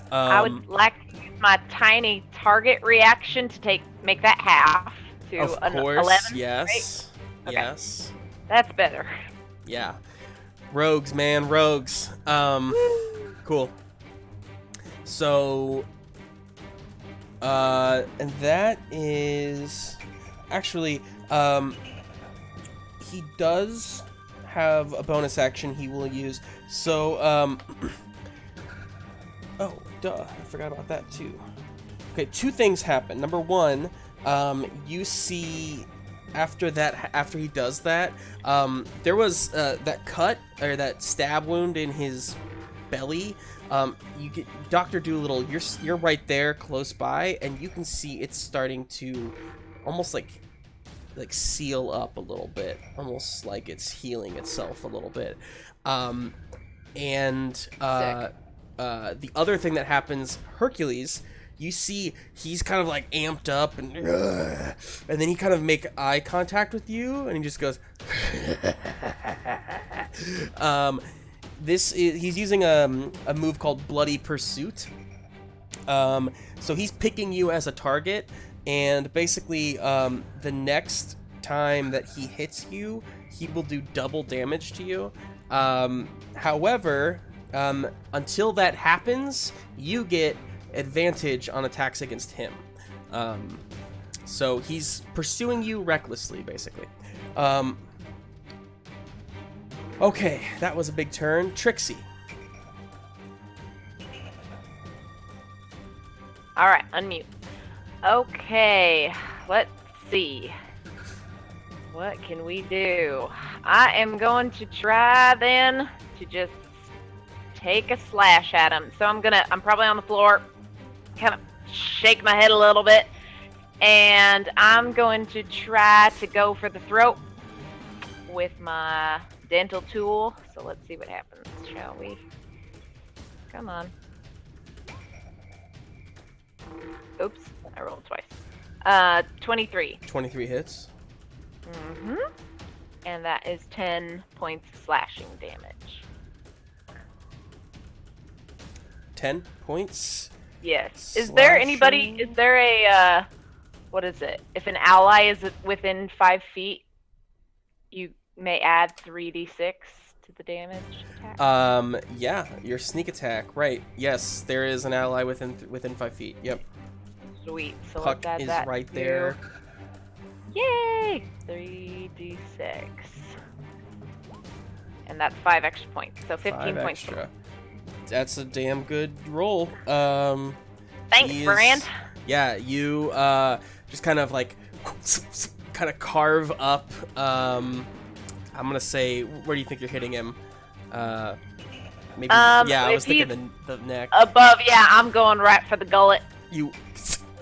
I would like to use my tiny target reaction to make that half to of an course, 11. yes. Right? Okay. Yes. That's better. Yeah. Rogues, man, rogues. Cool. So, and that is actually, he does have a bonus action he will use. So, oh, duh, I forgot about that too. Okay, two things happen. Number one, you see after he does that, there was that cut or that stab wound in his belly. You get Dr. Dolittle, you're right there close by, and you can see it's starting to almost like seal up a little bit, almost like it's healing itself a little bit. The other thing that happens, Hercules, you see he's kind of like amped up and then he kind of make eye contact with you and he just goes he's using a move called Bloody Pursuit. So he's picking you as a target, and basically the next time that he hits you, he will do double damage to you. However, until that happens, you get advantage on attacks against him. So he's pursuing you recklessly, basically. Okay, that was a big turn. Trixie. Alright, unmute. Okay, let's see. What can we do? I am going to try then to just take a slash at him. So I'm probably on the floor, kind of shake my head a little bit, and I'm going to try to go for the throat with my dental tool. So let's see what happens, shall we? Come on. Oops, I rolled twice. 23. 23 hits. Mm-hmm. And that is 10 points slashing damage. 10 points? Yes. Is there a, what is it? If an ally is within 5 feet, you may add 3d6 to the damage attack? Yeah, your sneak attack, right. Yes, there is an ally within 5 feet, yep. Sweet. So Puck let's add is that right to- there. Yay! 3d6. And that's 5 extra points. So 15 5 points. extra. That's a damn good roll. Thanks, he is- Brand. Yeah, you just kind of like kind of carve up. I'm gonna say, where do you think you're hitting him? Maybe. Yeah, I was if thinking the neck. Above, yeah, I'm going right for the gullet. You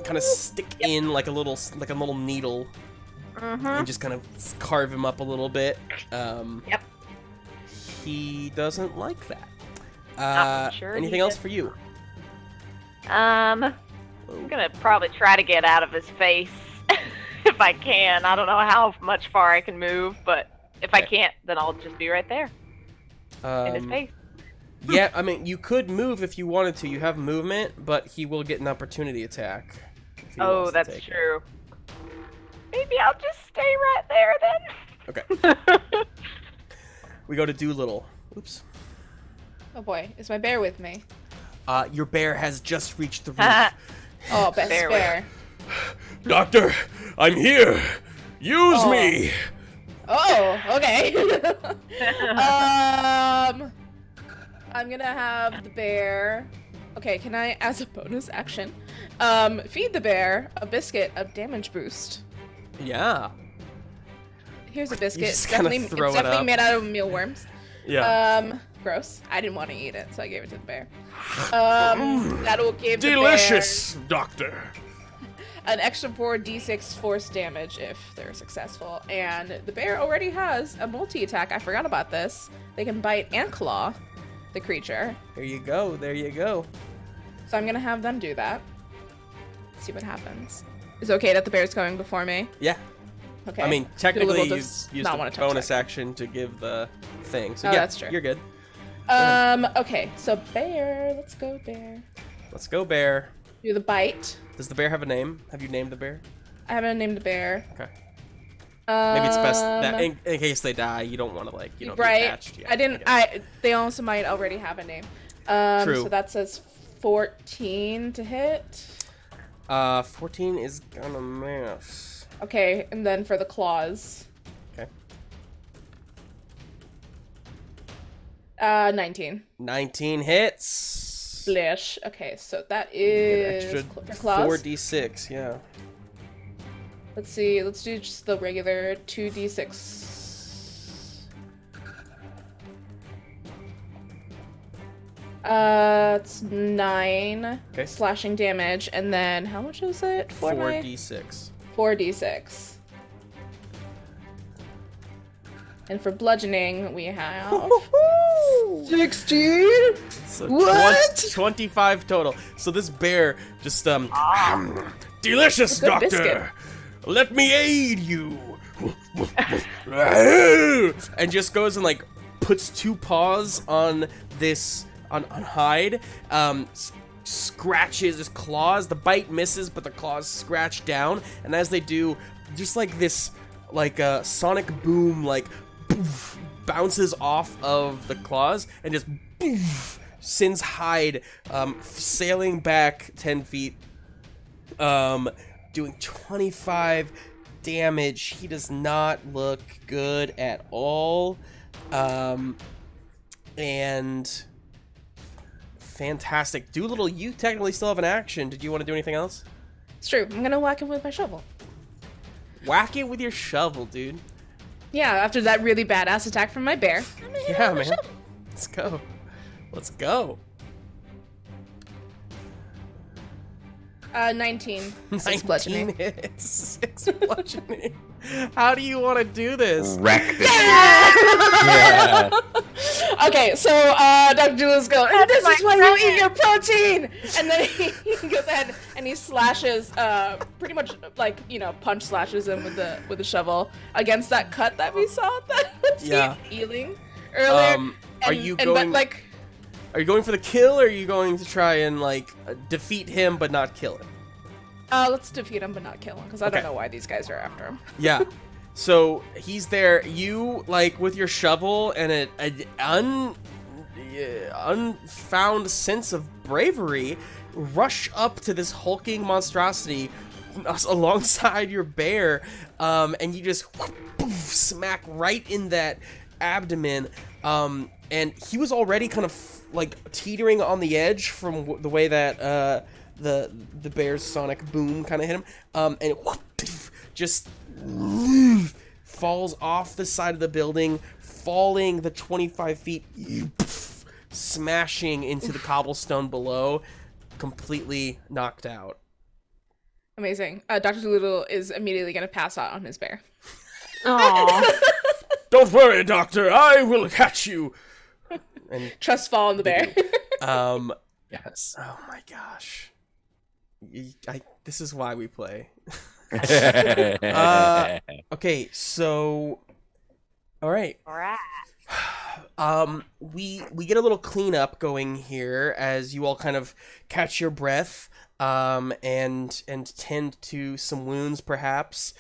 kind of stick in like a little needle Mm-hmm. and just kind of carve him up a little bit. Yep. He doesn't like that. I'm sure Anything he else does. for you? I'm gonna probably try to get out of his face if I can. I don't know how much far I can move, but if I can't, then I'll just be right there in his face. Yeah, I mean, you could move if you wanted to. You have movement, but he will get an opportunity attack. if he Oh, wants to that's take it. true. Maybe I'll just stay right there then. Okay. We go to Dolittle. Oops. Oh boy, is my bear with me? Your bear has just reached the roof. Oh, best Bear bear. Doctor, I'm here. Use Oh. me. Oh, okay. I'm gonna have the bear. Okay, can I, as a bonus action, feed the bear a biscuit of damage boost? Yeah. Here's a biscuit. just It's kinda definitely, throw it's it definitely up. made out of mealworms. Yeah. Gross. I didn't want to eat it, so I gave it to the bear. That will give Delicious, Doctor. the bear an extra 4d6 force damage if they're successful. And the bear already has a multi-attack. I forgot about this. They can bite and claw the creature. There you go. There you go. So I'm gonna have them do that. See what happens. Is it okay that the bear's going before me? Yeah. Okay. I mean, technically, Dolittle you does used not a wanna touch bonus that. action to give the thing. So Oh, yeah, that's true. you're good. Okay, so bear. Let's go bear. Let's go, bear. Do the bite. Does the bear have a name? Have you named the bear? I haven't named the bear. Okay. Maybe it's best that in case they die, you don't want to be right. attached. Yeah, I didn't. get it. They also might already have a name. True. So that says 14 to hit. 14 is gonna miss. Okay, and then for the claws. Okay. 19. 19 hits. Splish. Okay, so that Get is extra for claws. 4d6. Yeah. Let's see. Let's do just the regular 2d6. It's 9 Okay. slashing damage, and then how much is it for my 4d6. 4d6? And for bludgeoning, we have 16. So What? 25 total. So this bear just delicious, A good Doctor. biscuit. Let me aid you. And just goes and puts 2 paws on this on Hyde. Scratches his claws. The bite misses, but the claws scratch down. And as they do, just this sonic boom poof, bounces off of the claws and just poof, sends Hyde sailing back 10 feet, doing 25 damage. He does not look good at all. And fantastic. Dolittle, you technically still have an action. Did you want to do anything else? It's true. I'm gonna whack him with my shovel. Whack it with your shovel, dude. Yeah, after that really badass attack from my bear. I'm gonna hit him Yeah, with man. my shovel. Let's go. Let's go. 19. 6 19 bludgeoning. hits, 6 bludgeoning. How do you want to do this? Wrecked it. Yeah. Okay, so Dr. Julius goes, and this is why you eat your protein! And then he goes ahead and he slashes, pretty much punch slashes him with the shovel against that cut that we saw that was healing earlier. Are you going for the kill, or are you going to try and defeat him but not kill him? Let's defeat him but not kill him, because I don't Okay. know why these guys are after him. Yeah. So he's there. You with your shovel and an unfound sense of bravery, rush up to this hulking monstrosity alongside your bear, and you just smack right in that abdomen, and he was already kind of like teetering on the edge from the way that the bear's sonic boom kind of hit him, and it just falls off the side of the building, falling the 25 feet, smashing into the cobblestone below, completely knocked out. Amazing. Dr. Dolittle is immediately going to pass out on his bear. Aww. Don't worry, Doctor, I will catch you. And Trust fall on the bear. Yes. oh my gosh, this is why we play. Okay, so all right. We get a little cleanup going here as you all kind of catch your breath, and tend to some wounds, perhaps.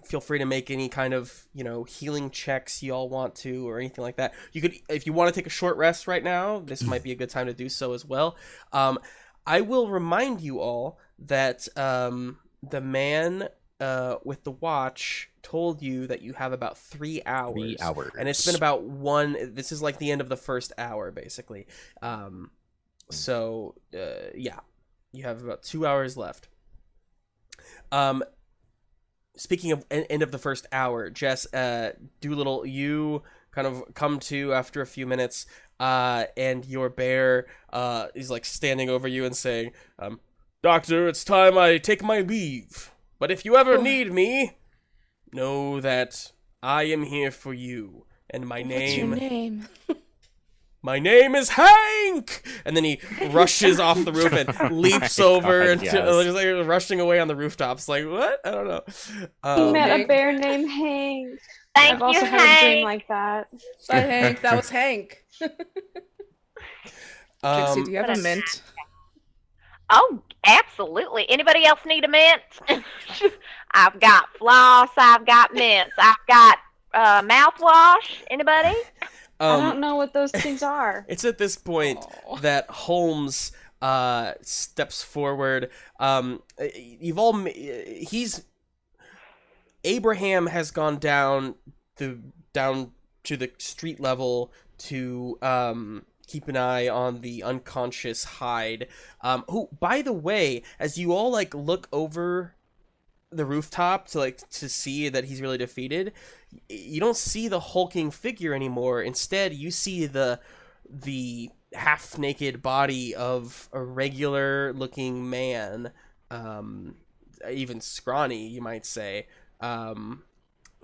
Feel free to make any kind of, healing checks you all want to, or anything like that. You could, if you want to take a short rest right now, this might be a good time to do so as well. I will remind you all that the man with the watch told you that you have about 3 hours. 3 hours. And it's been about this is like the end of the first hour, basically. So, yeah, you have about 2 hours left. Speaking of end of the first hour, Jess, Dolittle, you kind of come to after a few minutes, and your bear is like standing over you and saying, Doctor, it's time I take my leave. But if you ever need me, know that I am here for you. And my name... What's your name? My name is Hank! And then he rushes off the roof and leaps over and just like rushing away on the rooftops. Like, what? I don't know. He met a bear named Hank. Thank I've also you, had a dream Hank. like that. Bye, Hank. That was Hank. Trixie, do you have a mint? Oh, absolutely. Anybody else need a mint? I've got floss. I've got mints. I've got mouthwash. Anybody? I don't know what those things are. It's at this point that Holmes steps forward. Abraham has gone down to the street level to keep an eye on the unconscious Hyde. Who, by the way, as you all like look over the rooftop to see that he's really defeated, you don't see the hulking figure anymore. Instead, you see the half-naked body of a regular-looking man, even scrawny, you might say,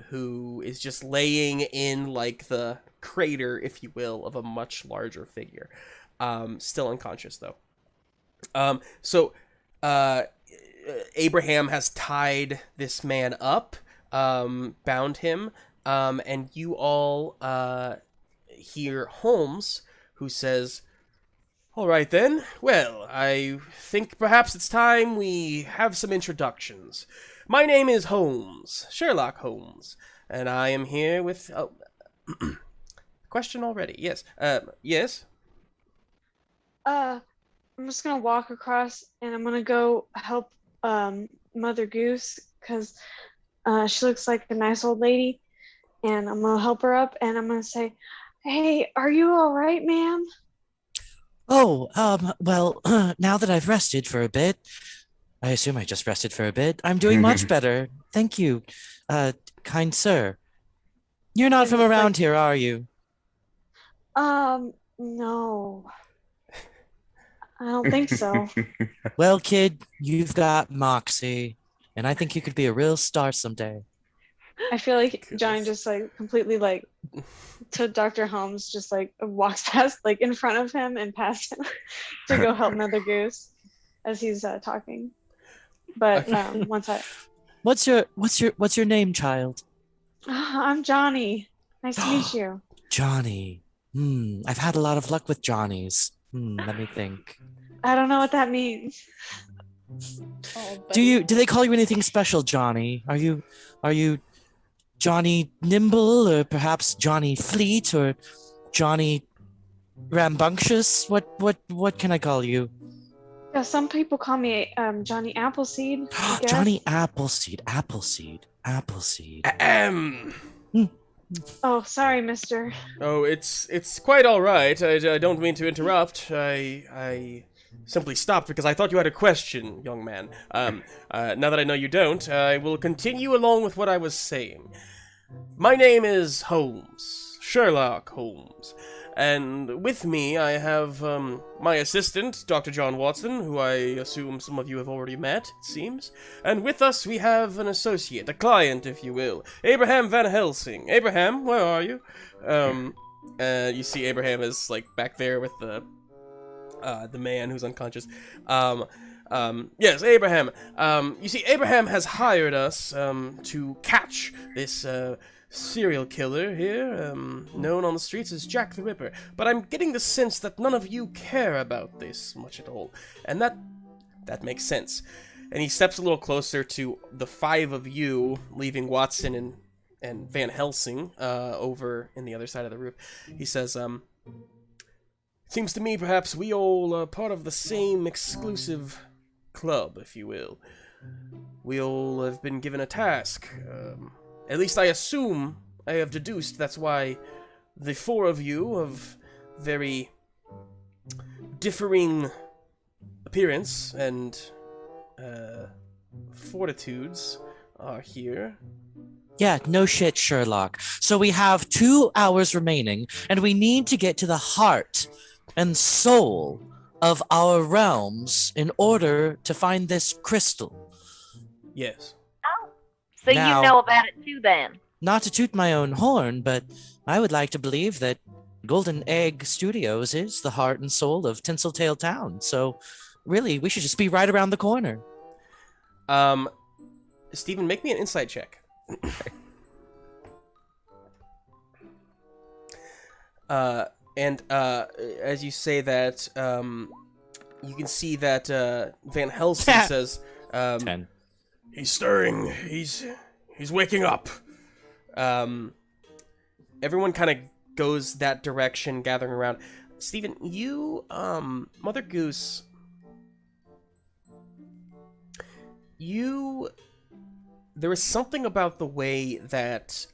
who is just laying in like the crater, if you will, of a much larger figure. Still unconscious though. So Abraham has tied this man up, bound him, and you all hear Holmes, who says, "All right then, well, I think perhaps it's time we have some introductions. My name is Holmes, Sherlock Holmes, and I am here with... question already, yes. Yes? I'm just gonna walk across and I'm gonna go help Mother Goose, because she looks like a nice old lady, and I'm gonna help her up and I'm gonna say, hey, are you all right, ma'am? Oh, well, now that I've rested for a bit, I assume I just rested for a bit, I'm doing much better. Thank you, kind sir. You're not from around here, are you? No. I don't think so. Well, kid, you've got Moxy, and I think you could be a real star someday. I feel like Johnny just like completely like to Dr. Holmes just like walks past like in front of him and past him to go help Mother Goose as he's talking. But once I What's your name, child? I'm Johnny. Nice to meet you. Johnny. I've had a lot of luck with Johnnies. Let me think. I don't know what that means. Do they call you anything special, Johnny? Are you Johnny Nimble, or perhaps Johnny Fleet, or Johnny Rambunctious? What can I call you? Yeah, some people call me Johnny Appleseed. I guess. Johnny Appleseed. Ahem. Oh, sorry, mister. Oh, it's quite all right. I don't mean to interrupt. I simply stopped because I thought you had a question, young man. Now that I know you don't, I will continue along with what I was saying. My name is Holmes, Sherlock Holmes, and with me I have my assistant, Dr. John Watson, who I assume some of you have already met, it seems. And with us we have an associate, a client, if you will, Abraham Van Helsing. Abraham, where are you? You see Abraham is like back there with the man who's unconscious. Yes, Abraham. You see, Abraham has hired us to catch this serial killer here, known on the streets as Jack the Ripper. But I'm getting the sense that none of you care about this much at all, and that makes sense. And he steps a little closer to the five of you, leaving Watson and Van Helsing over in the other side of the roof. He says, seems to me perhaps we all are part of the same exclusive club, if you will. We all have been given a task. At least I assume, I have deduced, that's why the four of you of very differing appearance and fortitudes are here. Yeah, no shit, Sherlock. So we have 2 hours remaining, and we need to get to the heart and soul of our realms in order to find this crystal. Yes. So Now- you know about it too, then? Not to toot my own horn, but I would like to believe that Golden Egg Studios is the heart and soul of Tinseltail Town. So really, we should just be right around the corner. Steven, make me an insight check. As you say that, you can see that Van Helsing says, 10. he's stirring. He's waking up. Everyone kind of goes that direction, gathering around. Steven, you, Mother Goose, there was something about the way that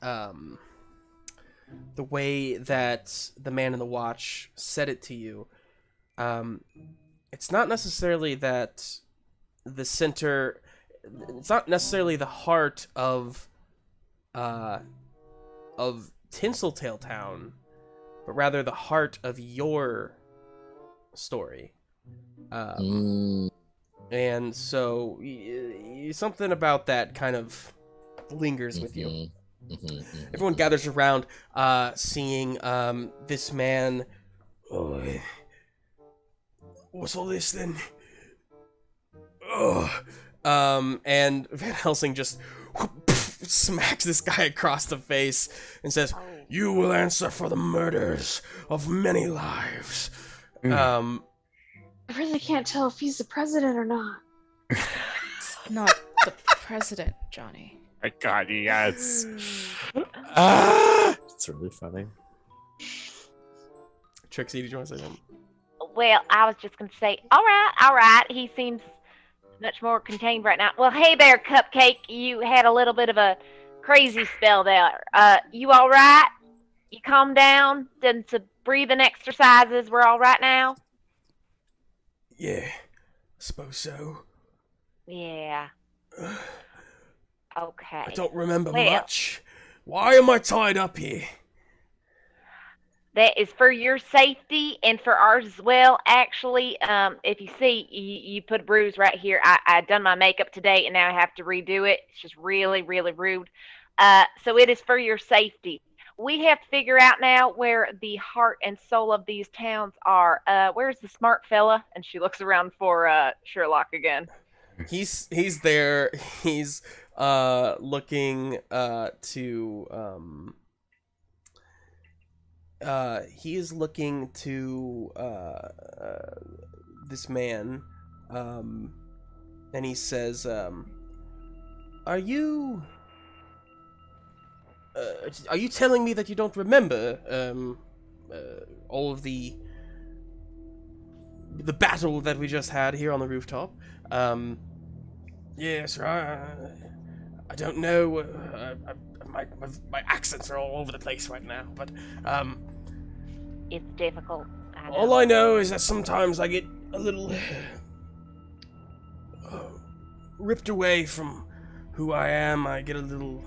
the man in the watch said it to you. It's not necessarily that the center, it's not necessarily the heart of Tinseltail Town, but rather the heart of your story. And so something about that kind of lingers with you. Everyone gathers around, seeing this man. Oh, what's all this then? Oh, and Van Helsing just smacks this guy across the face and says, "You will answer for the murders of many lives." I really can't tell if he's the president or not. Not the president, Johnny. My God, yes. It's really funny. Trixie, did you want to say something? Well, I was just going to say, all right. He seems much more contained right now. Well, hey there, Cupcake. You had a little bit of a crazy spell there. You all right? You calm down? Done some breathing exercises? We're all right now? Yeah, I suppose so. Yeah. Okay. I don't remember Well. much. Why am I tied up here? That is for your safety and for ours as well. Actually, if you see, you put a bruise right here. I done my makeup today, and now I have to redo it. It's just really, really rude. So it is for your safety. We have to figure out now where the heart and soul of these towns are. Where's the smart fella? And she looks around for Sherlock again. He's there. He's looking he is looking to this man, and he says, are you telling me that you don't remember all of the the battle that we just had here on the rooftop. Yes, I don't know. My accents are all over the place right now, but It's difficult. all I know is that sometimes I get a little ripped away from who I am. I get a little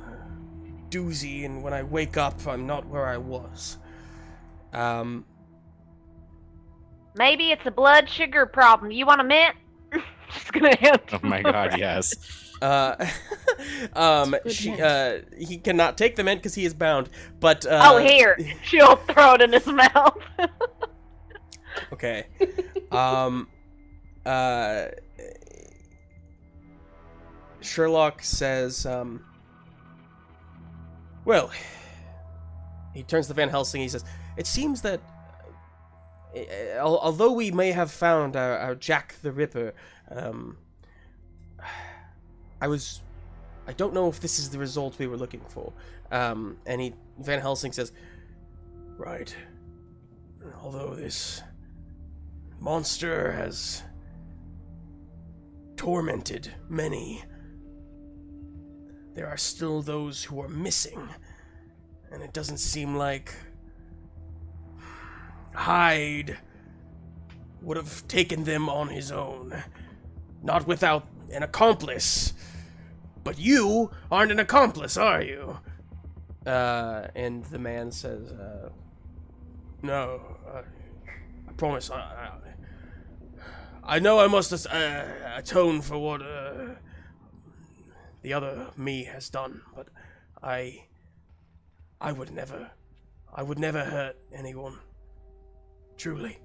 doozy, and when I wake up, I'm not where I was. Maybe it's a blood sugar problem. You want a mint? Just gonna hand. Oh my god, yes. He cannot take the mint because he is bound. But Oh, here. She'll throw it in his mouth. Okay. Sherlock says, well, he turns to Van Helsing. He says, it seems that although we may have found our Jack the Ripper, I don't know if this is the result we were looking for. And Van Helsing says, right. Although this monster has tormented many, there are still those who are missing. And it doesn't seem like Hyde would have taken them on his own. Not without an accomplice. But you aren't an accomplice, are you? And the man says, no, I promise, I know I must atone for what the other me has done, but I would never hurt anyone. Truly.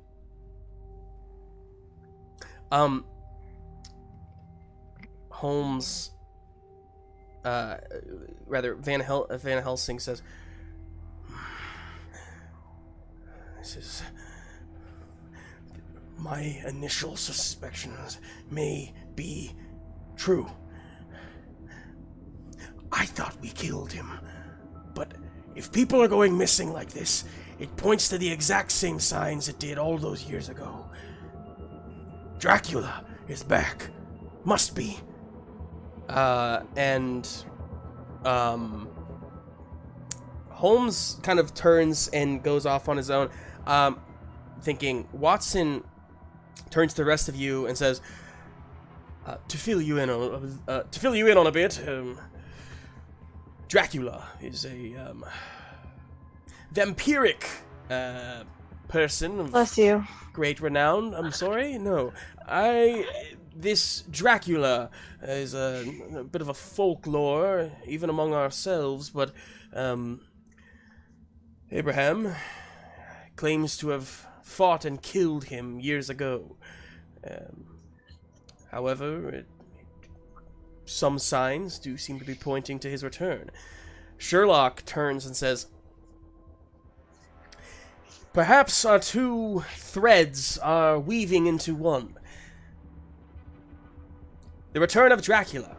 Holmes, Van Helsing says, this is... My initial suspicions may be true. I thought we killed him, but if people are going missing like this, it points to the exact same signs it did all those years ago. Dracula is back. Must be. Holmes kind of turns and goes off on his own, thinking. Watson turns to the rest of you and says, to fill you in on a bit, Dracula is a vampiric person of Bless you. great renown. I'm sorry, no. This Dracula is a bit of a folklore, even among ourselves, but Abraham claims to have fought and killed him years ago. However, some signs do seem to be pointing to his return. Sherlock turns and says, perhaps our two threads are weaving into one. The return of Dracula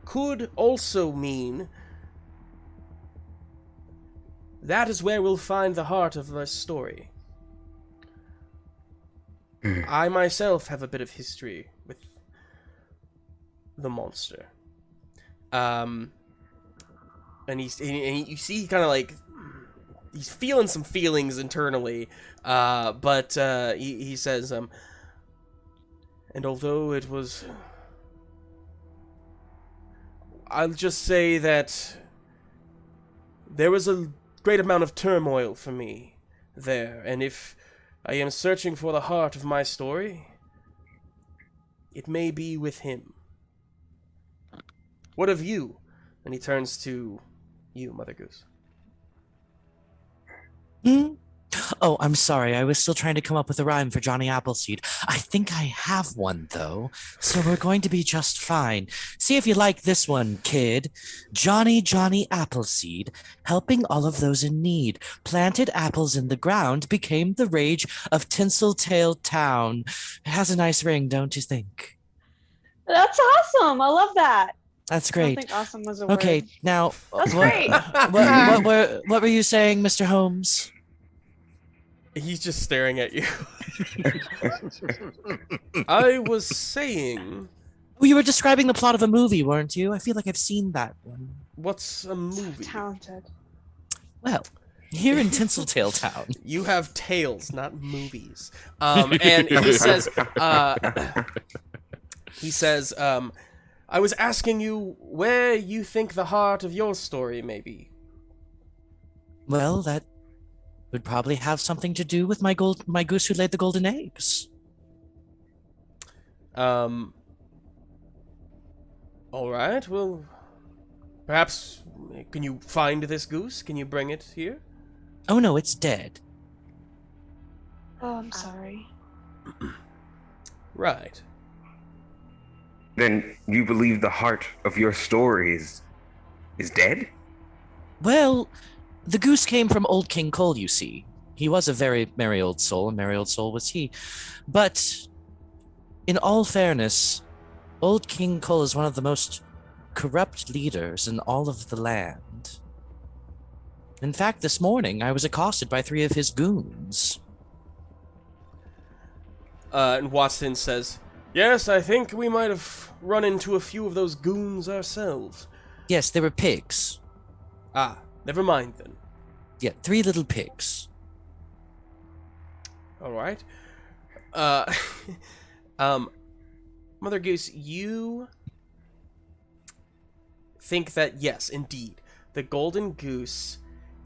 could also mean that is where we'll find the heart of the story. I myself have a bit of history with the monster. And you see kind of like he's feeling some feelings internally, but he says, and although it was, I'll just say that there was a great amount of turmoil for me there, and if I am searching for the heart of my story, it may be with him. What of you? And he turns to you, Mother Goose. Oh, I'm sorry. I was still trying to come up with a rhyme for Johnny Appleseed. I think I have one, though, so we're going to be just fine. See if you like this one, kid. Johnny Appleseed, helping all of those in need. Planted apples in the ground, became the rage of Tinseltail Town. It has a nice ring, don't you think? That's awesome. I love that. That's I don't great. think awesome was a Okay, word. now, That's great. what were you saying, Mr. Holmes? He's just staring at you. I was saying... Oh, you were describing the plot of a movie, weren't you? I feel like I've seen that one. What's a movie? Talented. Well, here in Tinseltail Town. You have tales, not movies. And he says, I was asking you where you think the heart of your story may be. Well, that would probably have something to do with my goose who laid the golden eggs. All right, well, perhaps, can you find this goose? Can you bring it here? Oh no, it's dead. Oh, I'm sorry. Right. Then you believe the heart of your story is dead? Well, the goose came from Old King Cole, you see. He was a very merry old soul, and merry old soul was he. But, in all fairness, Old King Cole is one of the most corrupt leaders in all of the land. In fact, this morning, I was accosted by 3 of his goons. And Watson says, yes, I think we might have run into a few of those goons ourselves. Yes, they were pigs. Ah, never mind then. Yeah, 3 little pigs. All right. Mother Goose, you think that, yes, indeed, the Golden Goose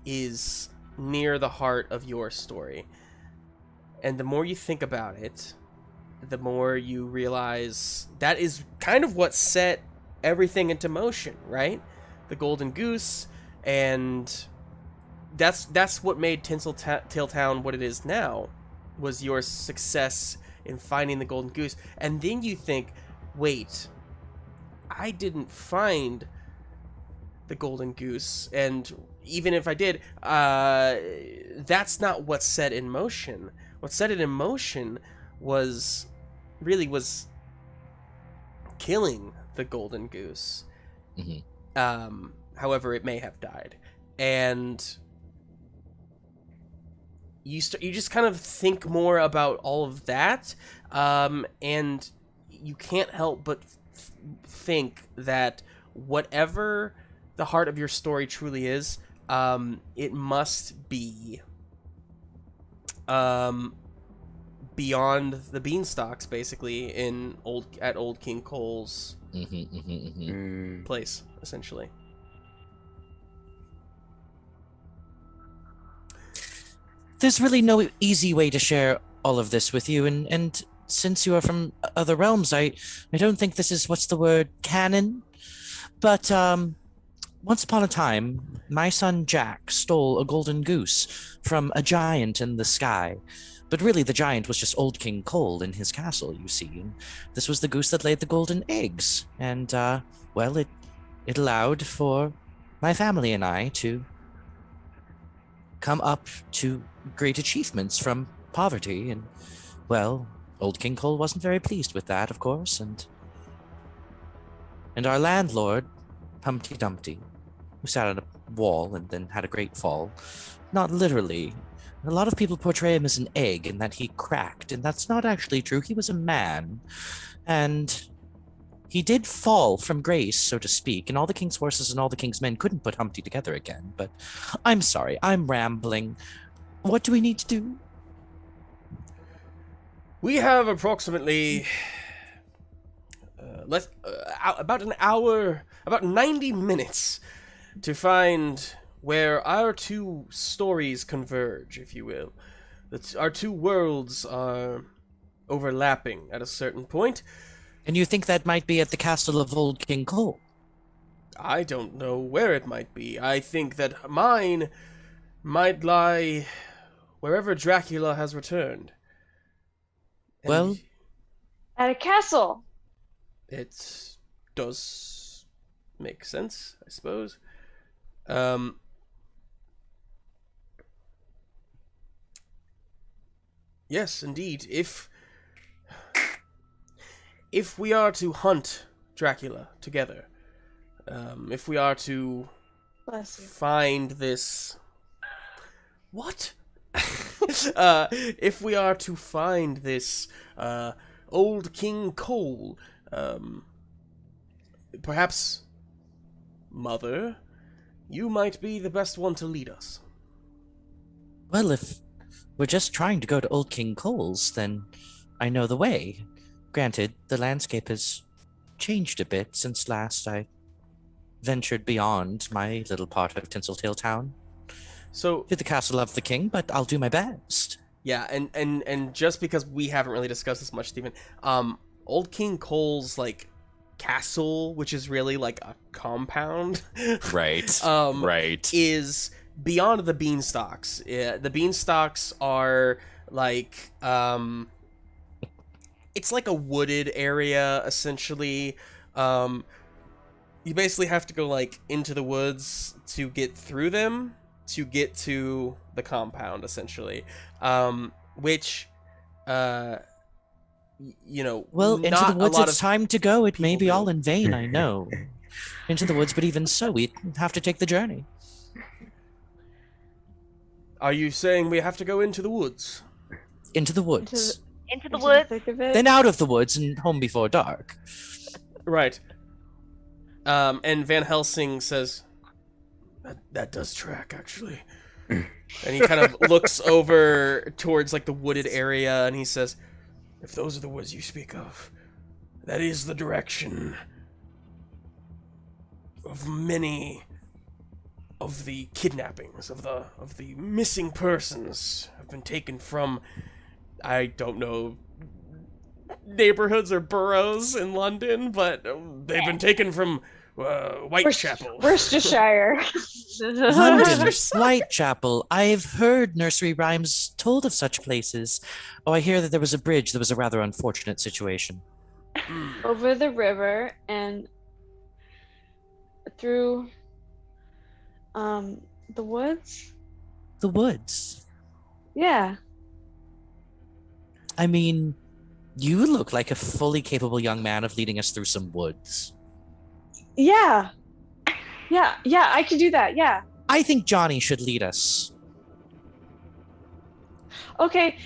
is near the heart of your story. And the more you think about it, the more you realize that is kind of what set everything into motion, right? The Golden Goose, and that's what made Tinseltail Town what it is now, was your success in finding the Golden Goose. And then you think, wait, I didn't find the Golden Goose, and even if I did, that's not what set in motion. What set it in motion was killing the Golden Goose. Mm-hmm. However, it may have died, and you just kind of think more about all of that, and you can't help but think that whatever the heart of your story truly is, it must be beyond the beanstalks, basically, at Old King Cole's place, essentially. There's really no easy way to share all of this with you, and since you are from other realms, I don't think this is, what's the word, canon? But, once upon a time, my son Jack stole a golden goose from a giant in the sky. But really, the giant was just Old King Cole in his castle, you see. And this was the goose that laid the golden eggs. And, well, it allowed for my family and I to come up to great achievements from poverty. And, well, Old King Cole wasn't very pleased with that, of course. And our landlord, Humpty Dumpty, who sat on a wall and then had a great fall, not literally. A lot of people portray him as an egg and that he cracked, and that's not actually true. He was a man, and he did fall from grace, so to speak, and all the king's horses and all the king's men couldn't put Humpty together again. But I'm sorry, I'm rambling. What do we need to do? We have approximately about an hour, about 90 minutes to find where our 2 stories converge, if you will. Our 2 worlds are overlapping at a certain point. And you think that might be at the castle of Old King Cole? I don't know where it might be. I think that mine might lie wherever Dracula has returned. And well, At a castle. it does make sense, I suppose. Yes, indeed. If we are to hunt Dracula together, if we are to Bless you. find this... What? if we are to find this old King Cole, perhaps, Mother, you might be the best one to lead us. Well, if we're just trying to go to Old King Cole's, then I know the way. Granted, the landscape has changed a bit since last I ventured beyond my little part of Tinseltail Town So, to the castle of the king, but I'll do my best. yeah, and just because we haven't really discussed this much, Stephen, Old King Cole's, like, castle, which is really, like, a compound, Right. Right. is beyond the beanstalks. The beanstalks are, like, it's like a wooded area, essentially. You basically have to go, like, into the woods to get through them, to get to the compound, essentially. Which, you know, Well, into not the woods a lot it's of time to go. It may people be do. all in vain, I know. Into the woods, but even so, we have to take the journey. Are you saying we have to go into the woods? Into the woods. Into the Into woods. thick of it. Then out of the woods and home before dark. Right. And Van Helsing says, that does track, actually. And he kind of looks over towards, like, the wooded area, and he says, if those are the woods you speak of, that is the direction of many of the kidnappings, of the missing persons have been taken from, I don't know, neighborhoods or boroughs in London, but they've been taken from Whitechapel. Worcestershire. London, Whitechapel. I've heard nursery rhymes told of such places. Oh, I hear that there was a bridge. There was a rather unfortunate situation. Over the river and through the woods. The woods. Yeah. I mean, you look like a fully capable young man of leading us through some woods. Yeah. Yeah, I could do that. Yeah. I think Johnny should lead us. Okay.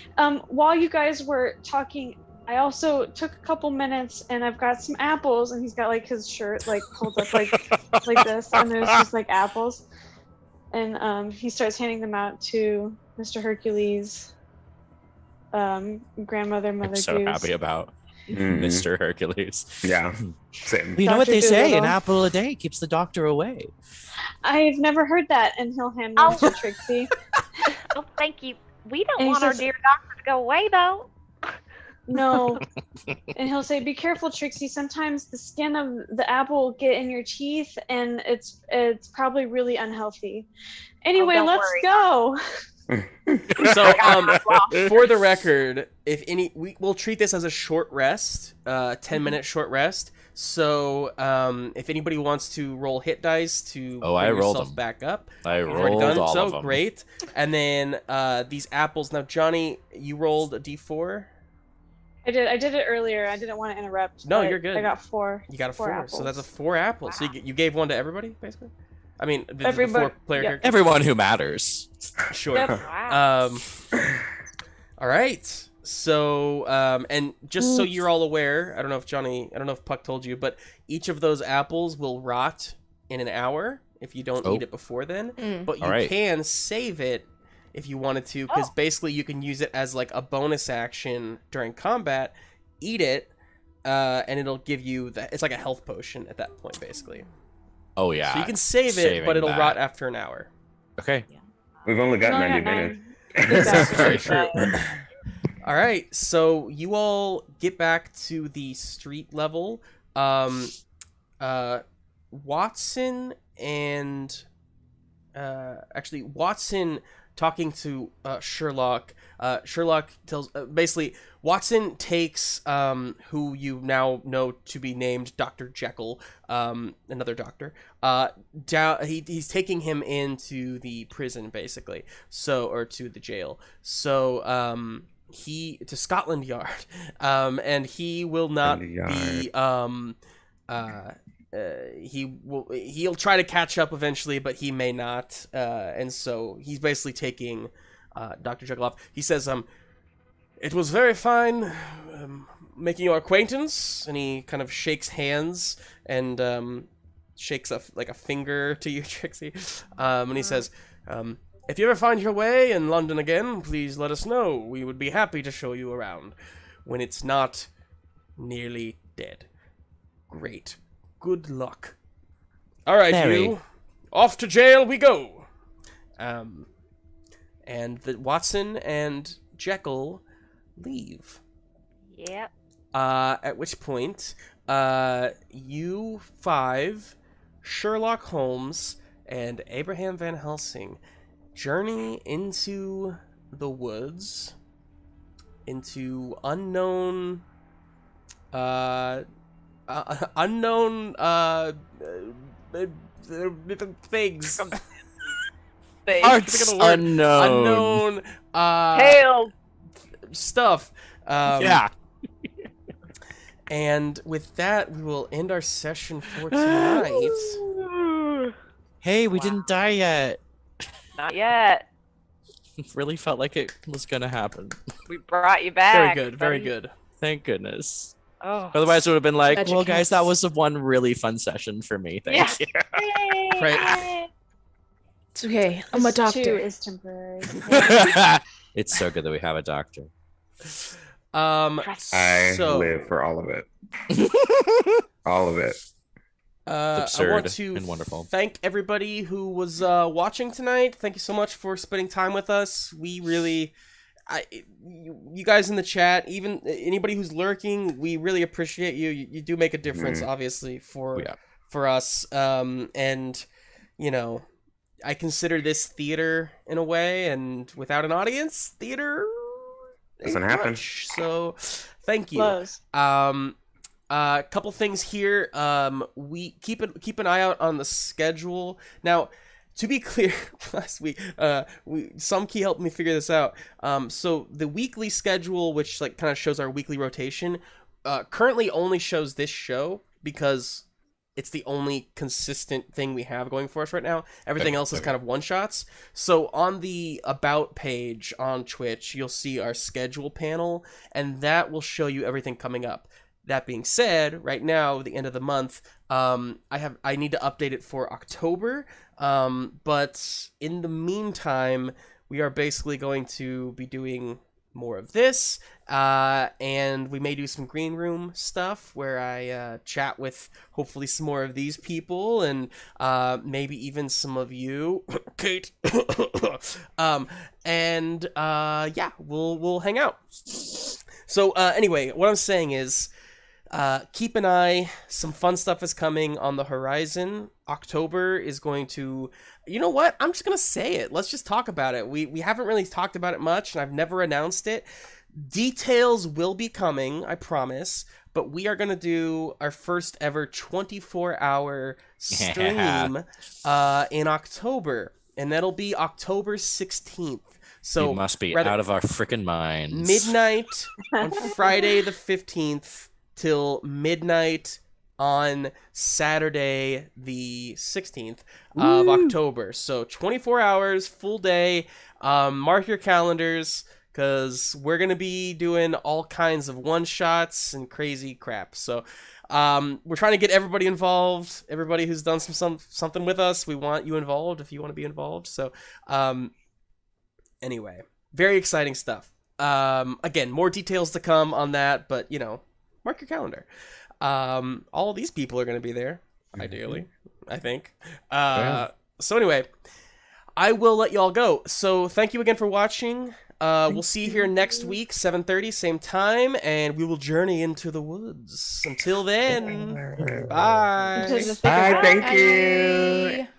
While you guys were talking, I also took a couple minutes and I've got some apples, and he's got like his shirt like pulled up like this, and there's just like apples. And he starts handing them out to Mr. Hercules, grandmother, Mother I'm so Goose. happy about Mhm. Mr. Hercules. Yeah, same. You know what Dr. they say, an Dolittle. apple a day keeps the doctor away. I've never heard that, and he'll hand one to Trixie. Oh, thank you. We don't And he want our says- dear doctor to go away, though. No. And he'll say, be careful, Trixie. Sometimes the skin of the apple will get in your teeth, and it's probably really unhealthy. Anyway, don't let's worry. go. So, for the record, we'll treat this as a short rest, 10-minute short rest. So, if anybody wants to roll hit dice to Oh, I bring rolled yourself them. back up, I you've already rolled done all so, of them. great. And then these apples. Now, Johnny, you rolled a d4. I did it earlier. I didn't want to interrupt. No, but you're good. I got 4. You got a 4, so apples. that's a 4 apples. So you gave one to everybody, basically. I mean, the Everybody- 4-player yeah. character. Everyone who matters. Sure. Yep. Wow. All right. So, and just so you're all aware, I don't know if Puck told you, but each of those apples will rot in an hour if you don't Oh. eat it before then. But you All right. can save it if you wanted to, because basically you can use it as like a bonus action during combat. Eat it, and it'll give you it's like a health potion at that point, basically. Oh yeah. So you can save it, Saving but it'll that. rot after an hour. Okay. We've only got No, I 90 got minutes. 9. That's very Exactly. true. All right, so you all get back to the street level. Watson and actually Watson talking to Sherlock. Sherlock tells basically Watson takes who you now know to be named Dr. Jekyll, another doctor. Down. He's taking him into the prison basically. Or to the jail. So to Scotland Yard. And he will not be he'll try to catch up eventually, but he may not. And so he's basically taking Dr. Juggaloff. He says, it was very fine making your acquaintance, and he kind of shakes hands and shakes a finger to you, Trixie, and he says, if you ever find your way in London again, please let us know. We would be happy to show you around when it's not nearly dead. Great. Good luck. All right, you. Off to jail we go. And Watson and Jekyll leave. Yep. At which point, you 5, Sherlock Holmes, and Abraham Van Helsing journey into the woods, into unknown things. Arts unknown. Hail. Stuff. Yeah. And with that, we will end our session for tonight. Hey, we didn't die yet. Not yet. Really felt like it was gonna happen. We brought you back. Very good, very good. Thank goodness. Oh. Otherwise, it would have been like, Magic well, guys, hands. that was the one really fun session for me. Thank you. Right. It's okay. I'm a This too doctor. is temporary. It's so good that we have a doctor. I So live for all of it. All of it. I absurd want to and wonderful. thank everybody who was watching tonight. Thank you so much for spending time with us. We really, you guys in the chat, even anybody who's lurking, we really appreciate you. You do make a difference, obviously, for us. And you know, I consider this theater in a way, and without an audience, theater Doesn't ain't happen. much. So, thank you. Close. Couple things here. We keep an eye out on the schedule. Now, to be clear, last week, some key helped me figure this out. So the weekly schedule, which like kind of shows our weekly rotation, currently only shows this show because it's the only consistent thing we have going for us right now. Everything else is kind of one-shots. So on the About page on Twitch, you'll see our schedule panel, and that will show you everything coming up. That being said, right now, the end of the month, I need to update it for October, but in the meantime, we are basically going to be doing more of this, and we may do some green room stuff where I chat with hopefully some more of these people, and maybe even some of you, Kate. Yeah, we'll hang out. So anyway, what I'm saying is, keep an eye. Some fun stuff is coming on the horizon. October is going to... You know what? I'm just going to say it. Let's just talk about it. We haven't really talked about it much, and I've never announced it. Details will be coming, I promise. But we are going to do our first ever 24-hour stream in October. And that'll be October 16th. So You must be out of our freaking minds. midnight on Friday the 15th till midnight on Saturday the 16th of October. So 24 hours, full day. Mark your calendars, because we're going to be doing all kinds of one-shots and crazy crap. So we're trying to get everybody involved. Everybody who's done something with us, we want you involved if you want to be involved. So anyway, very exciting stuff. Again, more details to come on that, but, you know, mark your calendar. All of these people are going to be there, ideally, I think. So anyway, I will let you all go. So thank you again for watching. We'll see you here next week, 7:30, same time, and we will journey into the woods. Until then, bye. Into the thick of Bye, it. thank you. Bye.